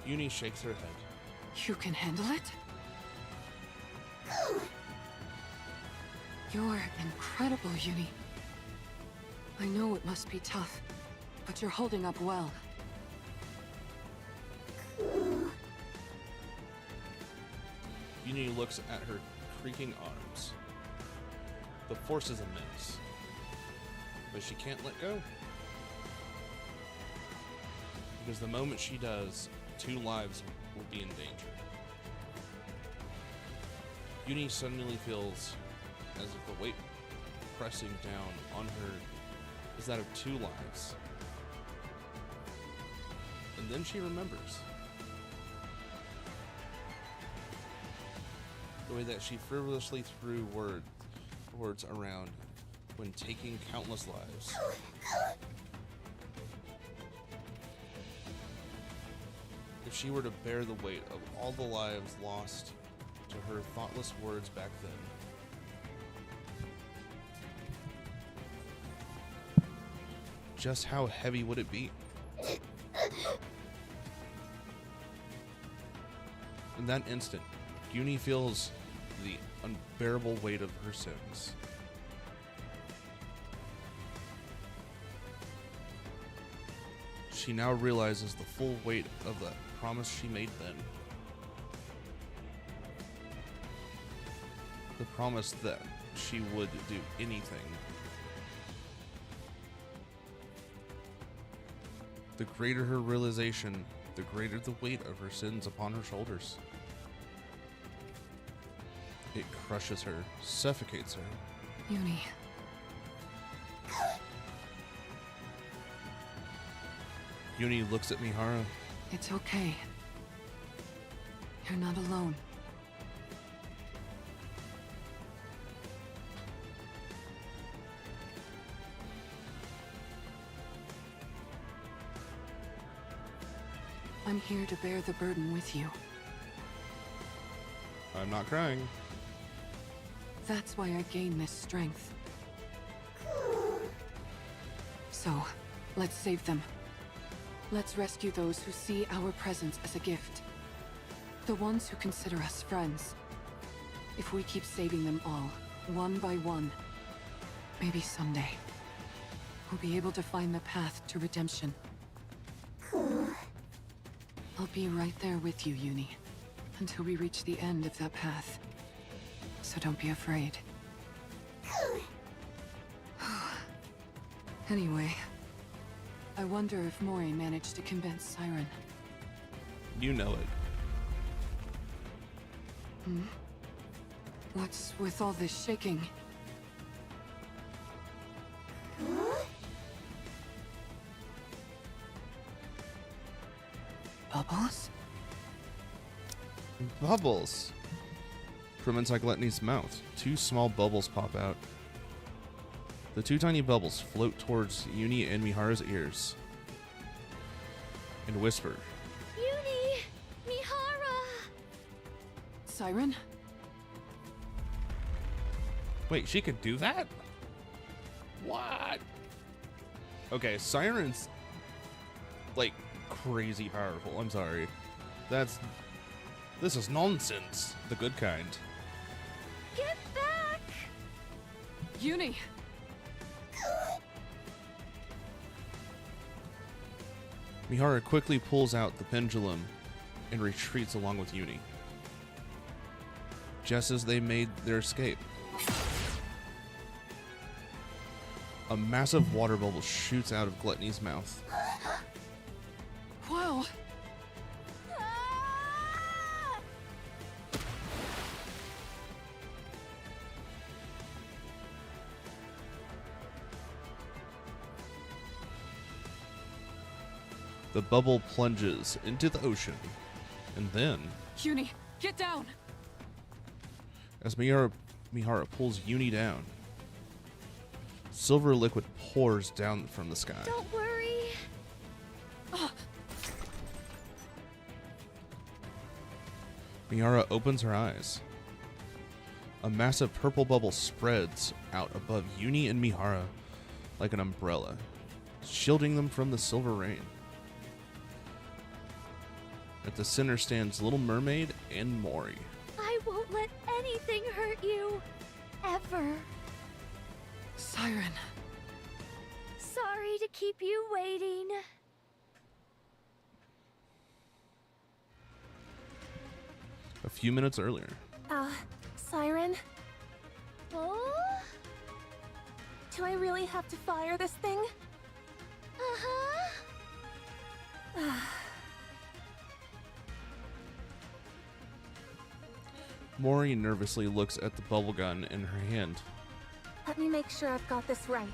Uni shakes her head. You can handle it? You're incredible, Uni. I know it must be tough, but you're holding up well. Uni looks at her creaking arms. The force is immense, but she can't let go. Because the moment she does, 2 lives will be in danger. Uni suddenly feels as if the weight pressing down on her is that of 2 lives. And then she remembers the way that she frivolously threw words around when taking countless lives. If she were to bear the weight of all the lives lost to her thoughtless words back then, just how heavy would it be? In that instant, Uni feels the unbearable weight of her sins. She now realizes the full weight of the promise she made then. The promise that she would do anything. The greater her realization, the greater the weight of her sins upon her shoulders. It crushes her, suffocates her. Uni. Uni looks at Mihara. It's okay. You're not alone. I'm here to bear the burden with you. I'm not crying. That's why I gain this strength. So, let's save them. Let's rescue those who see our presence as a gift. The ones who consider us friends. If we keep saving them all, one by one, maybe someday, we'll be able to find the path to redemption. I'll be right there with you, Uni, until we reach the end of that path. So don't be afraid. Anyway, I wonder if Mori managed to convince Siren. You know it. What's with all this shaking? Bubbles? Bubbles! From inside Gluttony's mouth, 2 small bubbles pop out. The 2 tiny bubbles float towards Uni and Mihara's ears and whisper. Uni! Mihara! Siren? Wait, she could do that? What? Okay, Siren's like crazy powerful. I'm sorry. This is nonsense. The good kind. Get back! Uni! Mihara quickly pulls out the pendulum and retreats along with Uni. just as they made their escape. A massive water bubble shoots out of Gluttony's mouth. Wow. The bubble plunges into the ocean, and then, Uni, get down! as Mihara pulls Uni down, silver liquid pours down from the sky. Don't worry. Mihara opens her eyes. A massive purple bubble spreads out above Uni and Mihara like an umbrella, shielding them from the silver rain. At the center stands Little Mermaid and Mori. I won't let anything hurt you. Ever. Siren. Sorry to keep you waiting. A few minutes earlier, Siren? Oh? Do I really have to fire this thing? Uh-huh. Mori nervously looks at the bubble gun in her hand. Let me make sure I've got this right.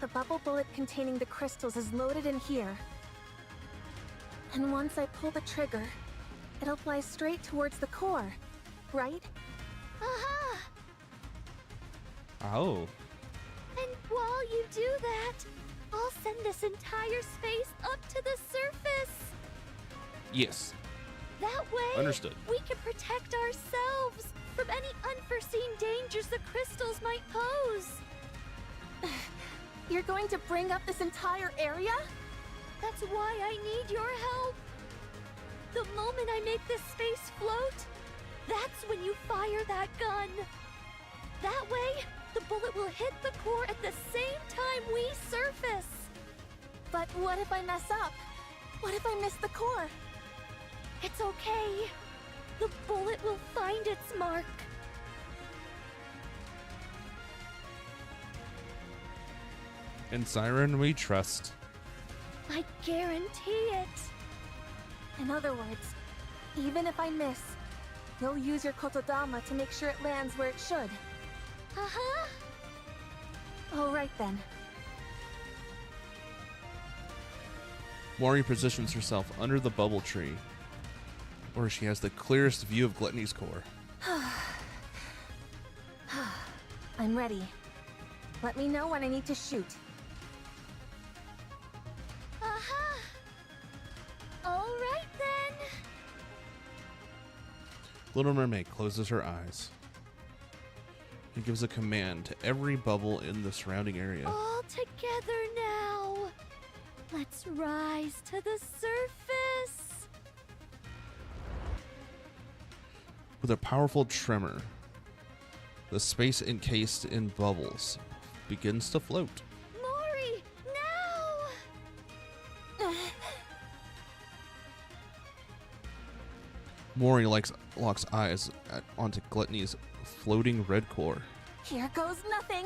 The bubble bullet containing the crystals is loaded in here. And once I pull the trigger, it'll fly straight towards the core, right? Uh-huh. Oh. And while you do that, I'll send this entire space up to the surface. Yes. That way, Understood. we can protect ourselves from any unforeseen dangers the crystals might pose. You're going to bring up this entire area? That's why I need your help. The moment I make this space float, that's when you fire that gun. That way, the bullet will hit the core at the same time we surface. But what if I mess up? What if I miss the core? It's okay. The bullet will find its mark. In Siren we trust. I guarantee it. In other words, even if I miss, you'll use your kotodama to make sure it lands where it should. Uh-huh. All right then. Mori positions herself under the bubble tree, where she has the clearest view of Gluttony's core. I'm ready. Let me know when I need to shoot. Uh-huh. All right then. Little Mermaid closes her eyes and gives a command to every bubble in the surrounding area. All together now. Let's rise to the surface. With a powerful tremor, the space encased in bubbles begins to float. Mori, now! Mori locks eyes onto Gluttony's floating red core. Here goes nothing.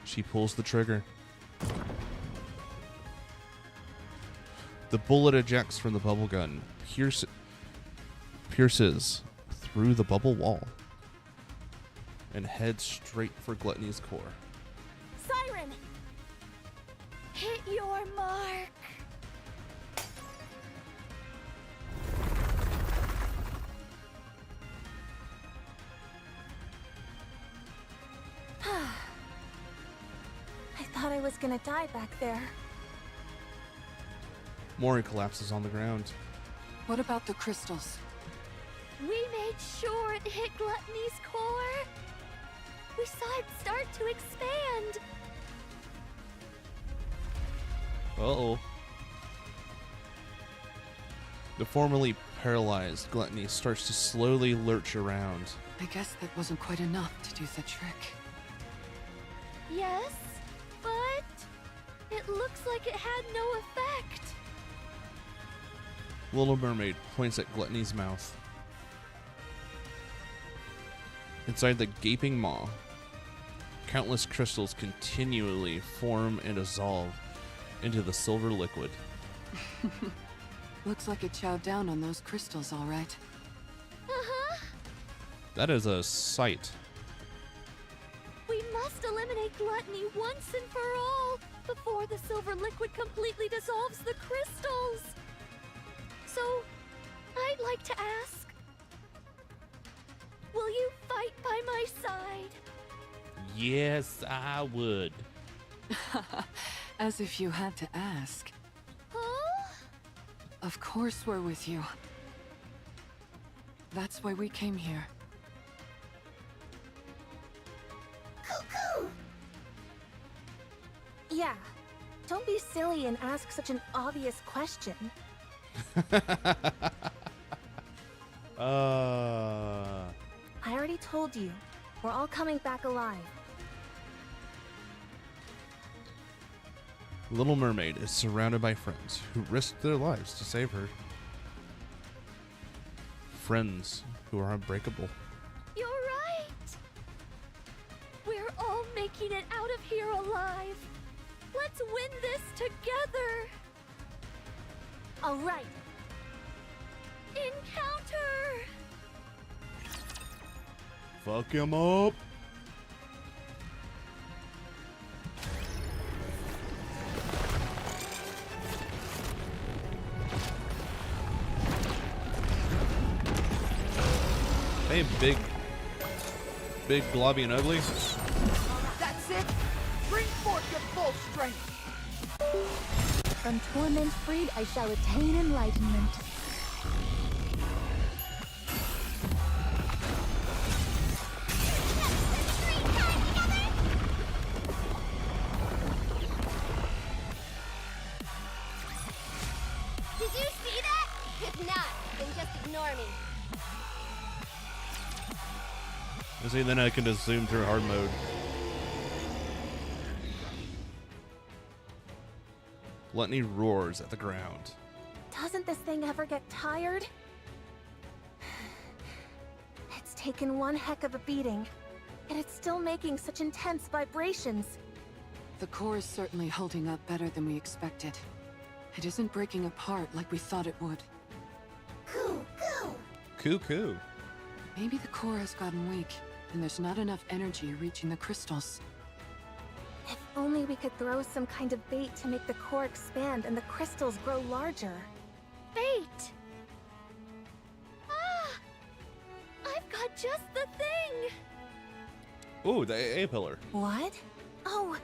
She pulls the trigger. The bullet ejects from the bubble gun, pierces through the bubble wall, and heads straight for Gluttony's core. Siren! Hit your mark. I thought I was gonna die back there. Mori collapses on the ground. What about the crystals? We made sure it hit Gluttony's core. We saw it start to expand. Uh-oh. The formerly paralyzed Gluttony starts to slowly lurch around. I guess that wasn't quite enough to do the trick. Yes, but it looks like it had no effect. Little Mermaid points at Gluttony's mouth. Inside the gaping maw, countless crystals continually form and dissolve into the silver liquid. Looks like it chowed down on those crystals, all right. Uh-huh. That is a sight. We must eliminate gluttony once and for all before the silver liquid completely dissolves the crystals. So, I'd like to ask, will you fight by my side? Yes, I would. As if you had to ask. Huh? Of course we're with you. That's why we came here. Cuckoo! Yeah. Don't be silly and ask such an obvious question. I already told you. We're all coming back alive. Little Mermaid is surrounded by friends who risked their lives to save her. Friends who are unbreakable. You're right. We're all making it out of here alive. Let's win this together. All right. Encounter! Fuck him up. Hey, big globby and ugly. That's it! Bring forth your full strength! From torment freed, I shall attain enlightenment. Did you see that? If not, then just ignore me. See, then I can just zoom through hard mode. Gluttony roars at the ground. Doesn't this thing ever get tired? It's taken one heck of a beating, and it's still making such intense vibrations. The core is certainly holding up better than we expected. It isn't breaking apart like we thought it would. Cuckoo. Maybe the core has gotten weak, and there's not enough energy reaching the crystals. If only we could throw some kind of bait to make the core expand and the crystals grow larger. Bait! Ah! I've got just the thing! Ooh, the AA pillar. What? Oh,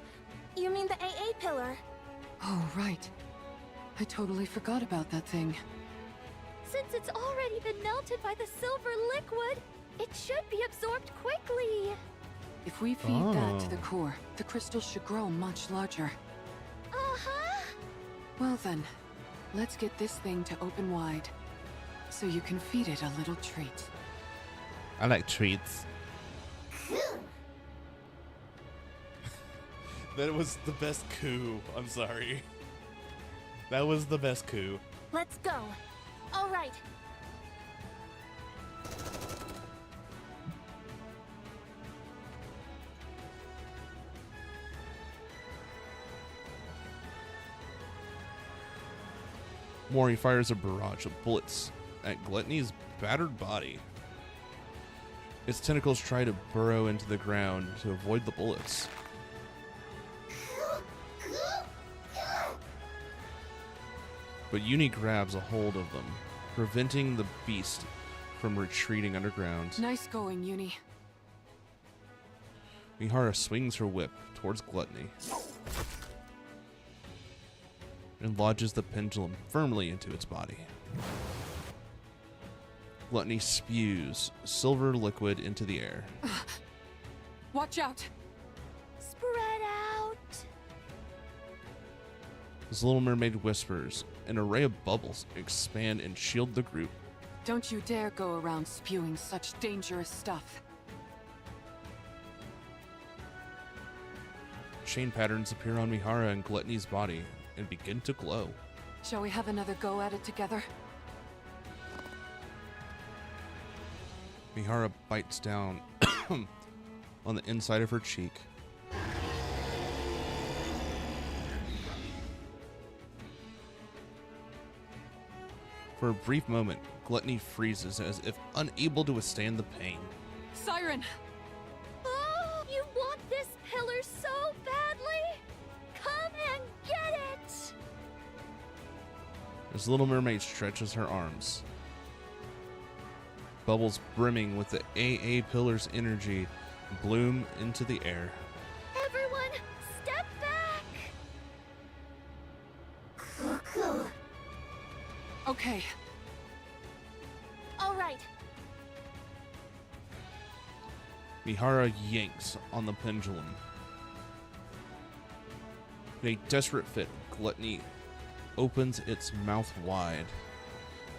you mean the AA pillar? Oh, right. I totally forgot about that thing. Since it's already been melted by the silver liquid, it should be absorbed quickly. If we feed that to the core, the crystals should grow much larger. Uh-huh. Well then, let's get this thing to open wide, so you can feed it a little treat. I like treats. That was the best coup. I'm sorry. That was the best coup. Let's go. All right. Mori fires a barrage of bullets at Gluttony's battered body. Its tentacles try to burrow into the ground to avoid the bullets. But Uni grabs a hold of them, preventing the beast from retreating underground. Nice going, Uni. Mihara swings her whip towards Gluttony and lodges the pendulum firmly into its body. Gluttony spews silver liquid into the air. Watch out! Spread out! As Little Mermaid whispers, an array of bubbles expand and shield the group. Don't you dare go around spewing such dangerous stuff. Chain patterns appear on Mihara and Gluttony's body and begin to glow. Shall we have another go at it together? Mihara bites down on the inside of her cheek. For a brief moment, Gluttony freezes as if unable to withstand the pain. Siren! Oh, you want this pillar so badly? Come and get it! As Little Mermaid stretches her arms, bubbles brimming with the AA pillar's energy bloom into the air. Everyone, step back! Okay. All right. Mihara yanks on the pendulum. In a desperate fit, Gluttony opens its mouth wide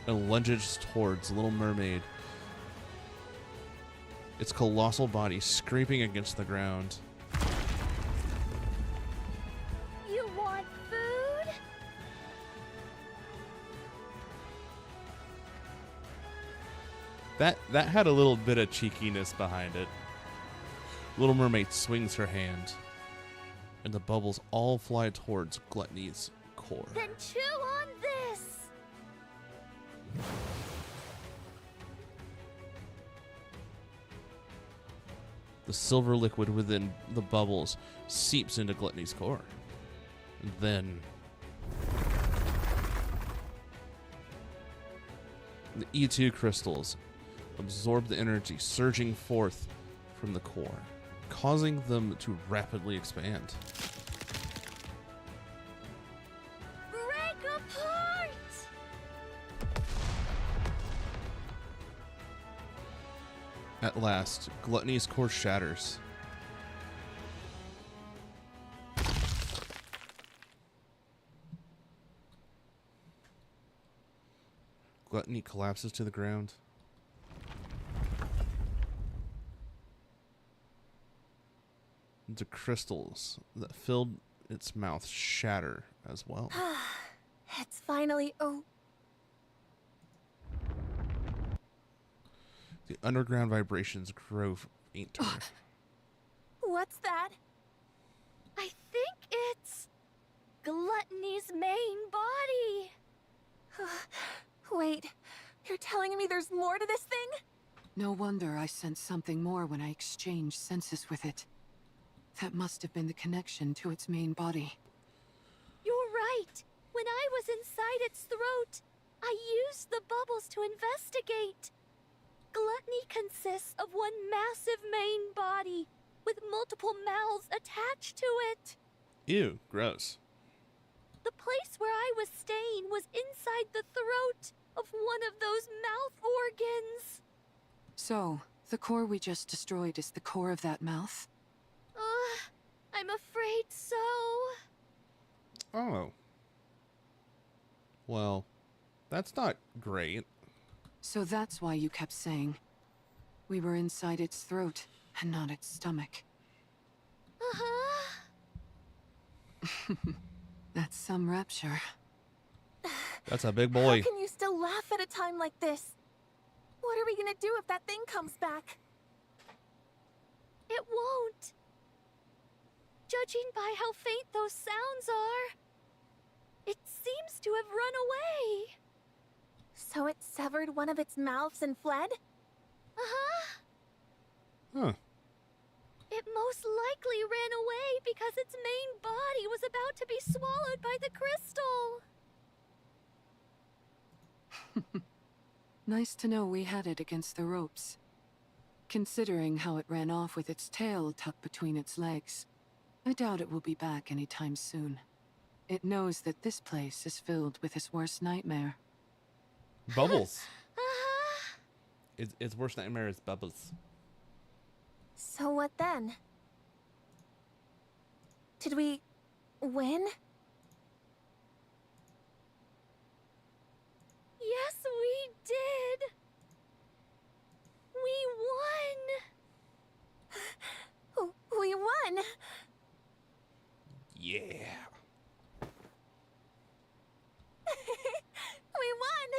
and lunges towards Little Mermaid, its colossal body scraping against the ground. You want food? That had a little bit of cheekiness behind it. Little Mermaid swings her hand, and the bubbles all fly towards Gluttony's core. Then chew on this! The silver liquid within the bubbles seeps into Gluttony's core. And then the E2 crystals absorb the energy surging forth from the core, causing them to rapidly expand. Break apart! At last, Gluttony's core shatters. Gluttony collapses to the ground. The crystals that filled its mouth shatter as well. It's finally The underground vibrations grow fainter. What's that? I think it's Gluttony's main body. Wait, you're telling me there's more to this thing? No wonder I sensed something more when I exchanged senses with it. That must have been the connection to its main body. You're right. When I was inside its throat, I used the bubbles to investigate. Gluttony consists of one massive main body with multiple mouths attached to it. Ew, gross. The place where I was staying was inside the throat of one of those mouth organs. So, the core we just destroyed is the core of that mouth? I'm afraid so. Oh. Well, that's not great. So that's why you kept saying we were inside its throat and not its stomach. That's some rapture. That's a big boy. How can you still laugh at a time like this? What are we gonna do if that thing comes back? It won't. Judging by how faint those sounds are, it seems to have run away. So it severed one of its mouths and fled? Huh. It most likely ran away because its main body was about to be swallowed by the crystal. Nice to know we had it against the ropes. Considering how it ran off with its tail tucked between its legs, I doubt it will be back anytime soon. It knows that this place is filled with its worst nightmare. Bubbles. Its worst nightmare is bubbles. So what then? Did we win? Yes, we did. We won. We won. Yeah. We won.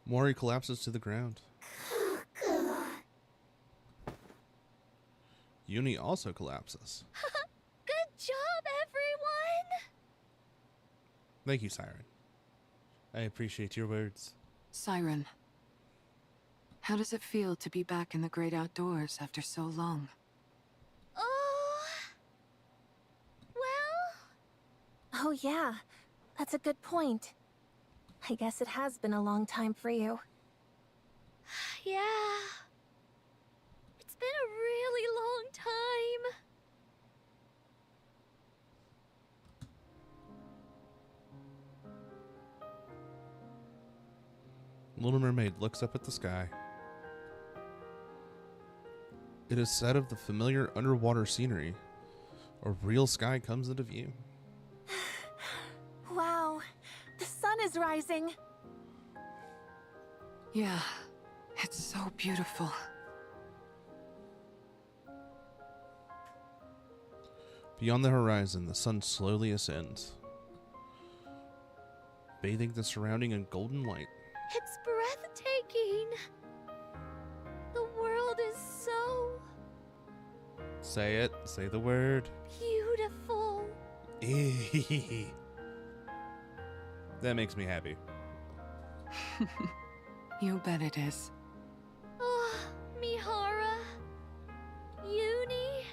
Mori collapses to the ground. Uni also collapses. Good job, everyone! Thank you, Siren. I appreciate your words. Siren, how does it feel to be back in the great outdoors after so long? Oh... Well... Oh yeah, that's a good point. I guess it has been a long time for you. Yeah... It's been a really long time. Little Mermaid looks up at the sky. It is said of the familiar underwater scenery. A real sky comes into view. Wow, the sun is rising. Yeah, it's so beautiful. Beyond the horizon, the sun slowly ascends, bathing the surrounding in golden light. It's breathtaking. The world is so... Say it. Say the word. beautiful. That makes me happy. You bet it is. Oh, Mihara, Uni,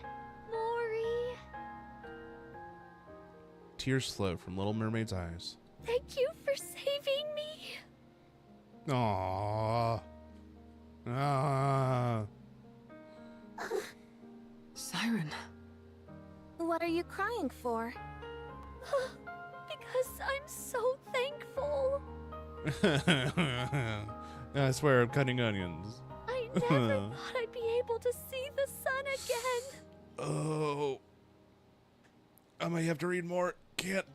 Mori. Tears flow from Little Mermaid's eyes. Thank you for saving me. Aww. Ah. Siren. What are you crying for? Because I'm so thankful. I swear I'm cutting onions. I never thought I'd be able to see the sun again. Oh. I might have to read more. Can't.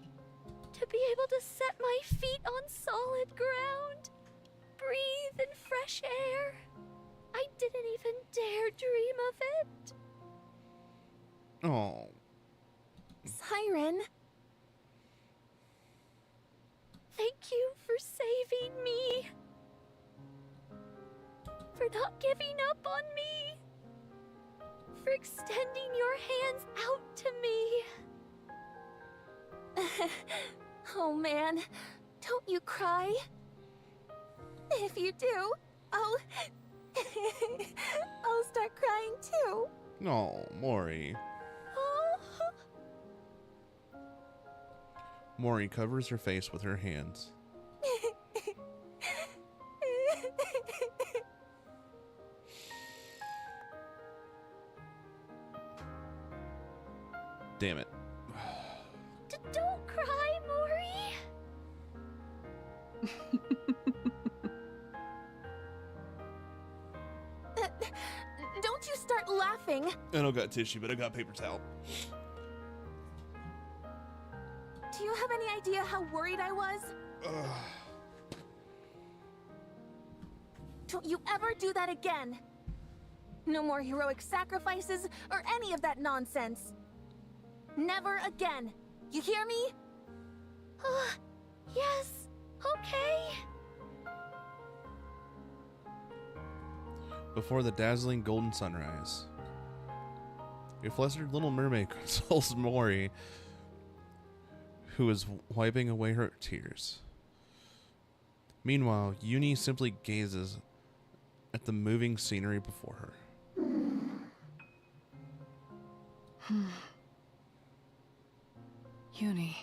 To be able to set my feet on solid ground. Breathe in fresh air. I didn't even dare dream of it. Oh. Siren. Thank you for saving me. For not giving up on me. For extending your hands out to me. Oh man, don't you cry. If you do, I'll start crying too. No, Mori. Oh. Mori covers her face with her hands. Damn it. Don't cry, Mori. Don't you start laughing. I don't got tissue, but I got paper towel. Do you have any idea how worried I was? Don't you ever do that again. No more heroic sacrifices or any of that nonsense. Never again. You hear me? Yes, okay. Before the dazzling golden sunrise, a flustered Little Mermaid consoles Mori, who is wiping away her tears. Meanwhile, Uni simply gazes at the moving scenery before her. Uni.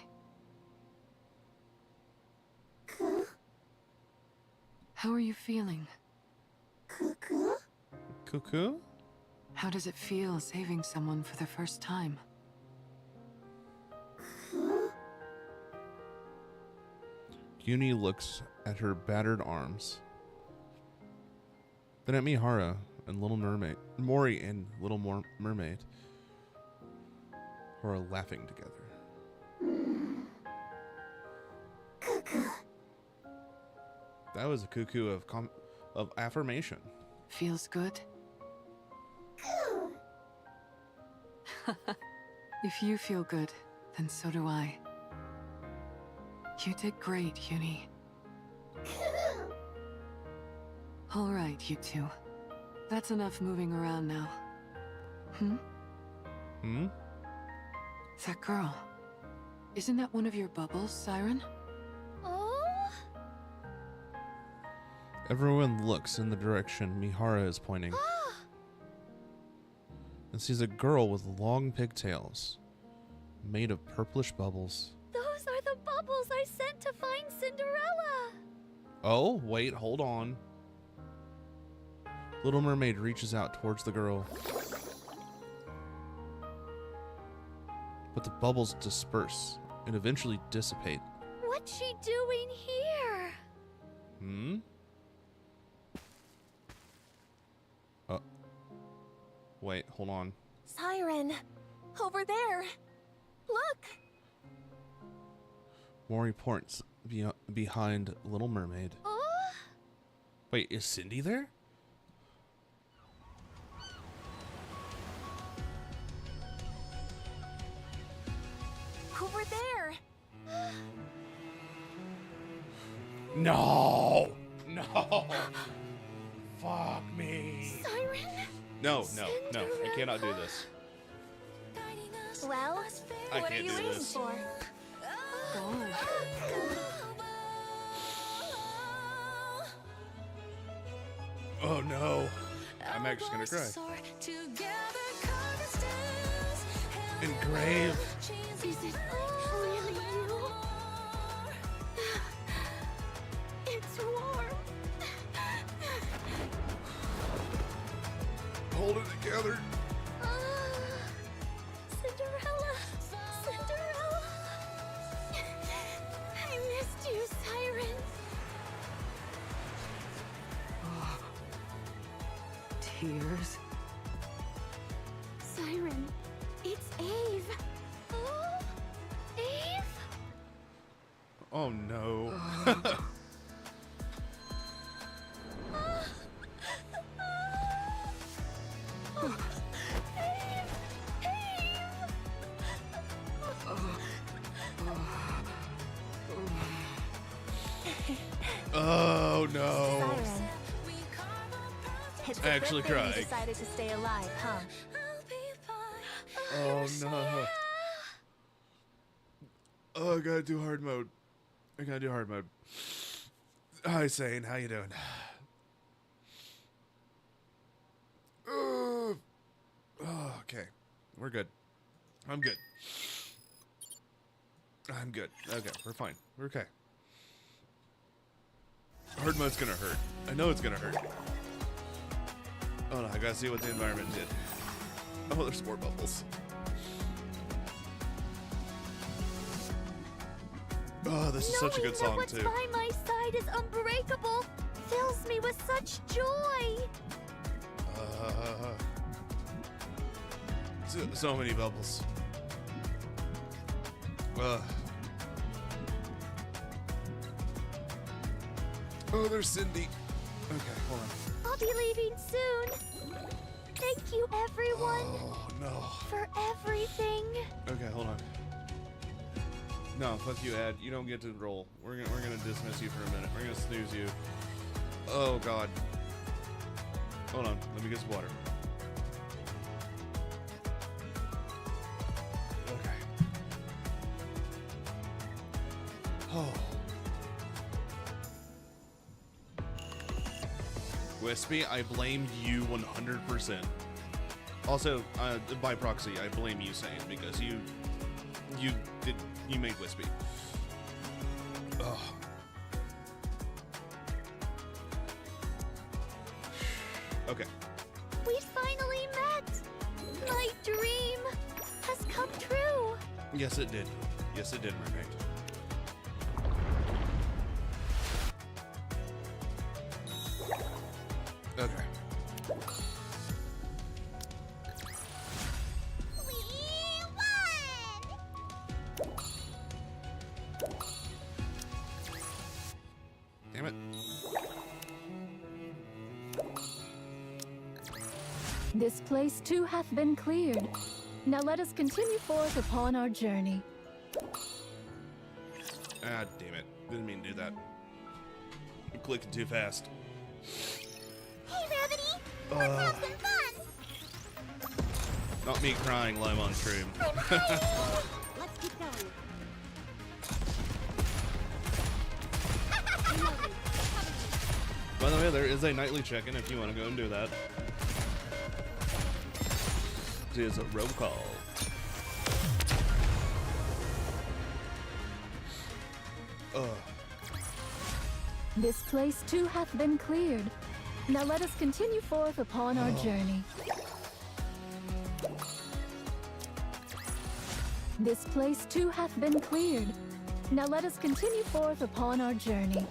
How are you feeling? Cuckoo? How does it feel saving someone for the first time? Uni looks at her battered arms, then at Mihara and Little Mermaid, Mori and Little Mermaid, who are laughing together. That was a cuckoo of affirmation. Feels good? If you feel good, then so do I. You did great, Uni. All right, you two. That's enough moving around now. Hmm? That girl. Isn't that one of your bubbles, Siren? Oh? Everyone looks in the direction Mihara is pointing and sees a girl with long pigtails made of purplish bubbles. Those are the bubbles I sent to find Cinderella. Oh, wait, hold on. Little Mermaid reaches out towards the girl, but the bubbles disperse and eventually dissipate. What's she doing here? Hmm? Wait, hold on. Siren! Over there! Look! Mori points behind Little Mermaid. Oh? Wait, is Cindy there? Over there! No! No! Fuck me. Siren? No, I cannot do this. Well, I what are can't you do waiting this. for? Oh no. I'm actually gonna cry. Engrave. Is it really you? It's warm. Hold it together. Cinderella! Cinderella! I missed you, Siren. Tears. Siren, it's Eve. Oh, Eve? Oh no. Oh no. Siren. It's I actually a good thing cried. you decided to stay alive, huh? Oh no. Oh, I gotta do hard mode. I gotta do hard mode. Hi, Sane. How you doing? Oh, okay. We're good. I'm good. I'm good. Okay, we're fine. We're okay. Hard mode's gonna hurt. I know it's gonna hurt. Oh no, I gotta see what the environment did. Oh, there's more bubbles. Oh, this is such a good song, what's too. by my side is Unbreakable fills me with such joy. So many bubbles. Oh, there's Cindy. Okay, hold on. I'll be leaving soon. Thank you, everyone, Oh, no. for everything. Okay, hold on. No, fuck you, Ad. You don't get to roll. We're gonna dismiss you for a minute. We're gonna snooze you. Oh God. Hold on. Let me get some water. Okay. Oh. Wispy, I blame you 100%. Also, by proxy, I blame you, Sane, because you made Wispy. Ugh. Okay. We finally met. My dream has come true. Yes, it did. Yes, it did, Mermaid. Okay. Damn it. This place too hath been cleared. Now let us continue forth upon our journey. Ah, damn it. Didn't mean to do that. I'm clicking too fast. Hey, Rabbity! Let's have some fun! Not me crying live on stream. Let's keep going. By the way, there is a nightly check-in if you want to go and do that. It is a roll call. This place too hath been cleared. Now let us continue forth upon our journey. This place too hath been cleared. Now let us continue forth upon our journey.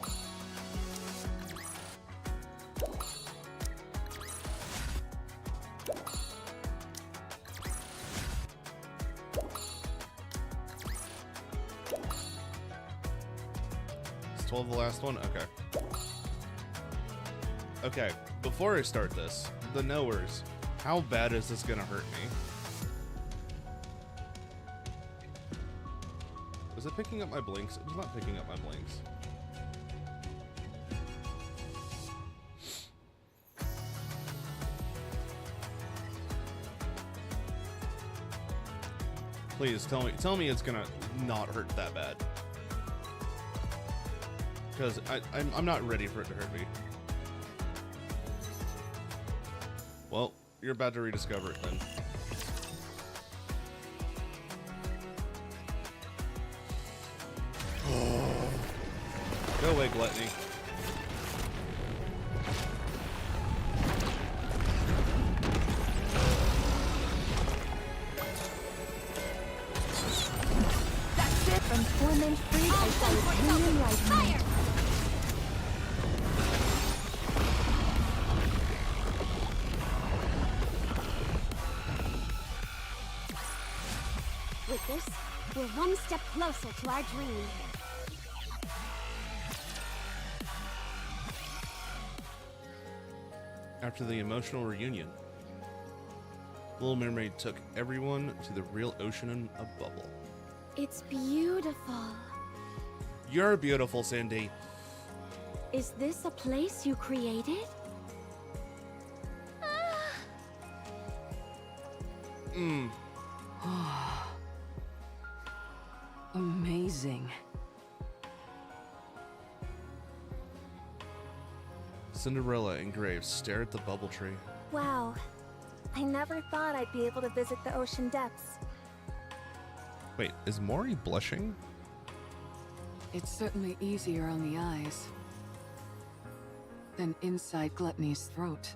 Is 12 the last one? Okay. Okay, before I start this, the knowers, how bad is this gonna hurt me? Is it picking up my blinks? It's not picking up my blinks. Please tell me it's gonna not hurt that bad. Because I'm not ready for it to hurt me. Well, you're about to rediscover it then. Go away, Gluttony. That's it from torment free by union lightning. With this, we're one step closer to our dream. After the emotional reunion, Little Mermaid took everyone to the real ocean in a bubble. It's beautiful. You're beautiful, Cindy. Is this a place you created? Amazing. Cinderella and Graves stare at the bubble tree. Wow. I never thought I'd be able to visit the ocean depths. Wait, is Mori blushing? It's certainly easier on the eyes than inside Gluttony's throat.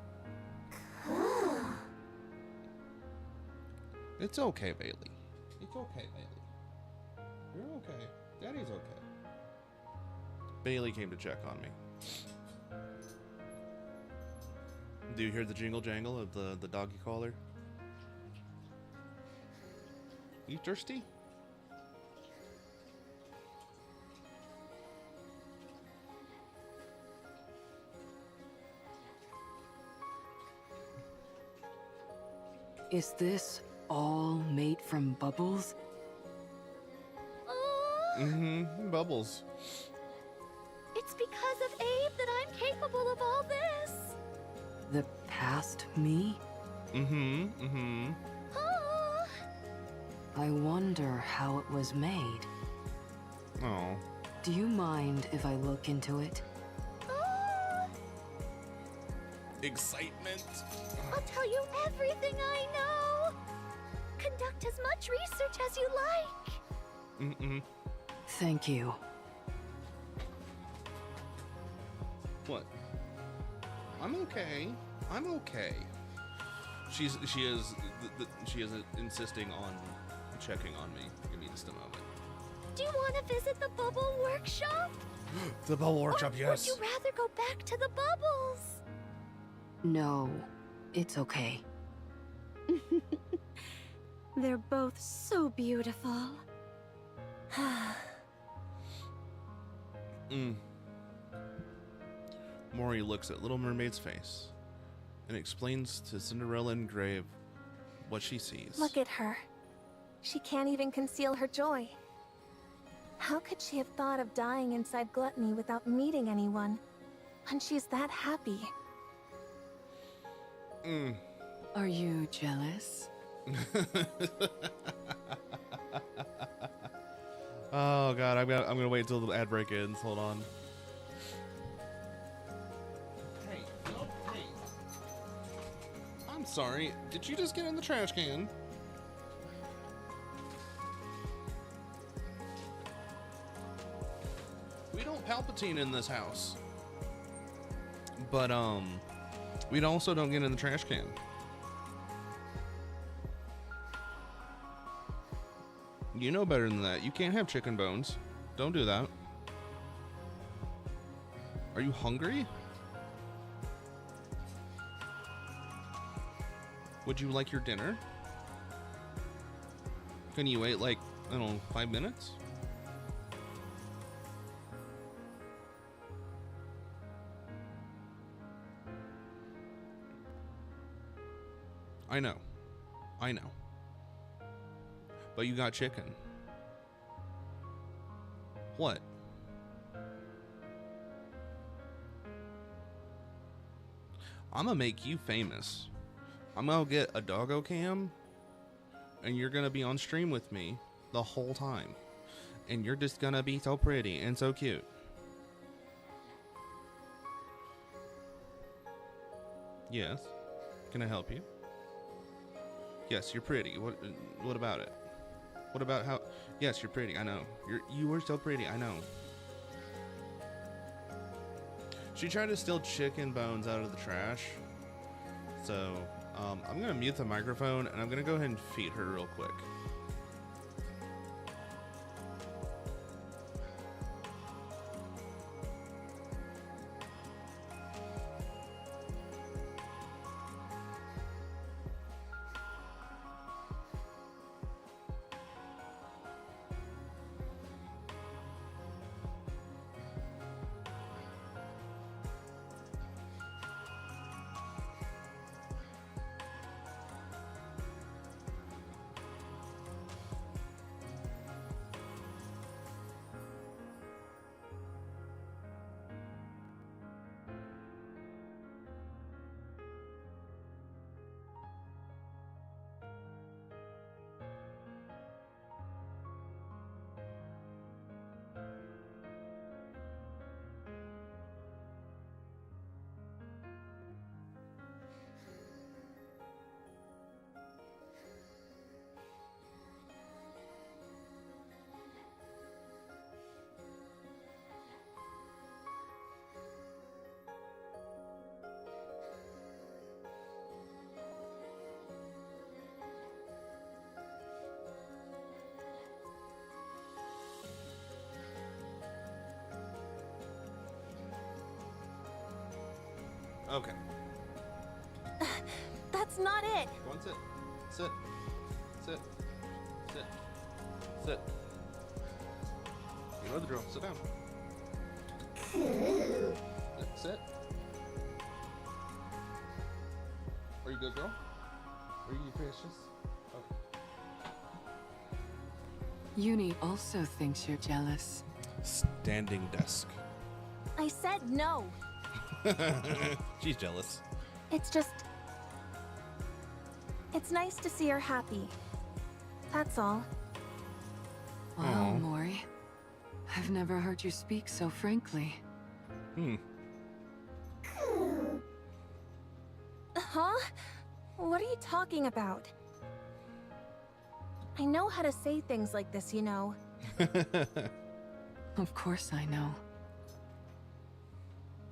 It's okay, Bailey. It's okay, Bailey. You're okay. Daddy's okay. Bailey came to check on me. Do you hear the jingle jangle of the doggy collar? You thirsty? Is this all made from bubbles? Mm-hmm. Bubbles. It's because of Abe that I'm capable of all this. The past me? Mm-hmm. Mm-hmm. Oh. I wonder how it was made. Oh. Do you mind if I look into it? Excitement. I'll tell you everything I know. Conduct as much research as you like. Mm-mm. Thank you. What? I'm okay. I'm okay. She is insisting on checking on me. Give me just a moment. Do you want to visit the bubble workshop? The bubble workshop, yes. Would you rather go back to the bubbles? No, it's okay. They're both so beautiful. Mori looks at Little Mermaid's face and explains to Cinderella and Grave what she sees. Look at her. She can't even conceal her joy. How could she have thought of dying inside Gluttony without meeting anyone? And she's that happy. Are you jealous? Oh god, I'm gonna wait until the ad break ends. Hold on. Hey, no, hey. I'm sorry. Did you just get in the trash can? We don't Palpatine in this house. But we also don't get in the trash can. You know better than that. You can't have chicken bones. Don't do that. Are you hungry? Would you like your dinner? Can you wait like, I don't know, 5 minutes? I know. I know. But you got chicken. What? I'm gonna make you famous. I'm gonna get a doggo cam, and you're gonna be on stream with me the whole time. And you're just gonna be so pretty and so cute. Yes. Can I help you? Yes, you're pretty. What about it? What about how? Yes, you're pretty. I know. You are so pretty. I know. She tried to steal chicken bones out of the trash. So, I'm gonna mute the microphone and I'm gonna go ahead and feed her real quick. Okay. That's not it. Go on, sit. Sit. Sit. Sit. Sit. You know the drill. Sit down. Sit. Are you good, girl? Are you precious? Okay. Uni also thinks you're jealous. Standing desk. I said no. She's jealous. It's just... It's nice to see her happy. That's all. Wow, Mori. I've never heard you speak so frankly. Huh? What are you talking about? I know how to say things like this, you know. Of course I know.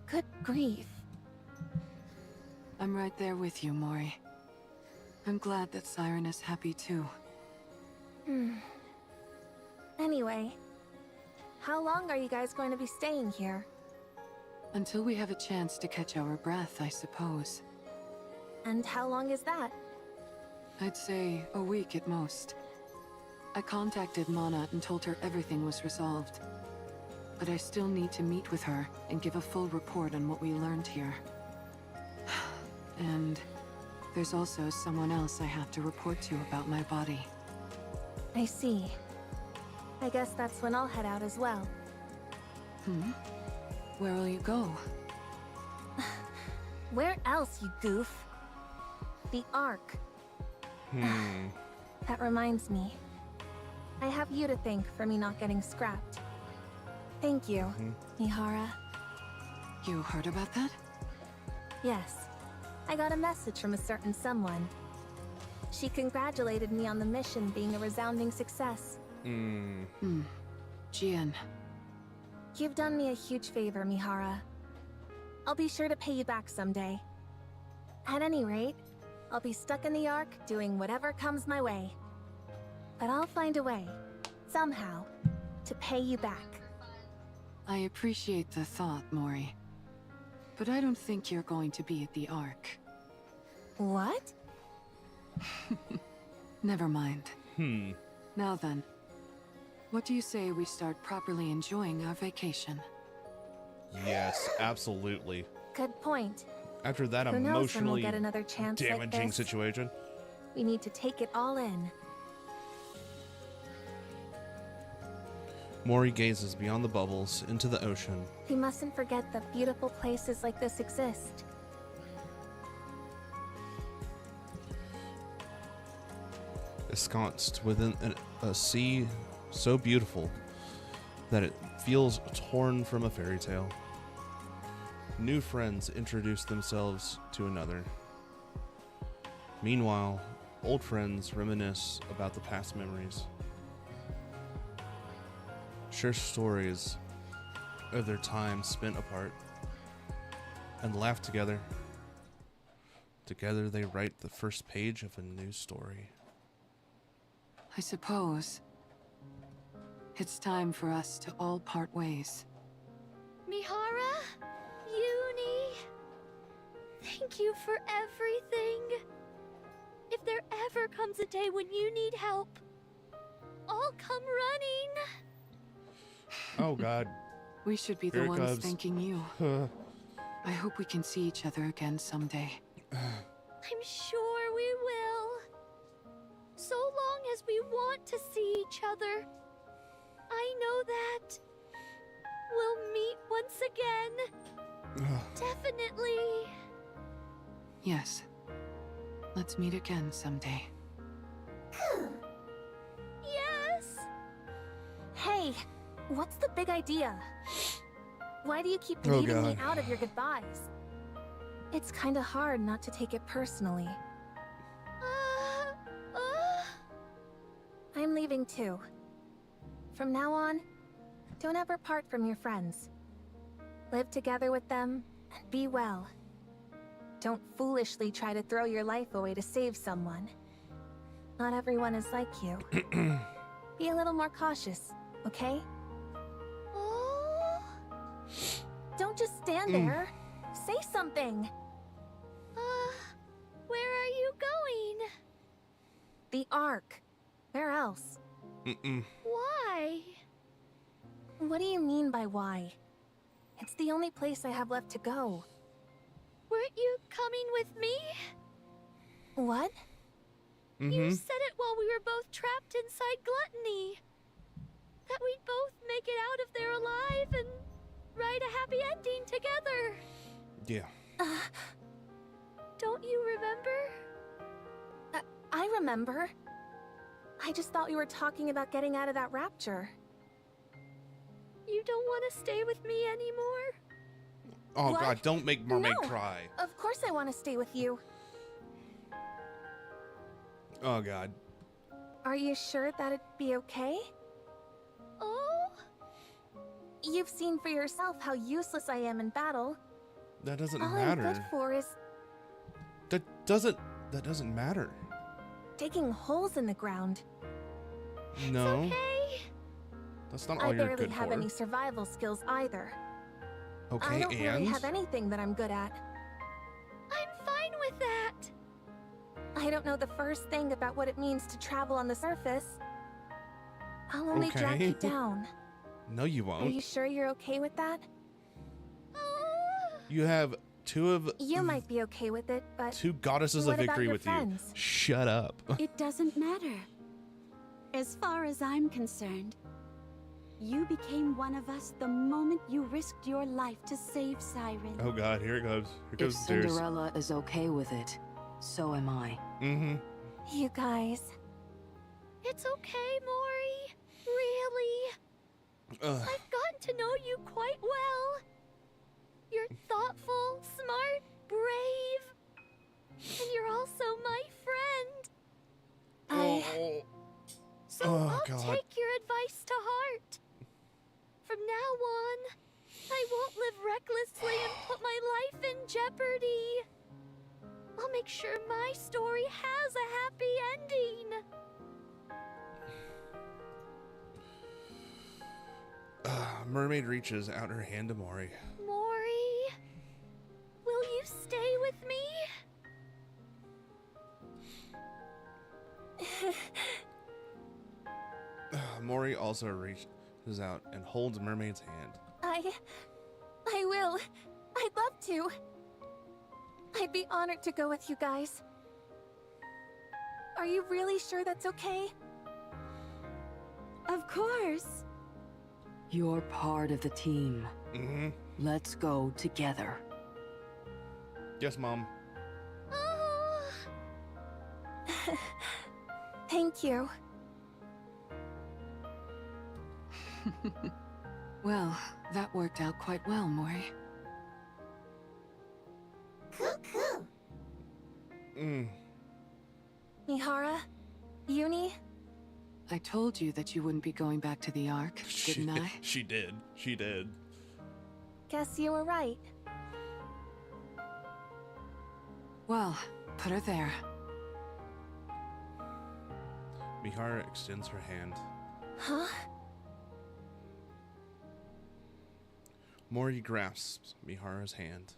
Good grief. I'm right there with you, Mori. I'm glad that Siren is happy too. Anyway, how long are you guys going to be staying here? Until we have a chance to catch our breath, I suppose. And how long is that? I'd say a week at most. I contacted Mana and told her everything was resolved. But I still need to meet with her and give a full report on what we learned here. And there's also someone else I have to report to about my body. I see. I guess that's when I'll head out as well. Where will you go? Where else, you goof? The Ark. That reminds me. I have you to thank for me not getting scrapped. Thank you, Mihara. You heard about that? Yes. I got a message from a certain someone. She congratulated me on the mission being a resounding success. Jian. You've done me a huge favor, Mihara. I'll be sure to pay you back someday. At any rate, I'll be stuck in the Ark doing whatever comes my way. But I'll find a way, somehow, to pay you back. I appreciate the thought, Mori. But I don't think you're going to be at the Ark. What? Never mind. Now then, what do you say we start properly enjoying our vacation? Yes, absolutely. Good point. After that Who knows when we'll emotionally get another chance like damaging this? situation. We need to take it all in. Mori gazes beyond the bubbles into the ocean. We mustn't forget that beautiful places like this exist. Ensconced within a sea so beautiful that it feels torn from a fairy tale. New friends introduce themselves to another. Meanwhile, old friends reminisce about the past memories. Share stories of their time spent apart and laugh together. Together they write the first page of a new story. I suppose it's time for us to all part ways. Mihara, Uni, thank you for everything. If there ever comes a day when you need help, I'll come running. Oh God. We should be Here the it ones comes. thanking you. I hope we can see each other again someday. I'm sure we will. So long as we want to see each other. I know that we'll meet once again. Definitely. Yes. Let's meet again someday. Yes. Hey, what's the big idea? Why do you keep Oh, leaving me God. out of your goodbyes? It's kinda hard not to take it personally. I'm leaving too. From now on, don't ever part from your friends. Live together with them, and be well. Don't foolishly try to throw your life away to save someone. Not everyone is like you. Be a little more cautious, okay? Oh. Don't just stand there. Say something. Where are you going? The Ark. Where else? Why? What do you mean by why? It's the only place I have left to go. Weren't you coming with me? What? You said it while we were both trapped inside Gluttony. That we'd both make it out of there alive and write a happy ending together. Yeah. Don't you remember? I remember. I just thought we were talking about getting out of that rapture. You don't want to stay with me anymore? Oh What? God, don't make Mermaid No. cry. Of course I want to stay with you. Oh God. Are you sure that'd be okay? Oh? You've seen for yourself how useless I am in battle. That doesn't All matter. I'm good for is That doesn't matter. digging holes in the ground. No. Okay. That's not all I you're barely good have for. any survival skills either. Okay, I don't and really have anything that I'm good at. I'm fine with that. I don't know the first thing about what it means to travel on the surface. I'll only drag Okay. you down. No, you Are won't. you sure you're okay with that? You have two might be okay with it, but goddesses what of about victory your with friends? you. Shut up. It doesn't matter. As far as I'm concerned, you became one of us the moment you risked your life to save Siren. Oh God, here it goes. Here If goes the tears. Cinderella is okay with it, so am I. You guys. It's okay, Mori. Really. I've gotten to know you quite well. You're thoughtful, smart, brave. And you're also my friend. So I'll take your advice to heart. From now on, I won't live recklessly and put my life in jeopardy. I'll make sure my story has a happy ending. Mermaid reaches out her hand to Mori. Mori, will you stay with me? Mori also reaches out and holds Mermaid's hand. I will. I'd love to. I'd be honored to go with you guys. Are you really sure that's okay? Of course. You're part of the team. Mm-hmm. Let's go together. Yes, Mom. Thank you. Well, that worked out quite well, Mori. Mihara? Uni? I told you that you wouldn't be going back to the Ark, didn't I? She did. She did. Guess you were right. Well, put her there. Mihara extends her hand. Huh? Mori grasps Mihara's hand.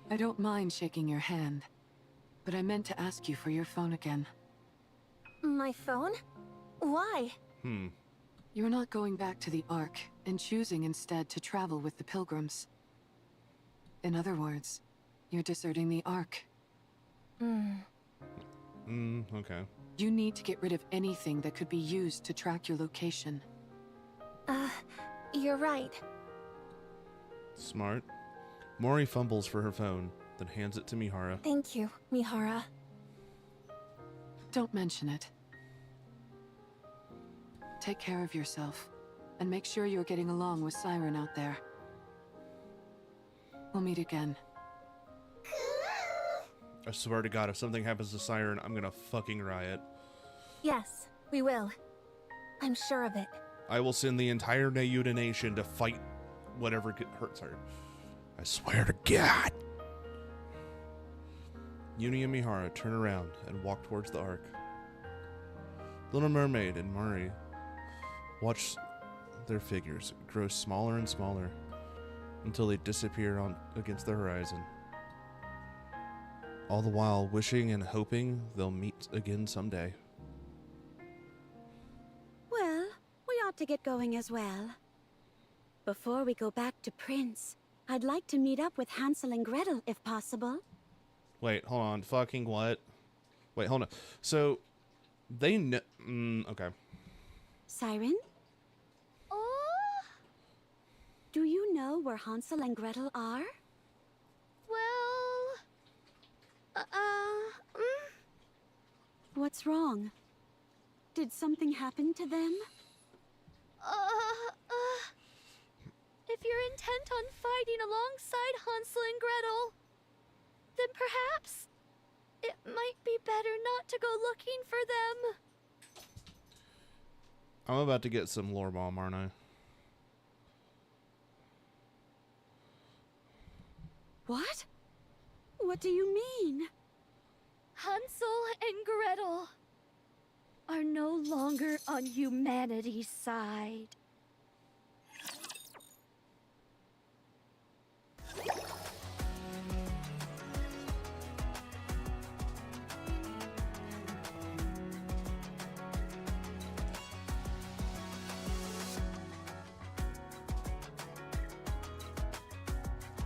I don't mind shaking your hand, but I meant to ask you for your phone again. My phone? Why? You're not going back to the Ark, and choosing instead to travel with the Pilgrims. In other words, you're deserting the Ark. Okay. You need to get rid of anything that could be used to track your location. You're right. Smart. Mori fumbles for her phone, then hands it to Mihara. Thank you, Mihara. Don't mention it. Take care of yourself, and make sure you're getting along with Siren out there. We'll meet again. I swear to God, if something happens to Siren, I'm gonna fucking riot. Yes, we will. I'm sure of it. I will send the entire Nayuta Nation to fight whatever hurts her. I swear to God. Uni and Mihara turn around and walk towards the Ark. Little Mermaid and Mori watch their figures grow smaller and smaller until they disappear against the horizon. All the while wishing and hoping they'll meet again someday. Well, we ought to get going as well. Before we go back to Prince, I'd like to meet up with Hansel and Gretel, if possible. Wait, hold on. Fucking what? Wait, hold on. So, they know... okay. Siren? Do you know where Hansel and Gretel are? Well... What's wrong? Did something happen to them? If you're intent on fighting alongside Hansel and Gretel, then perhaps it might be better not to go looking for them. I'm about to get some lore bomb, aren't I? What? What do you mean? Hansel and Gretel are no longer on humanity's side.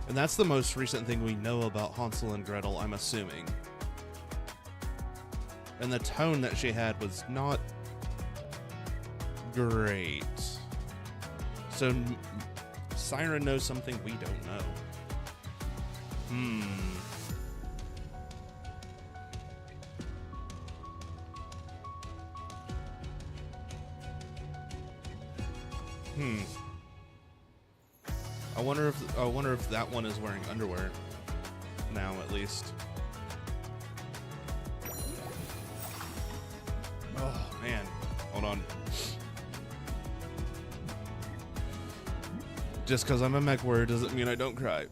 And that's the most recent thing we know about Hansel and Gretel, I'm assuming. And the tone that she had was not great. So Siren knows something we don't know. I wonder if that one is wearing underwear now, at least. Oh man, hold on. Just because I'm a mech warrior doesn't mean I don't cry.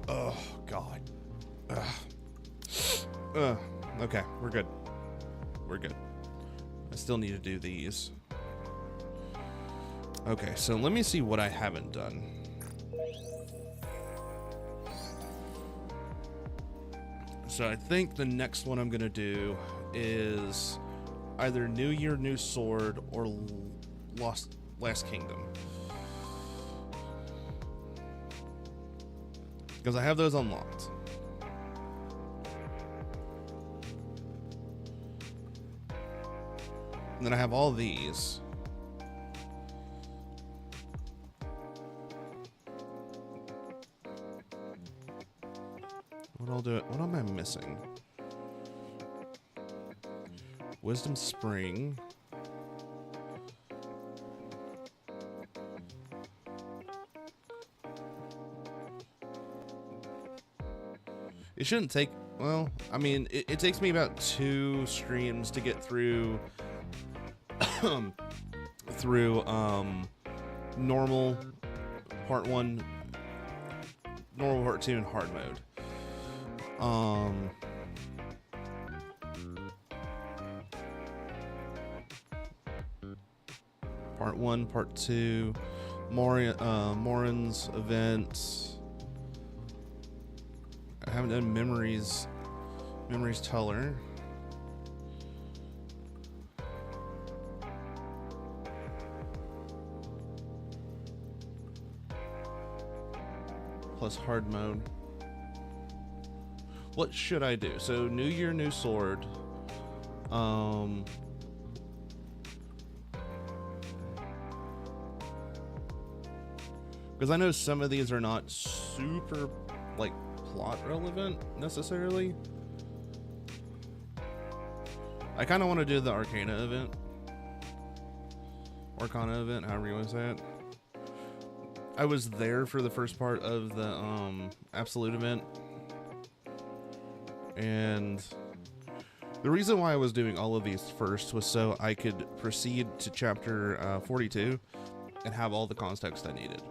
Oh God. Okay, we're good. We're good. I still need to do these. Okay, so let me see what I haven't done. So I think the next one I'm gonna do is either New Year, New Sword, or Last Kingdom. Because I have those unlocked. And then I have all these. What am I missing? Wisdom Spring. It shouldn't take, well, I mean, it takes me about 2 streams to get through normal part 1, normal part 2, and hard mode. Part 1, part 2, Morin's events. I haven't done Memories Teller. Plus hard mode. What should I do? So New Year, New Sword. Because I know some of these are not super like plot relevant necessarily. I kind of want to do the Arcana event, however you want to say it. I was there for the first part of the Absolute event, and the reason why I was doing all of these first was so I could proceed to chapter 42 and have all the context I needed.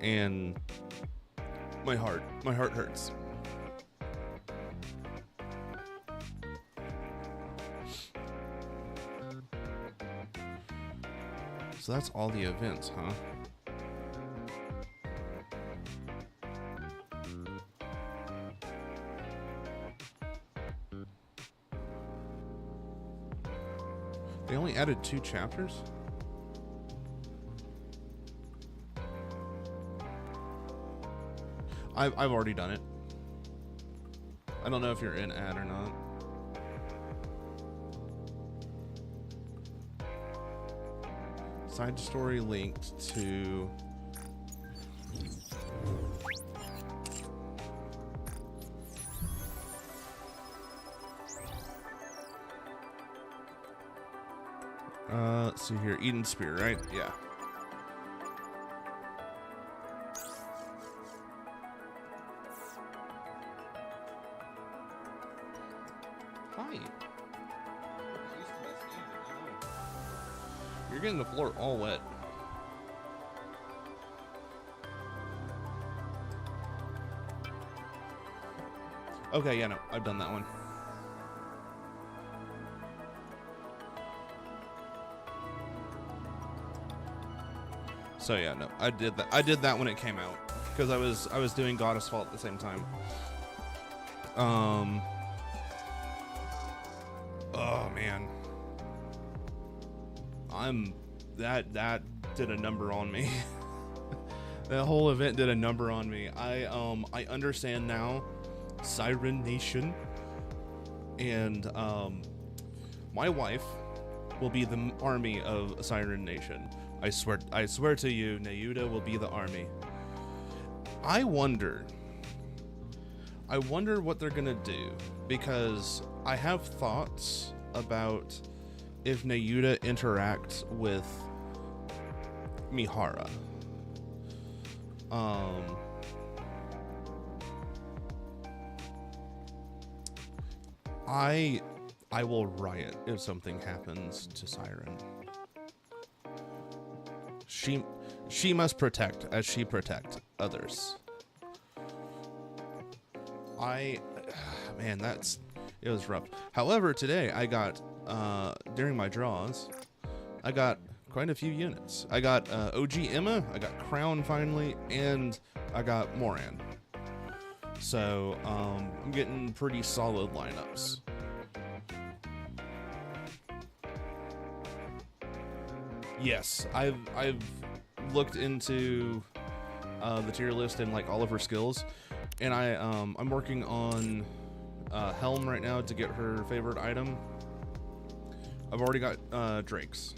And my heart hurts. So that's all the events, huh? They only added 2 chapters? I've already done it. I don't know if you're in ad or not. Side story linked to... let's see here. Eden Spear, right? Yeah. Hi. You're getting the floor all wet. Okay, yeah, no, I've done that one. So yeah, no, I did that. I did that when it came out because I was doing Goddess Fault at the same time. Oh man, that did a number on me. That whole event did a number on me. I understand now Siren Nation, and my wife will be the army of Siren Nation. I swear to you, Nayuda will be the army. I wonder I wonder what they're gonna do, because I have thoughts about if Nayuta interacts with Mihara. I will riot if something happens to Siren. She must protect as she protect others. Man, it was rough. However, today I got during my draws, I got quite a few units. I got OG Emma, I got Crown finally, and I got Moran. So I'm getting pretty solid lineups. Yes, I've looked into the tier list and like all of her skills, and I'm working on Helm right now to get her favorite item. I've already got Drake's.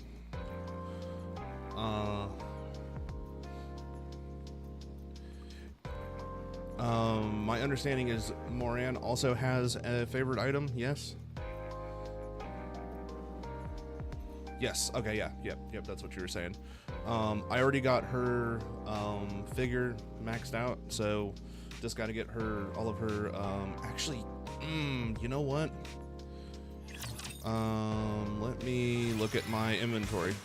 My understanding is Moran also has a favorite item. Yes. Yes. Okay. Yeah. Yep. That's what you were saying. I already got her figure maxed out, so just got to get her all of her. Actually, you know what? Let me look at my inventory.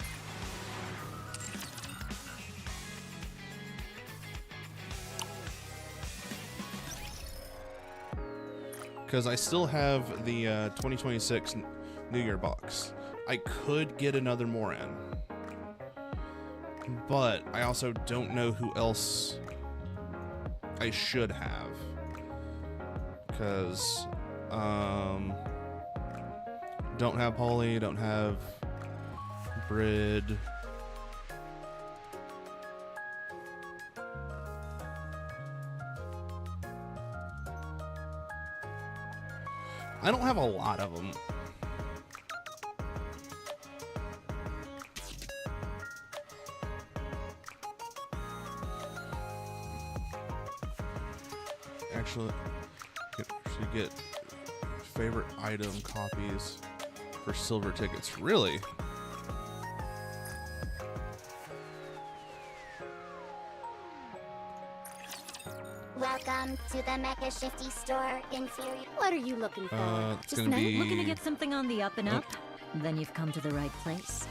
Because I still have the 2026 New Year box. I could get another Moran, but I also don't know who else I should have. Because don't have Polly, don't have Brid. I don't have a lot of them. Actually, should get favorite item copies for silver tickets. Really? Welcome to the Mecha Shifty store, inferior. What are you looking for? It's gonna be... Looking to get something on the up and up? Then you've come to the right place.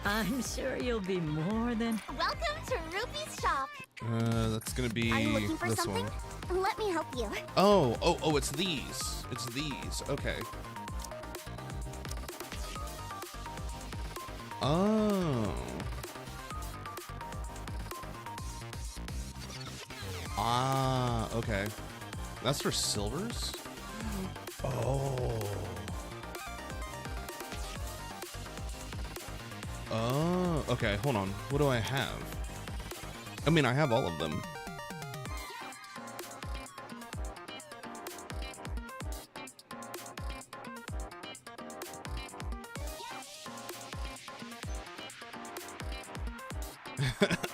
I'm sure you'll be more than... Welcome to Ruby's shop. That's gonna be Are you looking for this something? one. Let me help you. Oh, it's these. It's these. Okay. Oh. Ah, okay. That's for silvers? Oh. Oh, okay, hold on. What do I have? I mean, I have all of them.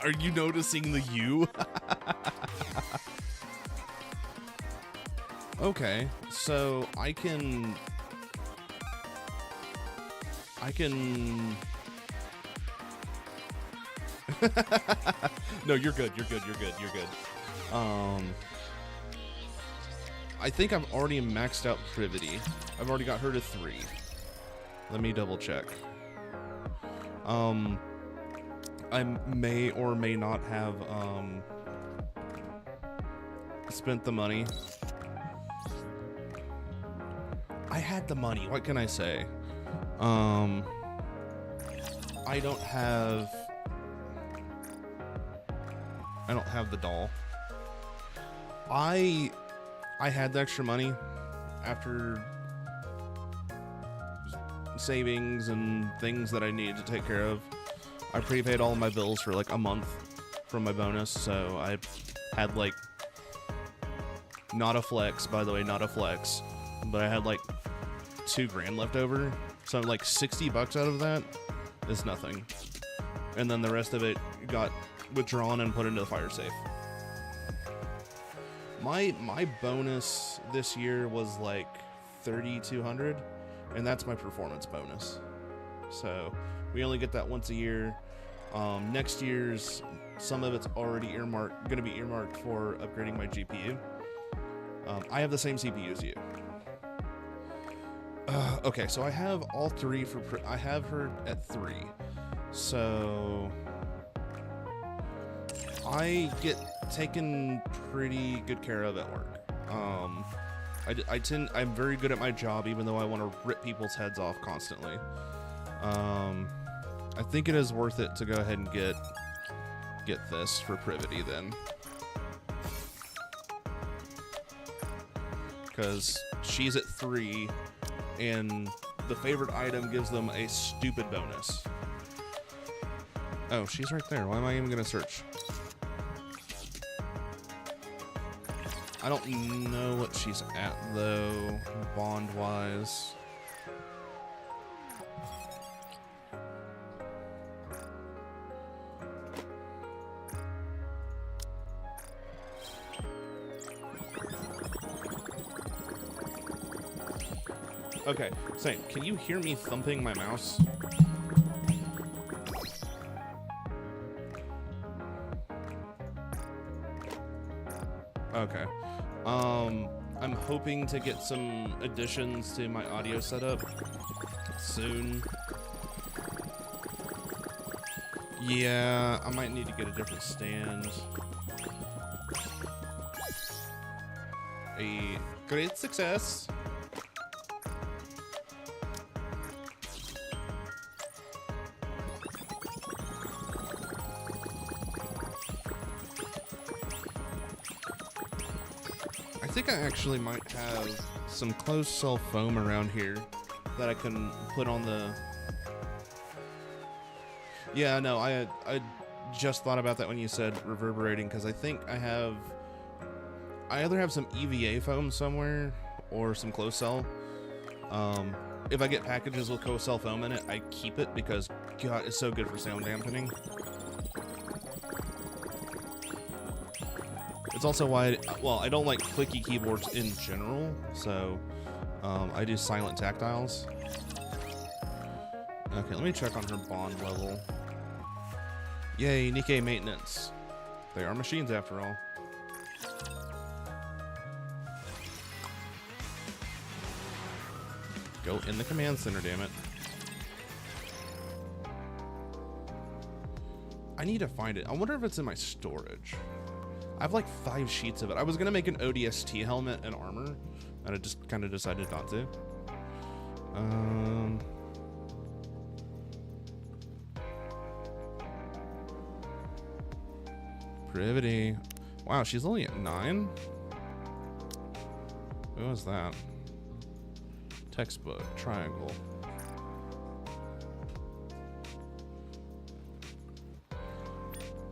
Are you noticing the U? Okay, so I can... No, you're good. I think I've already maxed out Privity. I've already got her to 3. Let me double check. I may or may not have spent the money. I had the money. What can I say? I don't have the doll. I had the extra money after savings and things that I needed to take care of. I prepaid all of my bills for like a month from my bonus, so I had like, not a flex, by the way, not a flex, but I had like $2,000 left over, so like 60 bucks out of that is nothing, and then the rest of it got withdrawn and put into the fire safe. My bonus this year was like 3,200, and that's my performance bonus. So we only get that once a year. Next year's, some of it's already going to be earmarked for upgrading my GPU. I have the same CPU as you. Okay, so I have all three I have her at 3. So I get taken pretty good care of at work. I'm very good at my job, even though I want to rip people's heads off constantly. I think it is worth it to go ahead and get this for Privity then, because she's at 3, and the favorite item gives them a stupid bonus. Oh, she's right there. Why am I even gonna search? I don't know what she's at though, bond-wise. Okay, Saint, can you hear me thumping my mouse? Okay. I'm hoping to get some additions to my audio setup soon. Yeah, I might need to get a different stand. A great success. I think I actually might have some closed cell foam around here that I can put on the... Yeah, no, I just thought about that when you said reverberating, because I think I either have some EVA foam somewhere or some closed cell. If I get packages with closed cell foam in it, I keep it because, God, it's so good for sound dampening. It's also why, I don't like clicky keyboards in general, so I do silent tactiles. Okay, let me check on her bond level. Yay, Nikke maintenance. They are machines after all. Go in the command center, damn it. I need to find it. I wonder if it's in my storage. I have like 5 sheets of it. I was gonna make an ODST helmet and armor, and I just kind of decided not to. Privity. Wow, she's only at 9? What was that? Textbook, triangle.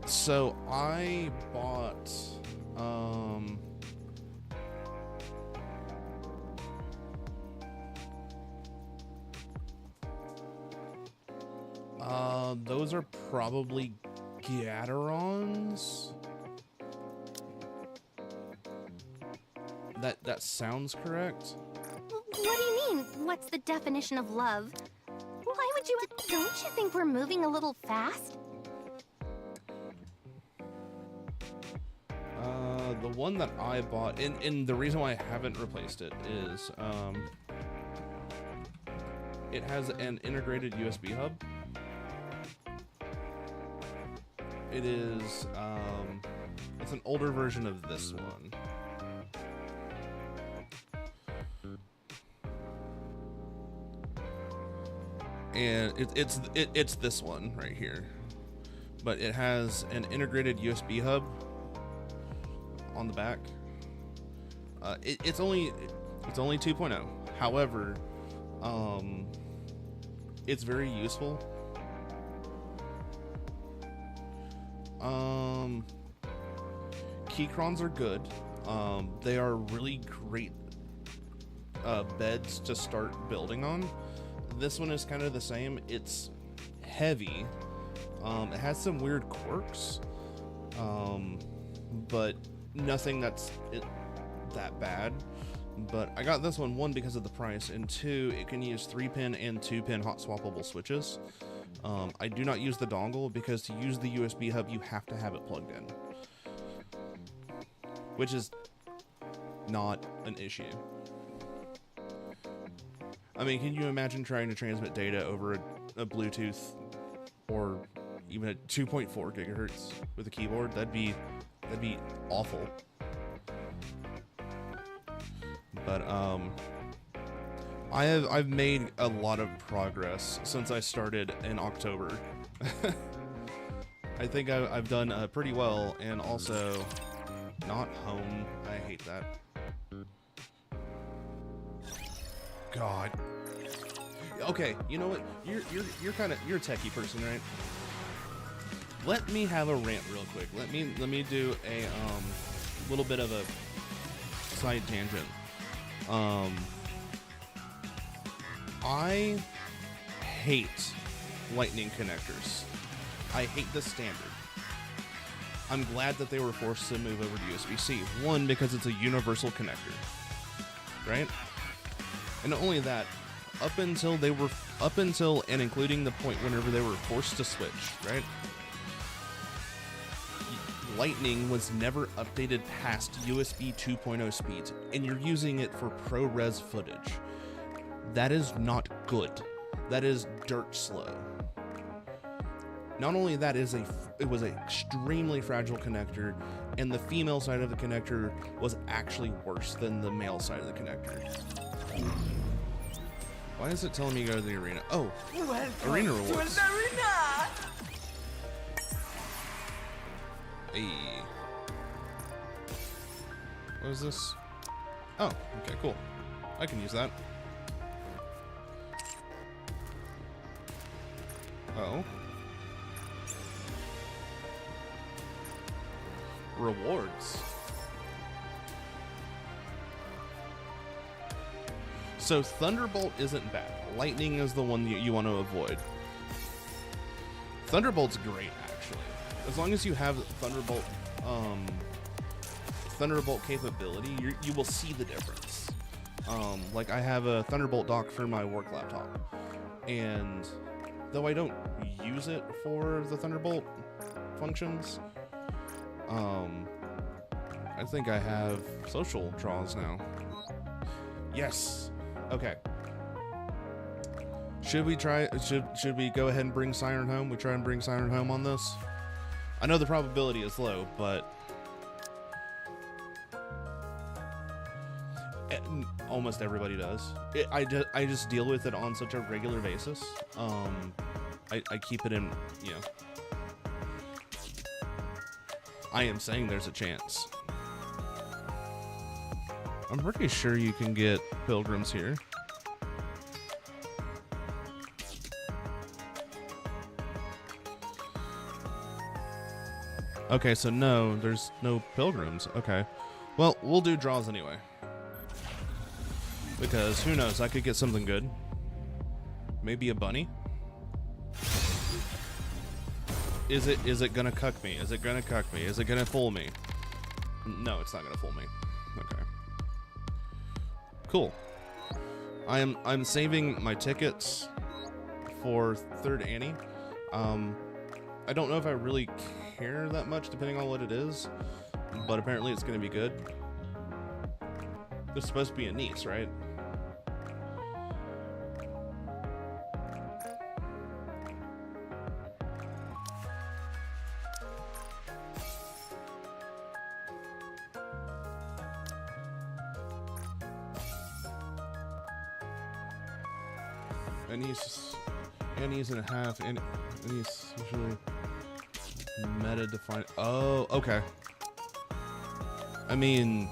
So I bought those are probably Gatorons. That sounds correct. What do you mean? What's the definition of love? Why would you... Don't you think we're moving a little fast? The one that I bought, and the reason why I haven't replaced it is, it has an integrated USB hub. It is, it's an older version of this one. And it's this one right here, but it has an integrated USB hub on the back. It's only 2.0. However, it's very useful. Keycrons are good. They are really great beds to start building on. This one is kind of the same. It's heavy. It has some weird quirks, but nothing that's that bad. But I got this one because of the price, and 2, it can use 3-pin and 2-pin hot swappable switches. I do not use the dongle because to use the USB hub, you have to have it plugged in, which is not an issue. I mean, can you imagine trying to transmit data over a Bluetooth or even a 2.4 gigahertz with a keyboard? That'd be awful. But I've made a lot of progress since I started in October. I think I've done pretty well, and also not home. I hate that. God. Okay, you know what? You're a techie person, right? Let me have a rant real quick. Let me do a little bit of a side tangent. I hate lightning connectors. I hate the standard. I'm glad that they were forced to move over to USB-C. One, because it's a universal connector, right? And not only that, up until and including the point whenever they were forced to switch, right? Lightning was never updated past USB 2.0 speeds, and you're using it for ProRes footage. That is not good. That is dirt slow. Not only that, it was an extremely fragile connector, and the female side of the connector was actually worse than the male side of the connector. Why is it telling me to go to the arena? Oh, arena rewards. Hey. What is this? Oh, okay, cool. I can use that. Oh. Rewards. So Thunderbolt isn't bad. Lightning is the one you want to avoid. Thunderbolt's great, actually. As long as you have Thunderbolt capability, you will see the difference. Like I have a Thunderbolt dock for my work laptop, and though I don't use it for the Thunderbolt functions, I think I have social draws now. Yes. Okay. Should we go ahead and bring Siren home? We try and bring Siren home on this? I know the probability is low, but almost everybody does. I just deal with it on such a regular basis. I keep it in, you know. I am saying there's a chance. I'm pretty sure you can get pilgrims here. Okay, so no, there's no pilgrims. Okay. Well, we'll do draws anyway. Because who knows, I could get something good. Maybe a bunny? Is it gonna cuck me? Is it gonna cuck me? Is it gonna fool me? No, it's not gonna fool me. Okay. Cool. I'm saving my tickets for Third Annie. I don't know if I really care that much depending on what it is, but apparently it's gonna be good. There's supposed to be a niece, right? Annie's and a half. Annie's usually meta defined. Oh, okay. I mean,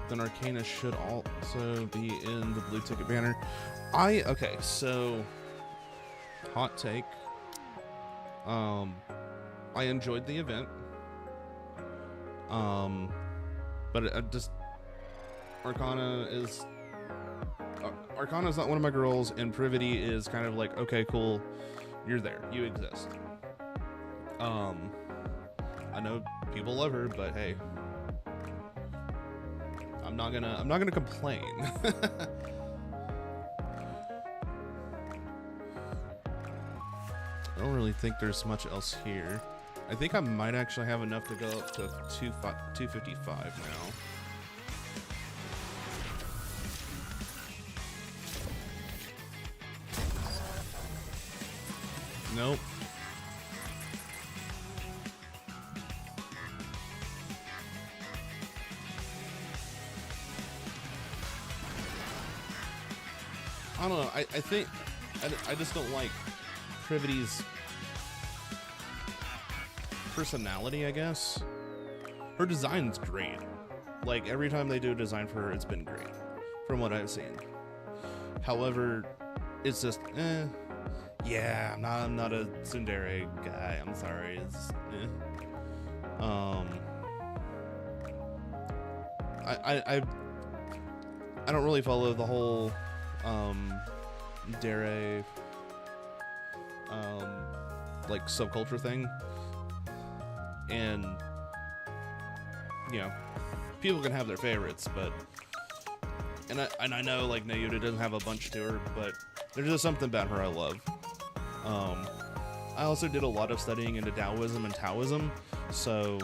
then Arcana should also be in the blue ticket banner. Okay, so hot take. I enjoyed the event. But I just Arcana's not one of my girls, and Privity is kind of like, okay, cool, you're there, you exist. I know people love her, but hey, I'm not gonna complain. I don't really think there's much else here. I think I might actually have enough to go up to 255 now. Nope. I don't know. I think I just don't like Privity's personality, I guess. Her design's great. Like, every time they do a design for her, it's been great, from what I've seen. However, it's just, yeah, I'm not a tsundere guy. I'm sorry. It's, I don't really follow the whole dere like subculture thing, and you know, people can have their favorites, but and I know like Nayuta doesn't have a bunch to her, but there's just something about her I love. I also did a lot of studying into Taoism and Taoism, so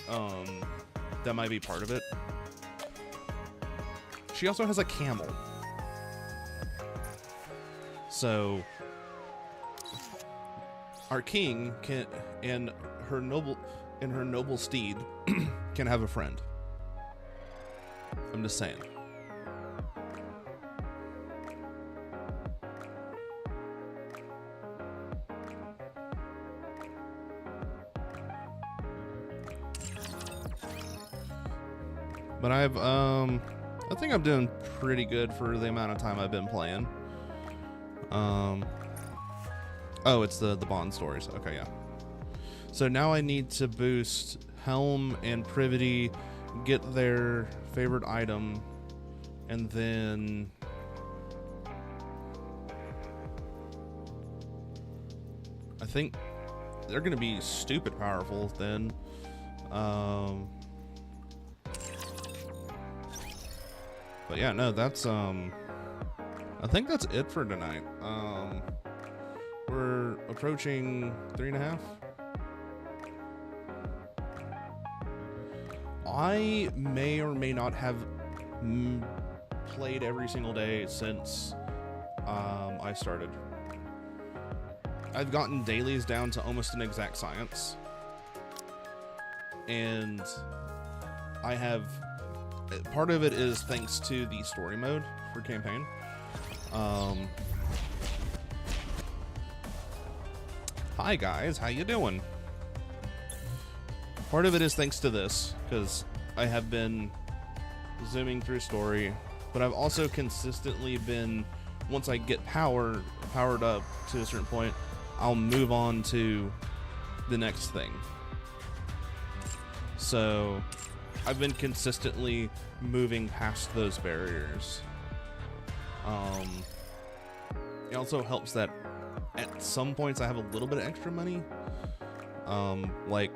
that might be part of it. She also has a camel. So our king can and her noble steed can have a friend. I'm just saying. But I think I'm doing pretty good for the amount of time I've been playing. Oh, it's the Bond stories. Okay, yeah. So now I need to boost Helm and Privity, get their favorite item, and then I think they're gonna be stupid powerful then. But yeah, no, that's I think that's it for tonight. We're approaching 3.5. I may or may not have played every single day since I started. I've gotten dailies down to almost an exact science, and I have part of it is thanks to the story mode for campaign. Hi guys, how you doing? Part of it is thanks to this, because I have been zooming through story, but I've also consistently been, once I get powered up to a certain point, I'll move on to the next thing. So I've been consistently moving past those barriers. It also helps that at some points I have a little bit of extra money. Like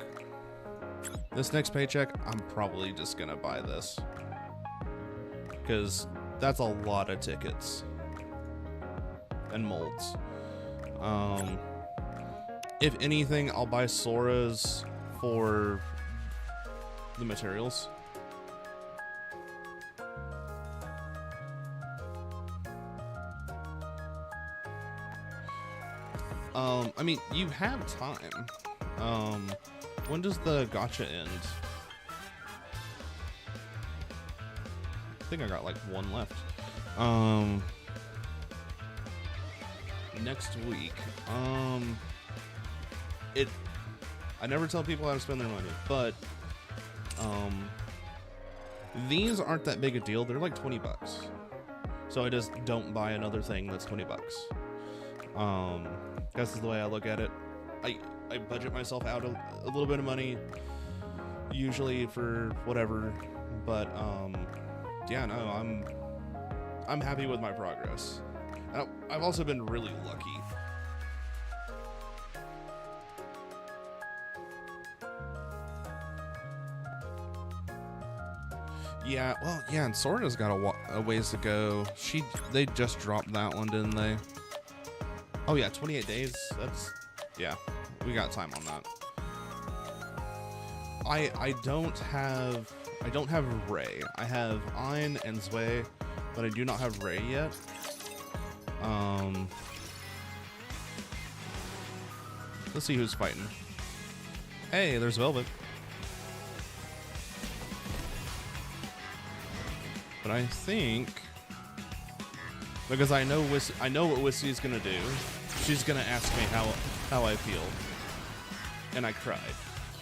this next paycheck, I'm probably just gonna buy this, because that's a lot of tickets and molds. If anything, I'll buy Sora's for the materials. I mean, you have time. When does the gacha end? I think I got like one left. Next week. I never tell people how to spend their money, but these aren't that big a deal. They're like 20 bucks. So I just don't buy another thing that's 20 bucks. That's the way I look at it. I budget myself out a little bit of money, usually for whatever, but yeah, no, I'm happy with my progress. And I've also been really lucky. Yeah, well, yeah, and Sora's got a ways to go. They just dropped that one, didn't they? Oh yeah, 28 days. Yeah, we got time on that. I don't have Ray. I have Ein and Zwei, but I do not have Ray yet. Let's see who's fighting. Hey, there's Velvet. But I think, because I know what Wissy's gonna do. She's gonna ask me how I feel, and I cried.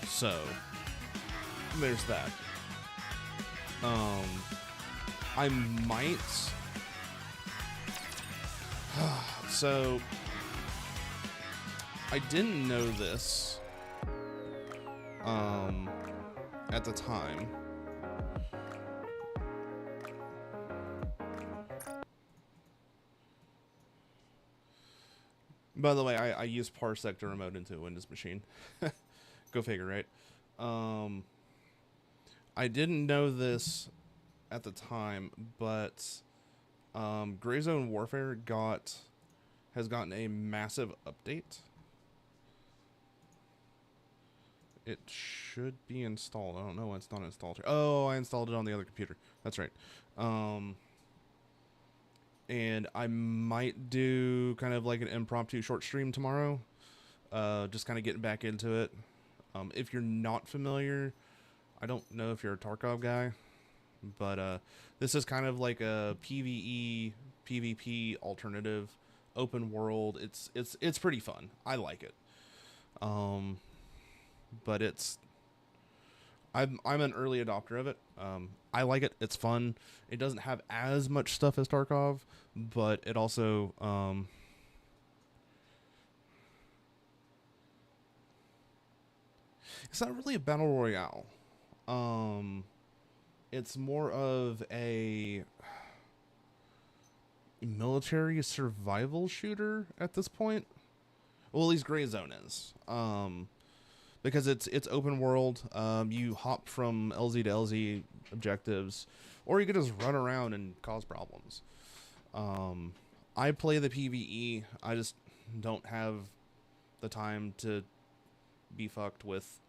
So there's that. I might. So I didn't know this at the time. By the way, I use Parsec to remote into a Windows machine. Go figure, right? I didn't know this at the time, but Gray Zone Warfare has gotten a massive update. It should be installed. I don't know why it's not installed here. Oh, I installed it on the other computer. That's right. And I might do kind of like an impromptu short stream tomorrow. Just kind of getting back into it. If you're not familiar, I don't know if you're a Tarkov guy, but this is kind of like a PvE, PvP alternative, open world. It's pretty fun. I like it. But I'm an early adopter of it. I like it. It's fun. It doesn't have as much stuff as Tarkov, but it also it's not really a battle royale. It's more of a military survival shooter at this point. Well, at least Gray Zone is. Because it's open world. You hop from LZ to LZ objectives, or you could just run around and cause problems. I play the PvE. I just don't have the time to be fucked with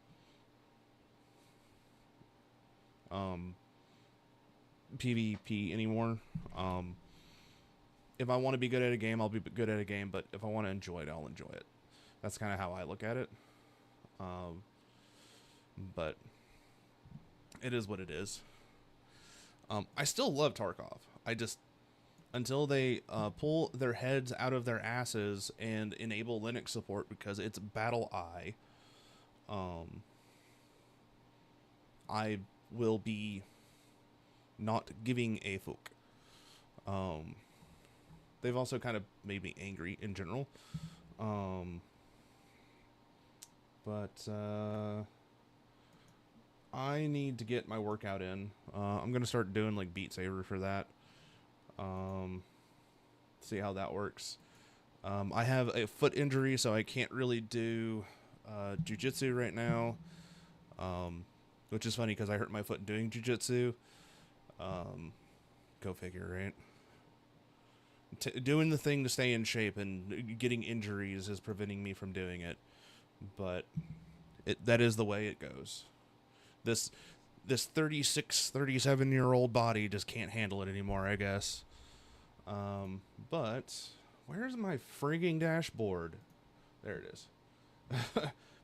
PvP anymore. If I want to be good at a game, I'll be good at a game, but if I want to enjoy it, I'll enjoy it. That's kind of how I look at it. But it is what it is. I still love Tarkov. I just, until they pull their heads out of their asses and enable Linux support, because it's Battle Eye, I will be not giving a fuck. They've also kind of made me angry in general. But I need to get my workout in. I'm going to start doing like Beat Saber for that. See how that works. I have a foot injury, so I can't really do jiu-jitsu right now. Which is funny because I hurt my foot doing jiu-jitsu. Go figure, right? Doing the thing to stay in shape and getting injuries is preventing me from doing it. But that is the way it goes. This 36, 37-year-old body just can't handle it anymore, I guess. But where's my frigging dashboard? There it is.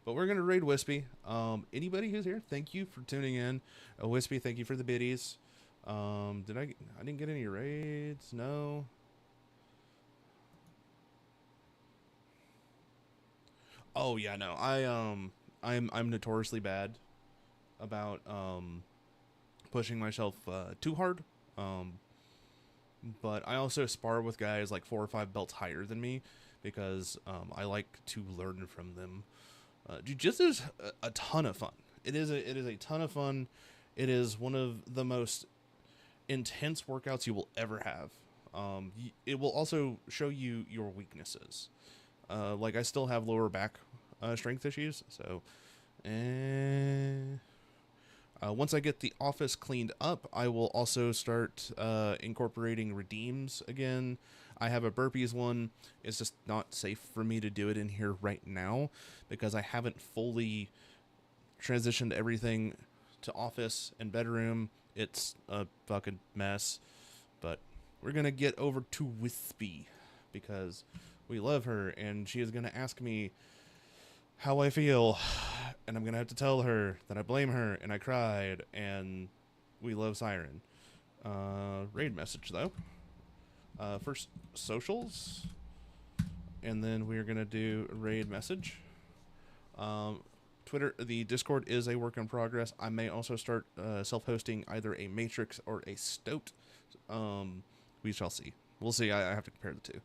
But we're gonna raid Wispy. Anybody who's here, thank you for tuning in. Wispy, thank you for the biddies. I didn't get any raids. No. Oh yeah, no. I'm notoriously bad about pushing myself too hard. But I also spar with guys like 4 or 5 belts higher than me because I like to learn from them. Jiu-jitsu is a ton of fun. It is a ton of fun. It is one of the most intense workouts you will ever have. It will also show you your weaknesses. Like I still have lower back strength issues, so I Once I get the office cleaned up, I will also start incorporating redeems again. I have a burpees one. It's just not safe for me to do it in here right now because I haven't fully transitioned everything to office and bedroom. It's a fucking mess. But we're going to get over to Wispy because we love her and she is going to ask me how I feel. And I'm going to have to tell her that I blame her and I cried and we love Siren. Raid message though. First socials, and then we're gonna do a raid message. Twitter, the Discord is a work in progress. I may also start self-hosting either a Matrix or a Stoat. We shall see. We'll see. I have to compare the two,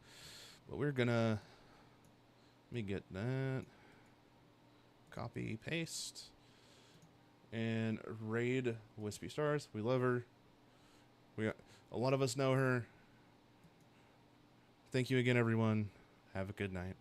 but we're gonna let me get that. Copy, paste, and raid Wispy Stars. We love her. A lot of us know her. Thank you again, everyone. Have a good night.